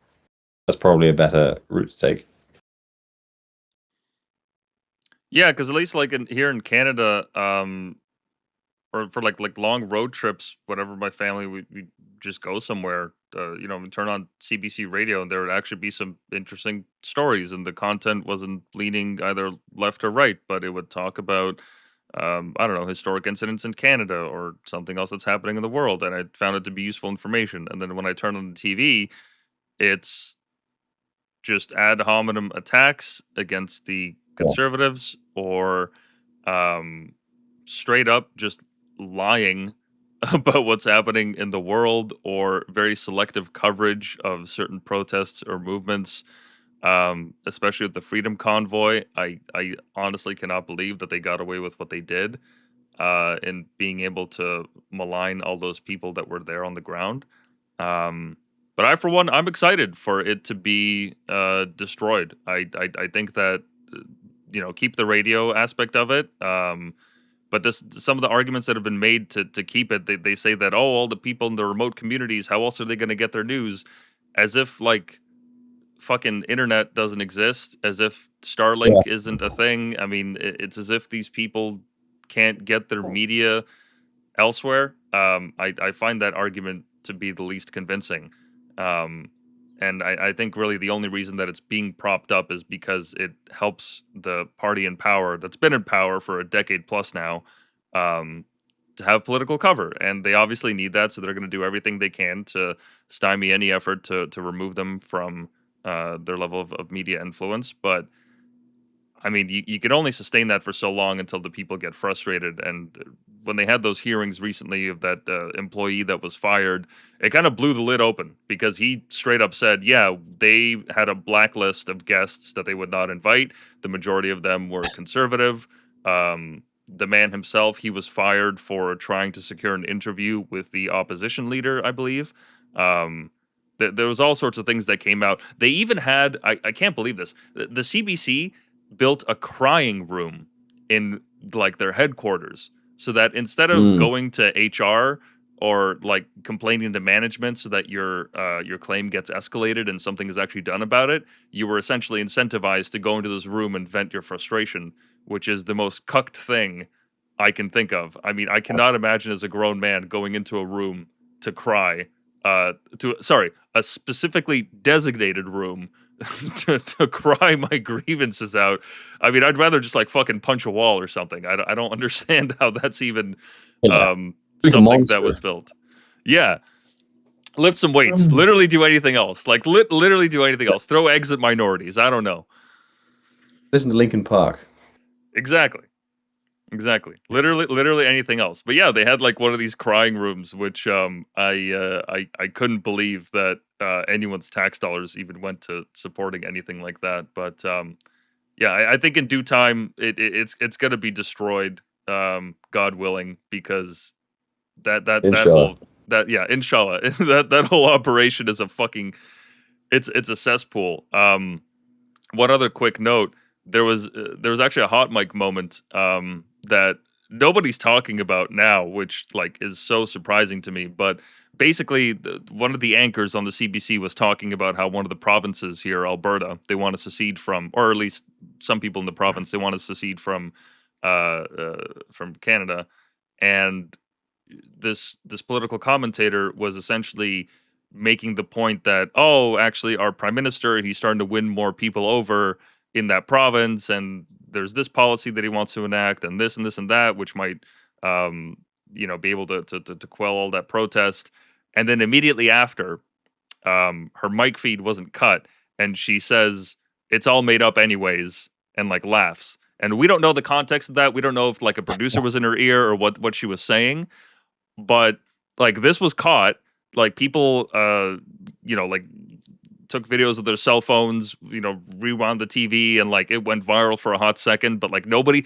That's probably a better route to take. Yeah, because at least like here in Canada, or for like long road trips, whatever my family we just go somewhere, we turn on CBC radio and there would actually be some interesting stories and the content wasn't leaning either left or right, but it would talk about I don't know, historic incidents in Canada or something else that's happening in the world, and I found it to be useful information. And then when I turn on the TV, it's just ad hominem attacks against the Yeah. conservatives or um, straight up just lying about what's happening in the world or very selective coverage of certain protests or movements, especially with the Freedom Convoy. I honestly cannot believe that they got away with what they did in being able to malign all those people that were there on the ground. Um, but I, for one, I'm excited for it to be destroyed. I think that keep the radio aspect of it. But this some of the arguments that have been made to keep it, they say that all the people in the remote communities, how else are they going to get their news? As if like fucking internet doesn't exist, as if Yeah. Starlink isn't a thing. I mean, it's as if these people can't get their media elsewhere. I find that argument to be the least convincing. Um, and I think really the only reason that it's being propped up is because it helps the party in power that's been in power for a decade plus now um, to have political cover. And they obviously need that. So they're going to do everything they can to stymie any effort to remove them from their level of media influence. But I mean, you can only sustain that for so long until the people get frustrated. And when they had those hearings recently of that employee that was fired, it kind of blew the lid open because he straight up said, yeah, they had a blacklist of guests that they would not invite. The majority of them were conservative. The man himself, he was fired for trying to secure an interview with the opposition leader, I believe. Um, there was all sorts of things that came out. They even had, I can't believe this, the CBC built a crying room in like their headquarters so that instead of Mm. going to HR or like complaining to management so that your claim gets escalated and something is actually done about it, you were essentially incentivized to go into this room and vent your frustration, which is the most cucked thing I can think of. I mean, I cannot imagine as a grown man going into a room to cry, a specifically designated room to cry my grievances out. I mean, I'd rather just like fucking punch a wall or something. I don't understand how that's even Yeah, like a something that was monster. built. Yeah, lift some weights. Literally do anything else. Like literally do anything else. Throw eggs at minorities. I don't know. Listen to Linkin Park. Exactly. Exactly. Literally anything else. But yeah, they had like one of these crying rooms, which I couldn't believe that anyone's tax dollars even went to supporting anything like that. But yeah, I think in due time it's gonna be destroyed, God willing, because that Inshallah. whole that yeah, inshallah, that whole operation is a fucking it's a cesspool. One other quick note: there was actually a hot mic moment that nobody's talking about now, which like is so surprising to me. But basically, one of the anchors on the CBC was talking about how one of the provinces here, Alberta, they want to secede from, or at least some people in the province, they want to secede from Canada, and this political commentator was essentially making the point that, oh, actually our prime minister, he's starting to win more people over in that province, and there's this policy that he wants to enact, and this and this and that, which might um be able to quell all that protest. And then immediately after, her mic feed wasn't cut, and she says it's all made up anyways, and like laughs. And we don't know the context of that. We don't know if like a producer was in her ear or what she was saying, but like this was caught. Like people like took videos of their cell phones, rewound the TV, and like it went viral for a hot second. But like nobody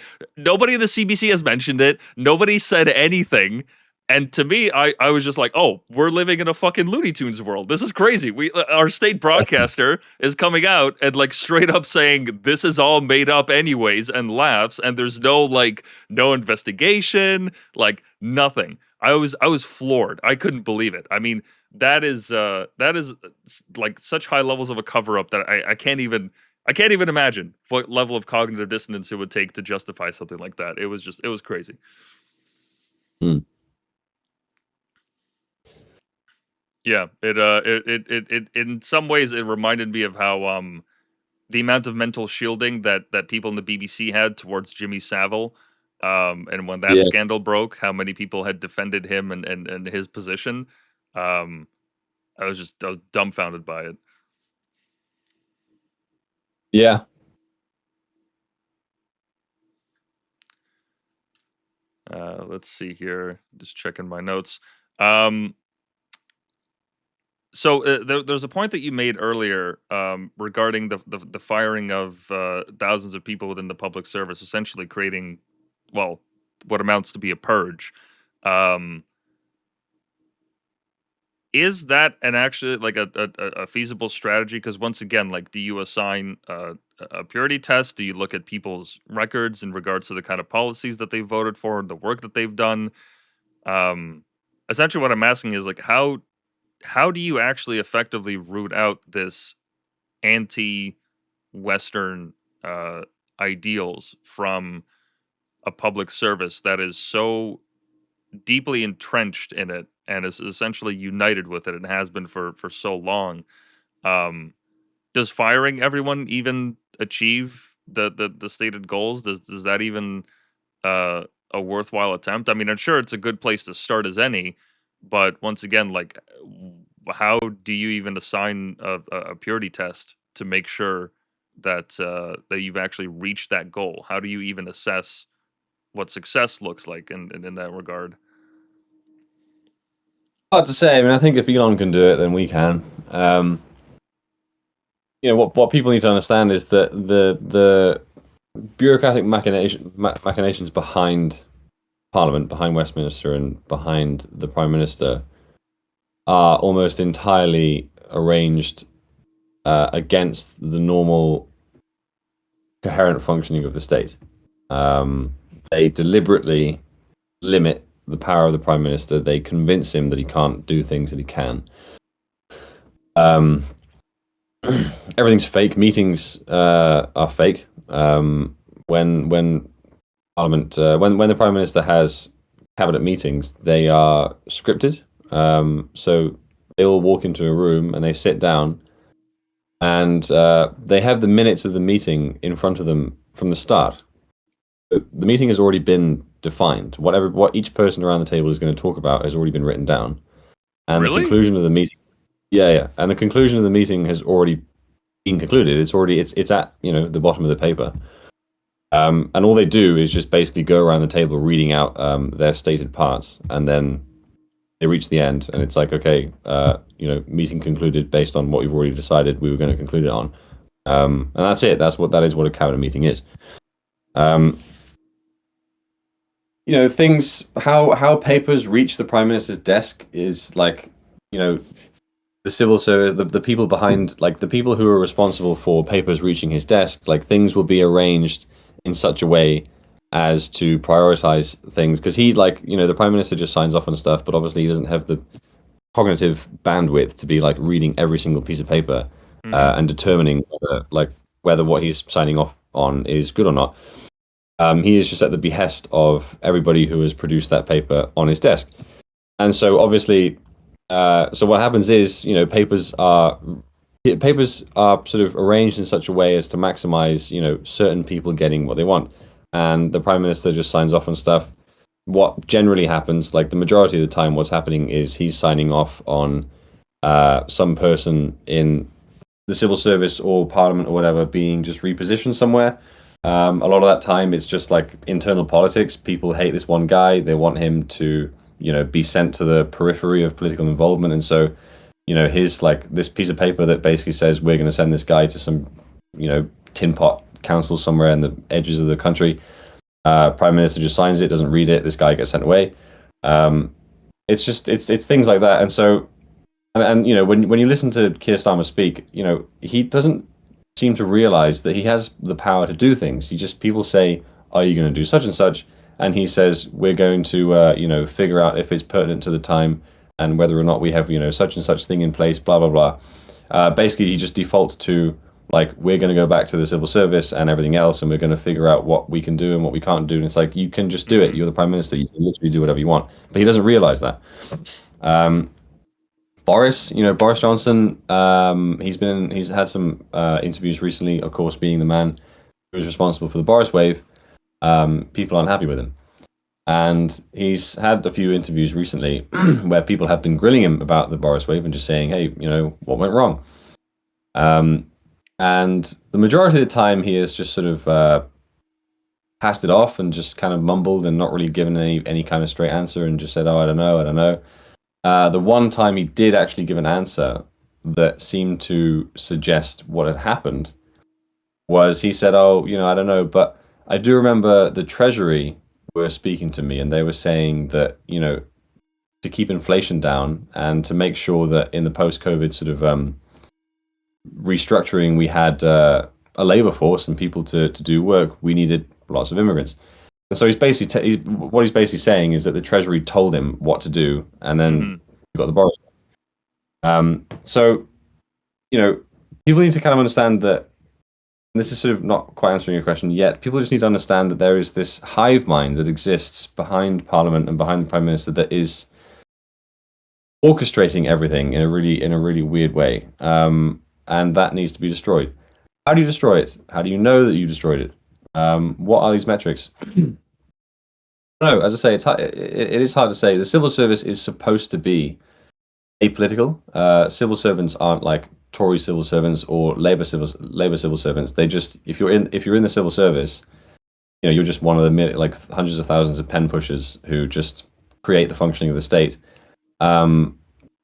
in the CBC has mentioned it. Nobody said anything. And to me, I was just like, oh, we're living in a fucking Looney Tunes world. This is crazy. Our state broadcaster is coming out and like straight up saying this is all made up anyways, and laughs, and there's no investigation, like nothing. I was floored. I couldn't believe it. I mean, that is like such high levels of a cover up that I can't even imagine what level of cognitive dissonance it would take to justify something like that. It was crazy. Hmm. Yeah, it in some ways it reminded me of how the amount of mental shielding that people in the BBC had towards Jimmy Savile, and when that Yeah, scandal broke, how many people had defended him and his position. Um, I was dumbfounded by it. yeah, Let's see here. Just checking my notes. Um, so there's a point that you made earlier regarding the firing of thousands of people within the public service, essentially creating, well, what amounts to be a purge. Um, is that an actually like a feasible strategy? Because once again, like, do you assign a purity test? Do you look at people's records in regards to the kind of policies that they voted for, the work that they've done? Um, Essentially, what I'm asking is like, how do you actually effectively root out this anti-Western uh, ideals from a public service that is so deeply entrenched in it and is essentially united with it and has been for so long? Um, does firing everyone even achieve the stated goals? Does that even uh, a worthwhile attempt? I mean, I'm sure it's a good place to start as any, but once again, like, how do you even assign a purity test to make sure that you've actually reached that goal? How do you even assess what success looks like in that regard? hard to say. I mean, I think if Elon can do it, then we can. Um, what people need to understand is that the bureaucratic machinations behind Parliament, behind Westminster, and behind the Prime Minister are almost entirely arranged against the normal coherent functioning of the state. They deliberately limit the power of the prime minister. They convince him that he can't do things that he can. Um, Everything's fake. Meetings are fake. When Parliament, when the prime minister has cabinet meetings, they are scripted. So they all walk into a room and they sit down, and they have the minutes of the meeting in front of them from the start. The meeting has already been defined. What each person around the table is going to talk about has already been written down, and the Really? conclusion of the meeting. Yeah, yeah, and the conclusion of the meeting has already been concluded. It's at the bottom of the paper. And all they do is just basically go around the table reading out their stated parts, and then they reach the end, and it's like, okay, meeting concluded based on what we've already decided we were going to conclude it on, and that's it. That is what a cabinet meeting is. Um, things how papers reach the prime minister's desk is like, the civil service, the people behind, like the people who are responsible for papers reaching his desk, like things will be arranged in such a way as to prioritize things, because he, like, the prime minister just signs off on stuff, but obviously he doesn't have the cognitive bandwidth to be like reading every single piece of paper and determining whether what he's signing off on is good or not. He is just at the behest of everybody who has produced that paper on his desk, and so obviously, so what happens is, papers are sort of arranged in such a way as to maximize, certain people getting what they want, and the prime minister just signs off on stuff. What generally happens, like the majority of the time, what's happening is he's signing off on some person in the civil service or parliament or whatever being just repositioned somewhere. A lot of that time, it's just like internal politics. People hate this one guy. They want him to, be sent to the periphery of political involvement. And so, his, like, this piece of paper that basically says we're going to send this guy to some, tin pot council somewhere in the edges of the country. Prime minister just signs it, doesn't read it. This guy gets sent away. It's things like that. And so, and when you listen to Keir Starmer speak, he doesn't seem to realize that he has the power to do things. People say, "Are you going to do such and such?" And he says, "We're going to, figure out if it's pertinent to the time and whether or not we have, such and such thing in place." Blah blah blah. Basically, he just defaults to, like, we're going to go back to the civil service and everything else, and we're going to figure out what we can do and what we can't do. And it's like, you can just do it. You're the prime minister. You can literally do whatever you want. But he doesn't realize that. Boris Johnson, he's had some interviews recently, of course, being the man who was responsible for the Boris wave. People aren't happy with him. And he's had a few interviews recently where people have been grilling him about the Boris wave and just saying, hey, what went wrong? And the majority of the time he has just sort of passed it off and just kind of mumbled and not really given any kind of straight answer and just said, oh, I don't know. The one time he did actually give an answer that seemed to suggest what had happened was he said, oh, I don't know, but I do remember the Treasury were speaking to me and they were saying that, to keep inflation down and to make sure that in the post-COVID sort of restructuring, we had a labor force and people to do work, we needed lots of immigrants. And so he's basically what he's basically saying is that the Treasury told him what to do, and then we got the Boris. So, people need to kind of understand that. And this is sort of not quite answering your question yet. People just need to understand that there is this hive mind that exists behind Parliament and behind the Prime Minister that is orchestrating everything in a really weird way, and that needs to be destroyed. How do you destroy it? How do you know that you destroyed it? What are these metrics? No, as I say, it is hard to say. The civil service is supposed to be apolitical. Civil servants aren't like Tory civil servants or Labour civil servants. They just, if you're in the civil service, you're just one of the like hundreds of thousands of pen pushers who just create the functioning of the state.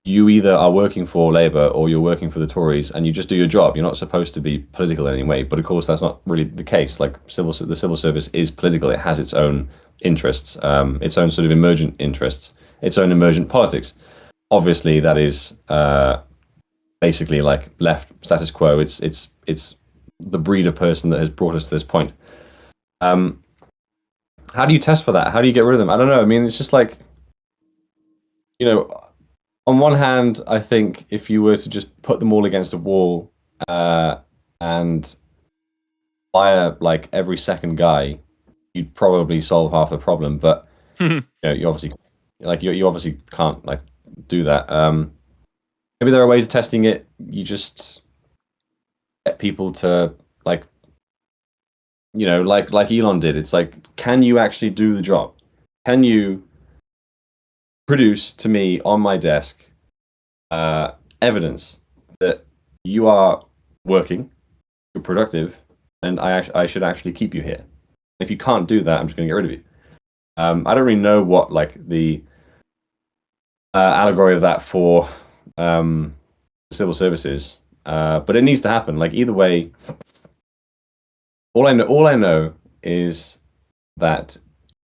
You either are working for Labour or you're working for the Tories, and you just do your job. You're not supposed to be political in any way. But of course, that's not really the case. Like the civil service is political. It has its own interests, its own sort of emergent interests, its own emergent politics. Obviously, that is basically like left status quo. It's the breed of person that has brought us to this point. How do you test for that? How do you get rid of them? I don't know. I mean, it's just like, you know, on one hand, I think if you were to just put them all against a wall and fire like every second guy, you'd probably solve half the problem. But you obviously you obviously can't like do that. Maybe there are ways of testing it. You just get people to like like Elon did. It's like, can you actually do the job? Can you produce to me on my desk evidence that you are working, you're productive, and I should actually keep you here. If you can't do that, I'm just going to get rid of you. I don't really know what like the allegory of that for civil services, but it needs to happen. Like either way, all I know is that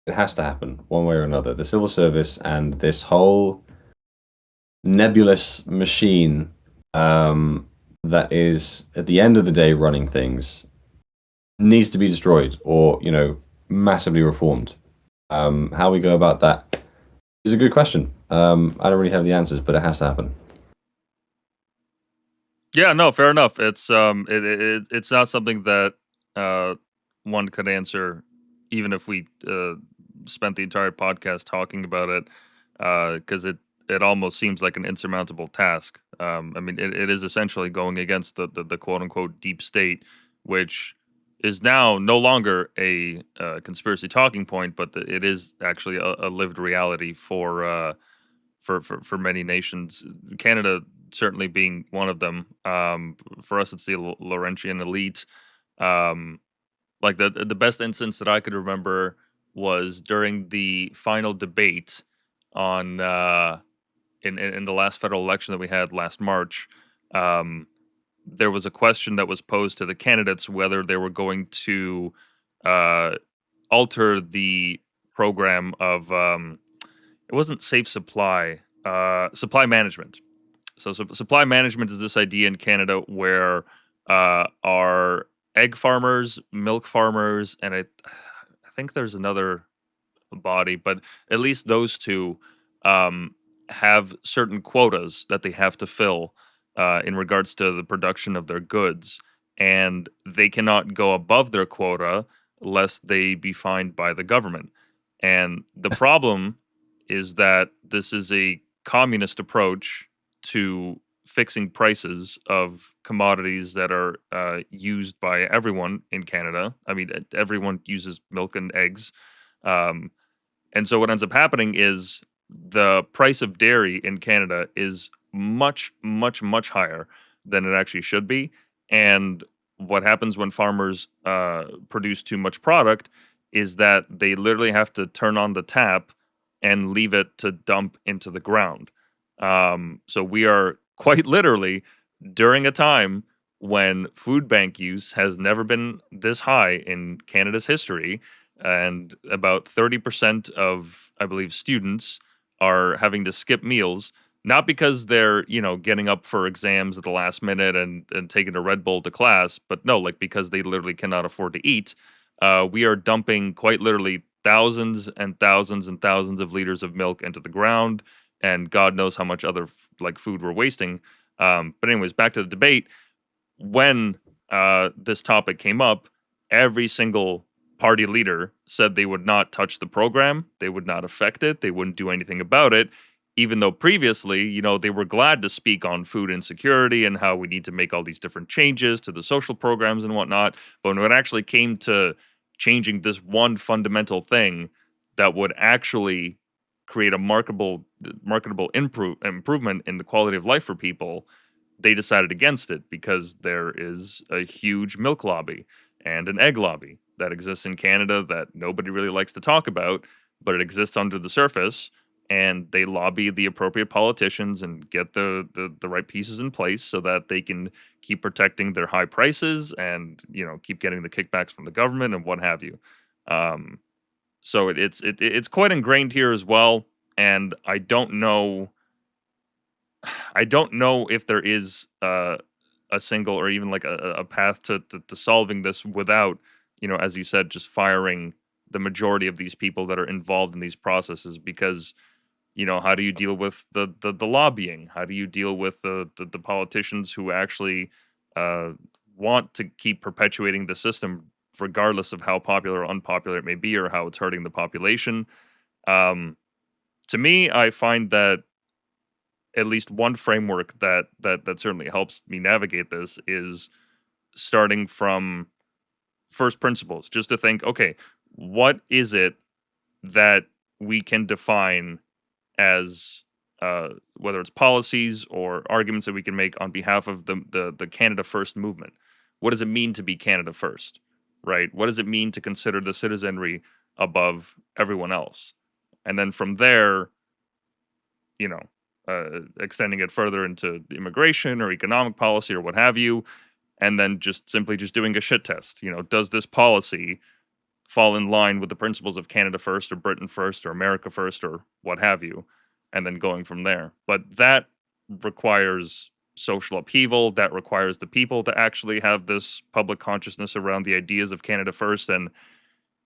it has to happen one way or another. The civil service and this whole nebulous machine that is at the end of the day running things needs to be destroyed or massively reformed. How we go about that is a good question. I don't really have the answers, but it has to happen. Yeah, no, fair enough. It's not something that uh, one could answer, even if we spent the entire podcast talking about it, because it almost seems like an insurmountable task. I mean, it is essentially going against the quote unquote deep state, which is now no longer a conspiracy talking point, but it is actually a lived reality for many nations. Canada certainly being one of them. For us, it's the Laurentian elite. Um, like the best instance that I could remember was during the final debate on in the last federal election that we had last March. Um, there was a question that was posed to the candidates whether they were going to uh, alter the program of it wasn't safe supply, supply management. So supply management is this idea in Canada where our egg farmers, milk farmers, and I think there's another body, but at least those two um, have certain quotas that they have to fill in regards to the production of their goods, and they cannot go above their quota lest they be fined by the government. And the problem is that this is a communist approach to fixing prices of commodities that are used by everyone in Canada. I mean, everyone uses milk and eggs. Um, and so what ends up happening is the price of dairy in Canada is much, much, much higher than it actually should be. And what happens when farmers produce too much product is that they literally have to turn on the tap and leave it to dump into the ground. So we are quite literally during a time when food bank use has never been this high in Canada's history, and about 30% of, I believe, students are having to skip meals, not because they're getting up for exams at the last minute and taking a Red Bull to class, but no, like because they literally cannot afford to eat. We are dumping quite literally thousands and thousands and thousands of liters of milk into the ground, and God knows how much other like food we're wasting. But anyways, back to the debate. When this topic came up, every single party leader said they would not touch the program, they would not affect it, they wouldn't do anything about it, even though previously, they were glad to speak on food insecurity and how we need to make all these different changes to the social programs and whatnot. But when it actually came to changing this one fundamental thing that would actually create a marketable improvement in the quality of life for people, they decided against it because there is a huge milk lobby and an egg lobby that exists in Canada that nobody really likes to talk about, but it exists under the surface. And they lobby the appropriate politicians and get the right pieces in place so that they can keep protecting their high prices and keep getting the kickbacks from the government and what have you. Um, so it's quite ingrained here as well. And I don't know if there is a single or even like a path to solving this without, as you said, just firing the majority of these people that are involved in these processes. Because How do you deal with the lobbying? How do you deal with the politicians who actually uh, want to keep perpetuating the system, regardless of how popular or unpopular it may be, or how it's hurting the population? Um, to me, I find that at least one framework that certainly helps me navigate this is starting from first principles, just to think, okay, what is it that we can define as whether it's policies or arguments that we can make on behalf of the Canada First movement. What does it mean to be Canada First, right? What does it mean to consider the citizenry above everyone else? And then from there, you know, extending it further into immigration or economic policy or what have you, and then just simply just doing a shit test. Does this policy fall in line with the principles of Canada First or Britain First or America First or what have you, and then going from there. But that requires social upheaval. That requires the people to actually have this public consciousness around the ideas of Canada First. And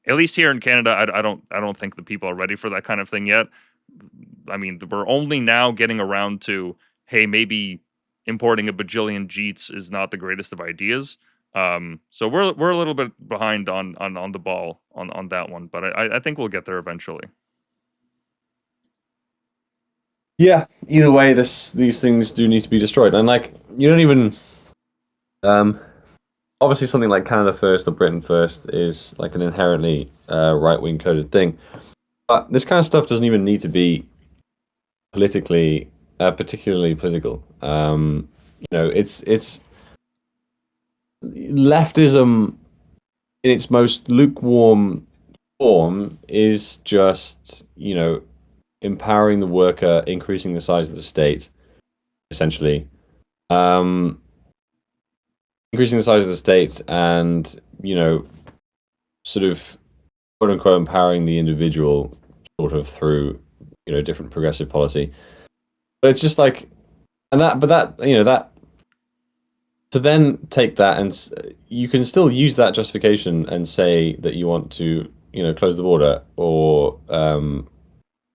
at least here in Canada, I don't think the people are ready for that kind of thing yet. I mean, we're only now getting around to, hey, maybe importing a bajillion Jeets is not the greatest of ideas. So we're a little bit behind on the ball on that one, but I think we'll get there eventually. Yeah, either way, these things do need to be destroyed, and like you don't even obviously something like Canada First or Britain First is like an inherently right wing coded thing, but this kind of stuff doesn't even need to be politically particularly political. It's leftism in its most lukewarm form is just empowering the worker, increasing the size of the state, essentially. Um, Increasing the size of the state and, sort of quote unquote empowering the individual sort of through, different progressive policy. But it's just like, and that, but that, that to then take that and you can still use that justification and say that you want to, close the border or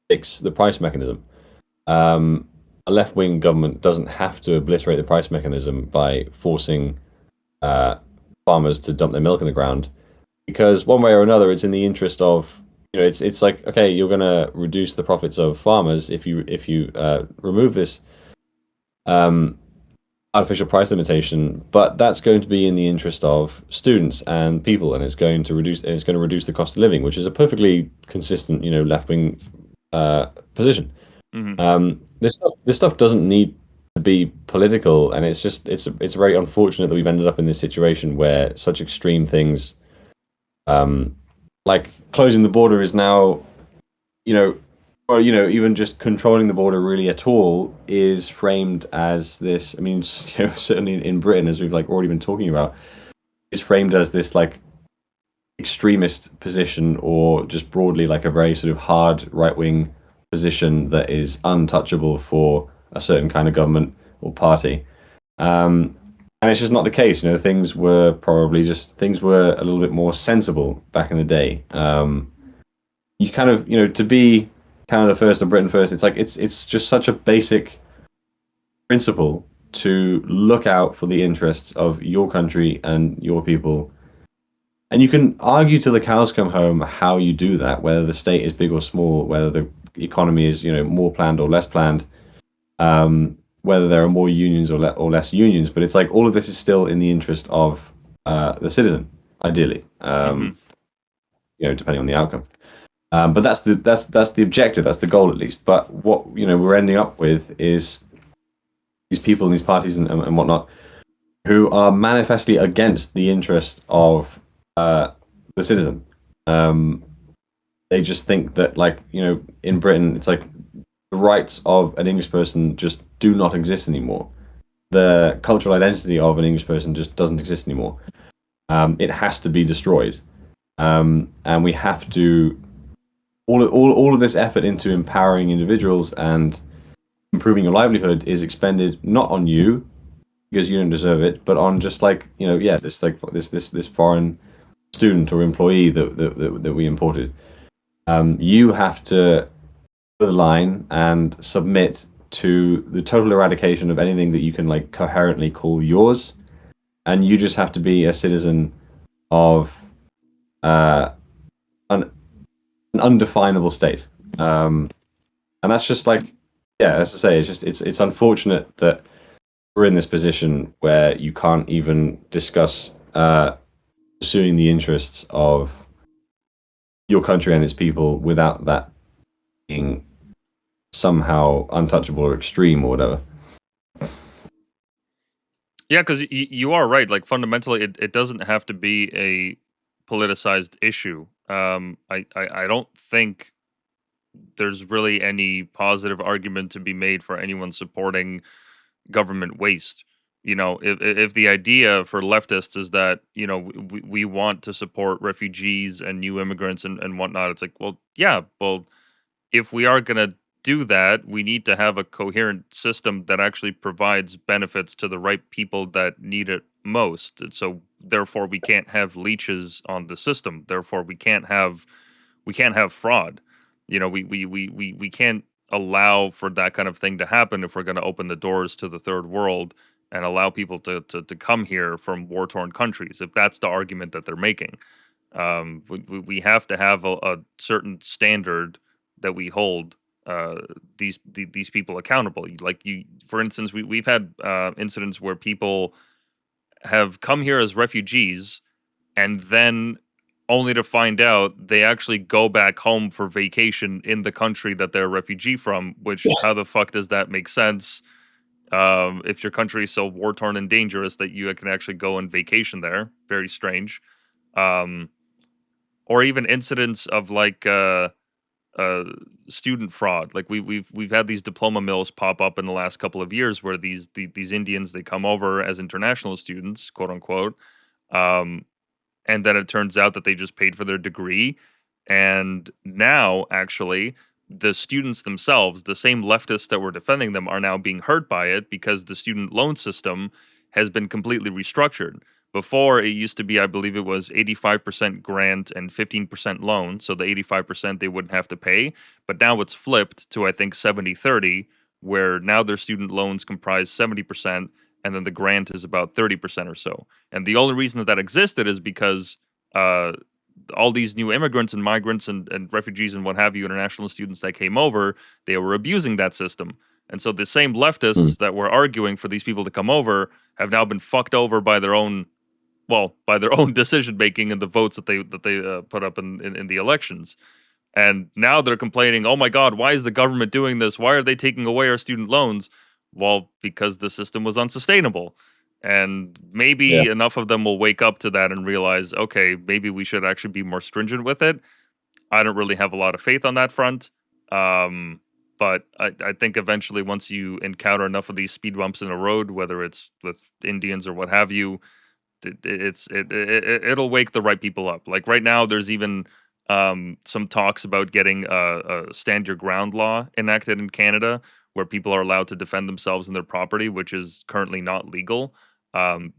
fix the price mechanism. A left-wing government doesn't have to obliterate the price mechanism by forcing farmers to dump their milk in the ground, because one way or another, it's in the interest of it's like, okay, you're going to reduce the profits of farmers if you remove this artificial price limitation, but that's going to be in the interest of students and people, and it's going to reduce the cost of living, which is a perfectly consistent left-wing position. This stuff doesn't need to be political, and it's very unfortunate that we've ended up in this situation where such extreme things, like closing the border, is now, or even just controlling the border really at all is framed as this. I mean, certainly in Britain, as we've like already been talking about, is framed as this like extremist position, or just broadly like a very sort of hard right-wing position that is untouchable for a certain kind of government or party. And it's just not the case. Things were a little bit more sensible back in the day. You kind of, to be Canada First or Britain First, it's like it's just such a basic principle to look out for the interests of your country and your people. And you can argue till the cows come home how you do that, whether the state is big or small, whether the economy is more planned or less planned, whether there are more unions or less unions. But it's like all of this is still in the interest of the citizen, ideally, depending on the outcome. But that's the objective, that's the goal at least. But what we're ending up with is these people and these parties and whatnot who are manifestly against the interest of the citizen. They just think that, like, in Britain, it's like the rights of an English person just do not exist anymore. The cultural identity of an English person just doesn't exist anymore. It has to be destroyed, and we have to all of this effort into empowering individuals and improving your livelihood is expended not on you because you don't deserve it, but on just like this foreign student or employee that we imported. You have to the line and submit to the total eradication of anything that you can like coherently call yours, and you just have to be a citizen of uh, an undefinable state. And that's just like, yeah, as I say, it's unfortunate that we're in this position where you can't even discuss pursuing the interests of your country and its people without that being somehow untouchable or extreme or whatever. Yeah, because you are right. Like fundamentally, it doesn't have to be a politicized issue. I don't think there's really any positive argument to be made for anyone supporting government waste. You know, if the idea for leftists is that, you know, we want to support refugees and new immigrants and whatnot, it's like, well, yeah, well, if we are going to do that, we need to have a coherent system that actually provides benefits to the right people that need it most. And so therefore we can't have leeches on the system. Therefore we can't have fraud. You know, we can't allow for that kind of thing to happen if we're going to open the doors to the third world and allow people to come here from war torn countries, if that's the argument that they're making. We have to have a certain standard that we hold these people accountable. Like you, for instance, we've had incidents where people have come here as refugees and then only to find out they actually go back home for vacation in the country that they're a refugee from. Which, how the fuck does that make sense? If your country is so war torn and dangerous that you can actually go and vacation there, very strange. Um, or even incidents of like uh, student fraud. Like we've had these diploma mills pop up in the last couple of years where these Indians, they come over as international students, quote unquote, um, and then it turns out that they just paid for their degree, and now actually the students themselves, the same leftists that were defending them, are now being hurt by it because the student loan system has been completely restructured. Before, it used to be, I believe it was 85% grant and 15% loan. So the 85% they wouldn't have to pay. But now it's flipped to, I think, 70-30, where now their student loans comprise 70%, and then the grant is about 30% or so. And the only reason that that existed is because uh, all these new immigrants and migrants and refugees and what have you, international students that came over, they were abusing that system. And so the same Mm. leftists that were arguing for these people to come over have now been fucked over by their own, well, by their own decision making and the votes that they put up in the elections. And now they're complaining, oh my God, why is the government doing this? Why are they taking away our student loans? Well, because the system was unsustainable. And Yeah. maybe enough of them will wake up to that and realize, okay, maybe we should actually be more stringent with it. I don't really have a lot of faith on that front. Um, but I think eventually, once you encounter enough of these speed bumps in a road, whether it's with Indians or what have you, it'll wake the right people up. Like right now, there's even some talks about getting a stand your ground law enacted in Canada, where people are allowed to defend themselves and their property, which is currently not legal.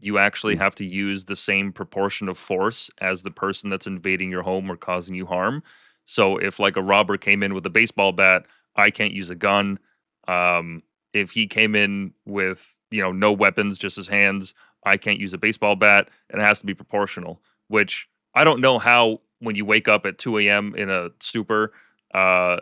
You actually Mm. have to use the same proportion of force as the person that's invading your home or causing you harm. So if like a robber came in with a baseball bat, I can't use a gun. Um, if he came in with, you know, no weapons, just his hands, I can't use a baseball bat, and it has to be proportional. Which I don't know how, when you wake up at 2 a.m. in a stupor,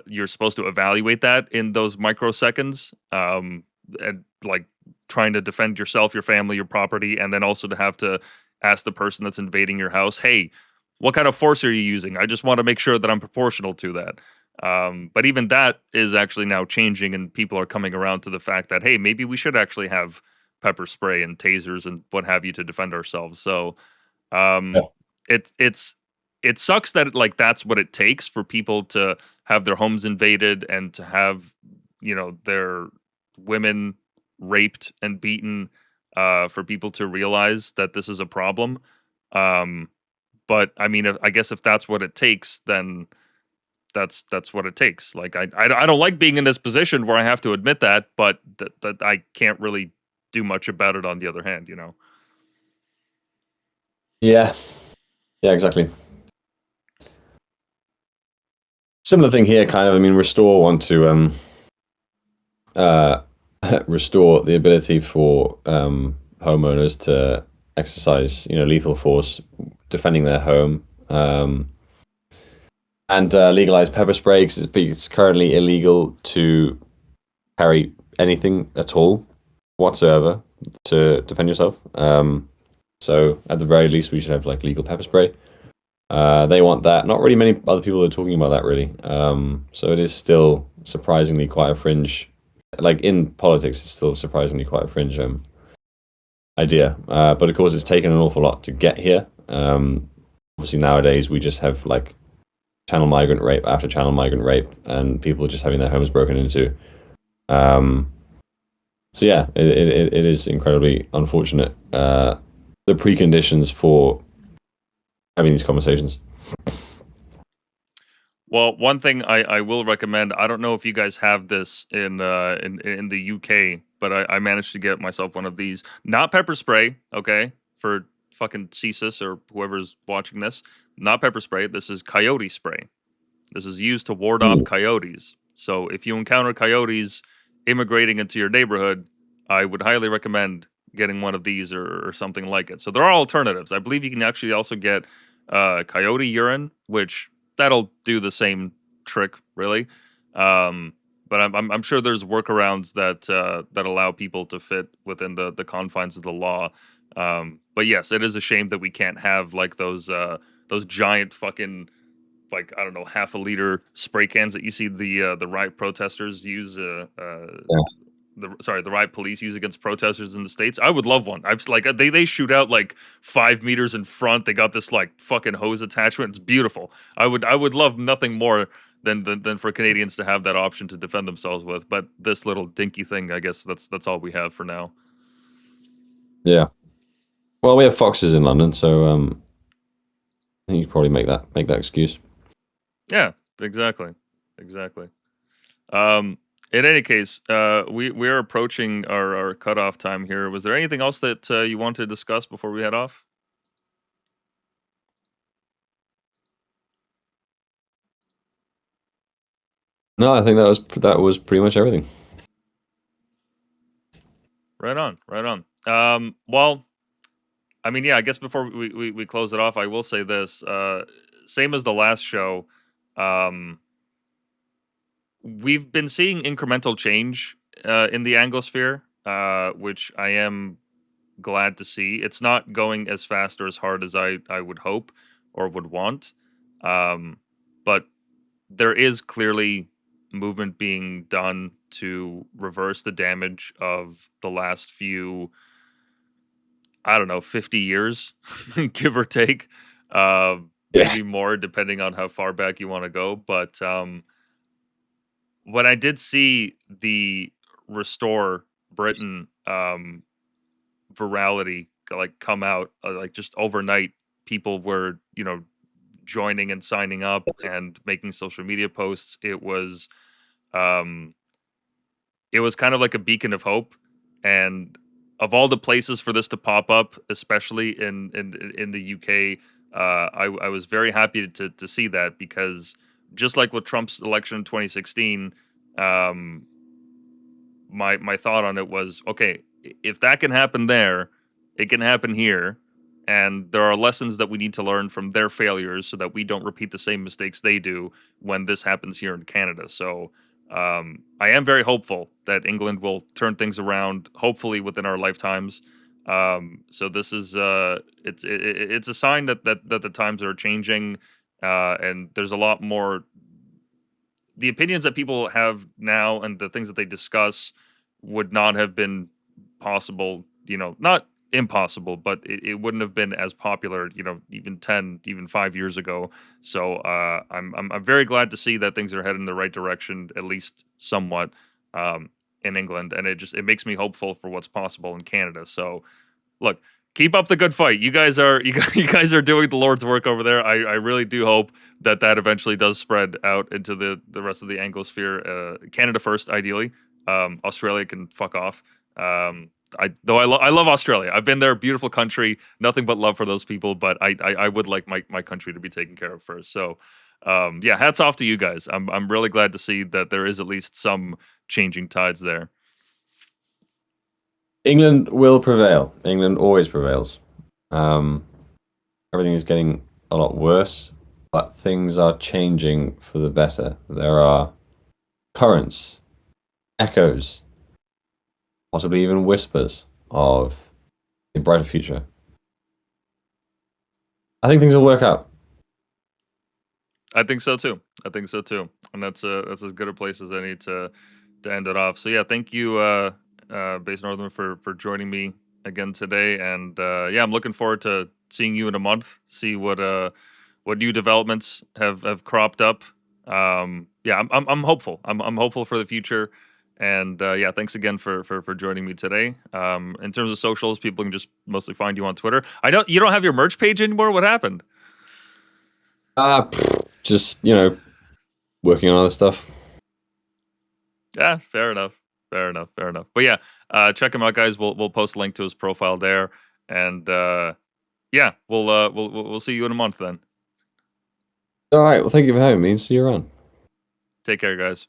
you're supposed to evaluate that in those microseconds, and like trying to defend yourself, your family, your property, and then also to have to ask the person that's invading your house, hey, what kind of force are you using? I just want to make sure that I'm proportional to that. But even that is actually now changing, and people are coming around to the fact that, hey, maybe we should actually have pepper spray and tasers and what have you to defend ourselves. So Yeah. um, it sucks that like that's what it takes for people to have their homes invaded and to have, you know, their women raped and beaten, for people to realize that this is a problem. Um, but I mean, I guess if that's what it takes, then that's what it takes. Like I don't like being in this position where I have to admit that, but that I can't really do much about it on the other hand, you know. Yeah. Yeah, exactly. Similar thing here, kind of. I mean, Restore want to uh, restore the ability for homeowners to exercise, lethal force defending their home, and legalize pepper spray because it's currently illegal to carry anything at all whatsoever to defend yourself. So at the very least, we should have like legal pepper spray. They want that. Not really many other people are talking about that really. So it is still surprisingly quite a fringe. Like in politics, it's still surprisingly quite a fringe idea. But of course, it's taken an awful lot to get here. Obviously, nowadays we just have like channel migrant rape after channel migrant rape, and people just having their homes broken into. So yeah, it is incredibly unfortunate. The preconditions for having these conversations. Well, one thing I will recommend. I don't know if you guys have this in the UK, but I managed to get myself one of these. Not pepper spray, okay, for fucking CSIS or whoever's watching this. Not pepper spray. This is coyote spray. This is used to ward off Ooh. coyotes. So if you encounter coyotes immigrating into your neighborhood, I would highly recommend getting one of these or something like it. So there are alternatives. I believe you can actually also get coyote urine, which that'll do the same trick, really. But I'm sure there's workarounds that allow people to fit within the confines of the law. But yes, it is a shame that we can't have like those giant fucking, like, I don't know, half a liter spray cans that you see the riot protesters use. Yeah. The riot police use against protesters in the States. I would love one. I've like they shoot out like 5 meters in front. They got this like fucking hose attachment. It's beautiful. I would love nothing more than for Canadians to have that option to defend themselves with. But this little dinky thing, I guess that's all we have for now. Yeah. Well, we have foxes in London, so I think you could probably make that excuse. Yeah, exactly, exactly. Um, in any case, we're approaching our cutoff time here. Was there anything else that you want to discuss before we head off? No, I think that was pretty much everything. Right on, right on. Well, I mean, yeah, I guess before we close it off, I will say this. Same as the last show, um, we've been seeing incremental change in the Anglosphere, which I am glad to see. It's not going as fast or as hard as I would hope or would want, um, but there is clearly movement being done to reverse the damage of the last few, I don't know, 50 years, give or take. Yeah. Maybe more, depending on how far back you want to go. But when I did see the Restore Britain virality like come out, like just overnight, people were, joining and signing up and making social media posts. Um, it was kind of like a beacon of hope, and of all the places for this to pop up, especially in the UK, I was very happy to see that, because just like with Trump's election in 2016, um, my thought on it was, okay, if that can happen there, it can happen here, and there are lessons that we need to learn from their failures so that we don't repeat the same mistakes they do when this happens here in Canada. So I am very hopeful that England will turn things around, hopefully within our lifetimes. So this is it's a sign that the times are changing, and there's a lot more. The opinions that people have now and the things that they discuss would not have been possible, not impossible, but it wouldn't have been as popular, even 10, even 5 years ago. So I'm very glad to see that things are heading in the right direction, at least somewhat, um, in England, and it makes me hopeful for what's possible in Canada. So look, keep up the good fight. You guys are doing the Lord's work over there. I really do hope that eventually does spread out into the rest of the Anglosphere. Canada first, ideally. Australia can fuck off. I love Australia. I've been there. Beautiful country. Nothing but love for those people. But I would like my country to be taken care of first. So Yeah, hats off to you guys. I'm really glad to see that there is at least some changing tides there. England will prevail. England always prevails. Um, Everything is getting a lot worse, but things are changing for the better. There are currents, echoes, possibly even whispers of a brighter future. I think things will work out. I think so too. I think so too. And that's as good a place as any to end it off. So yeah, thank you, Base Northern, for joining me again today. And yeah, I'm looking forward to seeing you in a month. See what new developments have cropped up. Yeah, I'm hopeful. I'm hopeful for the future. And yeah, thanks again for joining me today. In terms of socials, people can just mostly find you on Twitter. You don't have your merch page anymore. What happened? Just, working on other stuff. Yeah, fair enough. Fair enough. Fair enough. But yeah, check him out, guys. We'll post a link to his profile there, and yeah, we'll see you in a month then. All right. Well, thank you for having me. See you around. Take care, guys.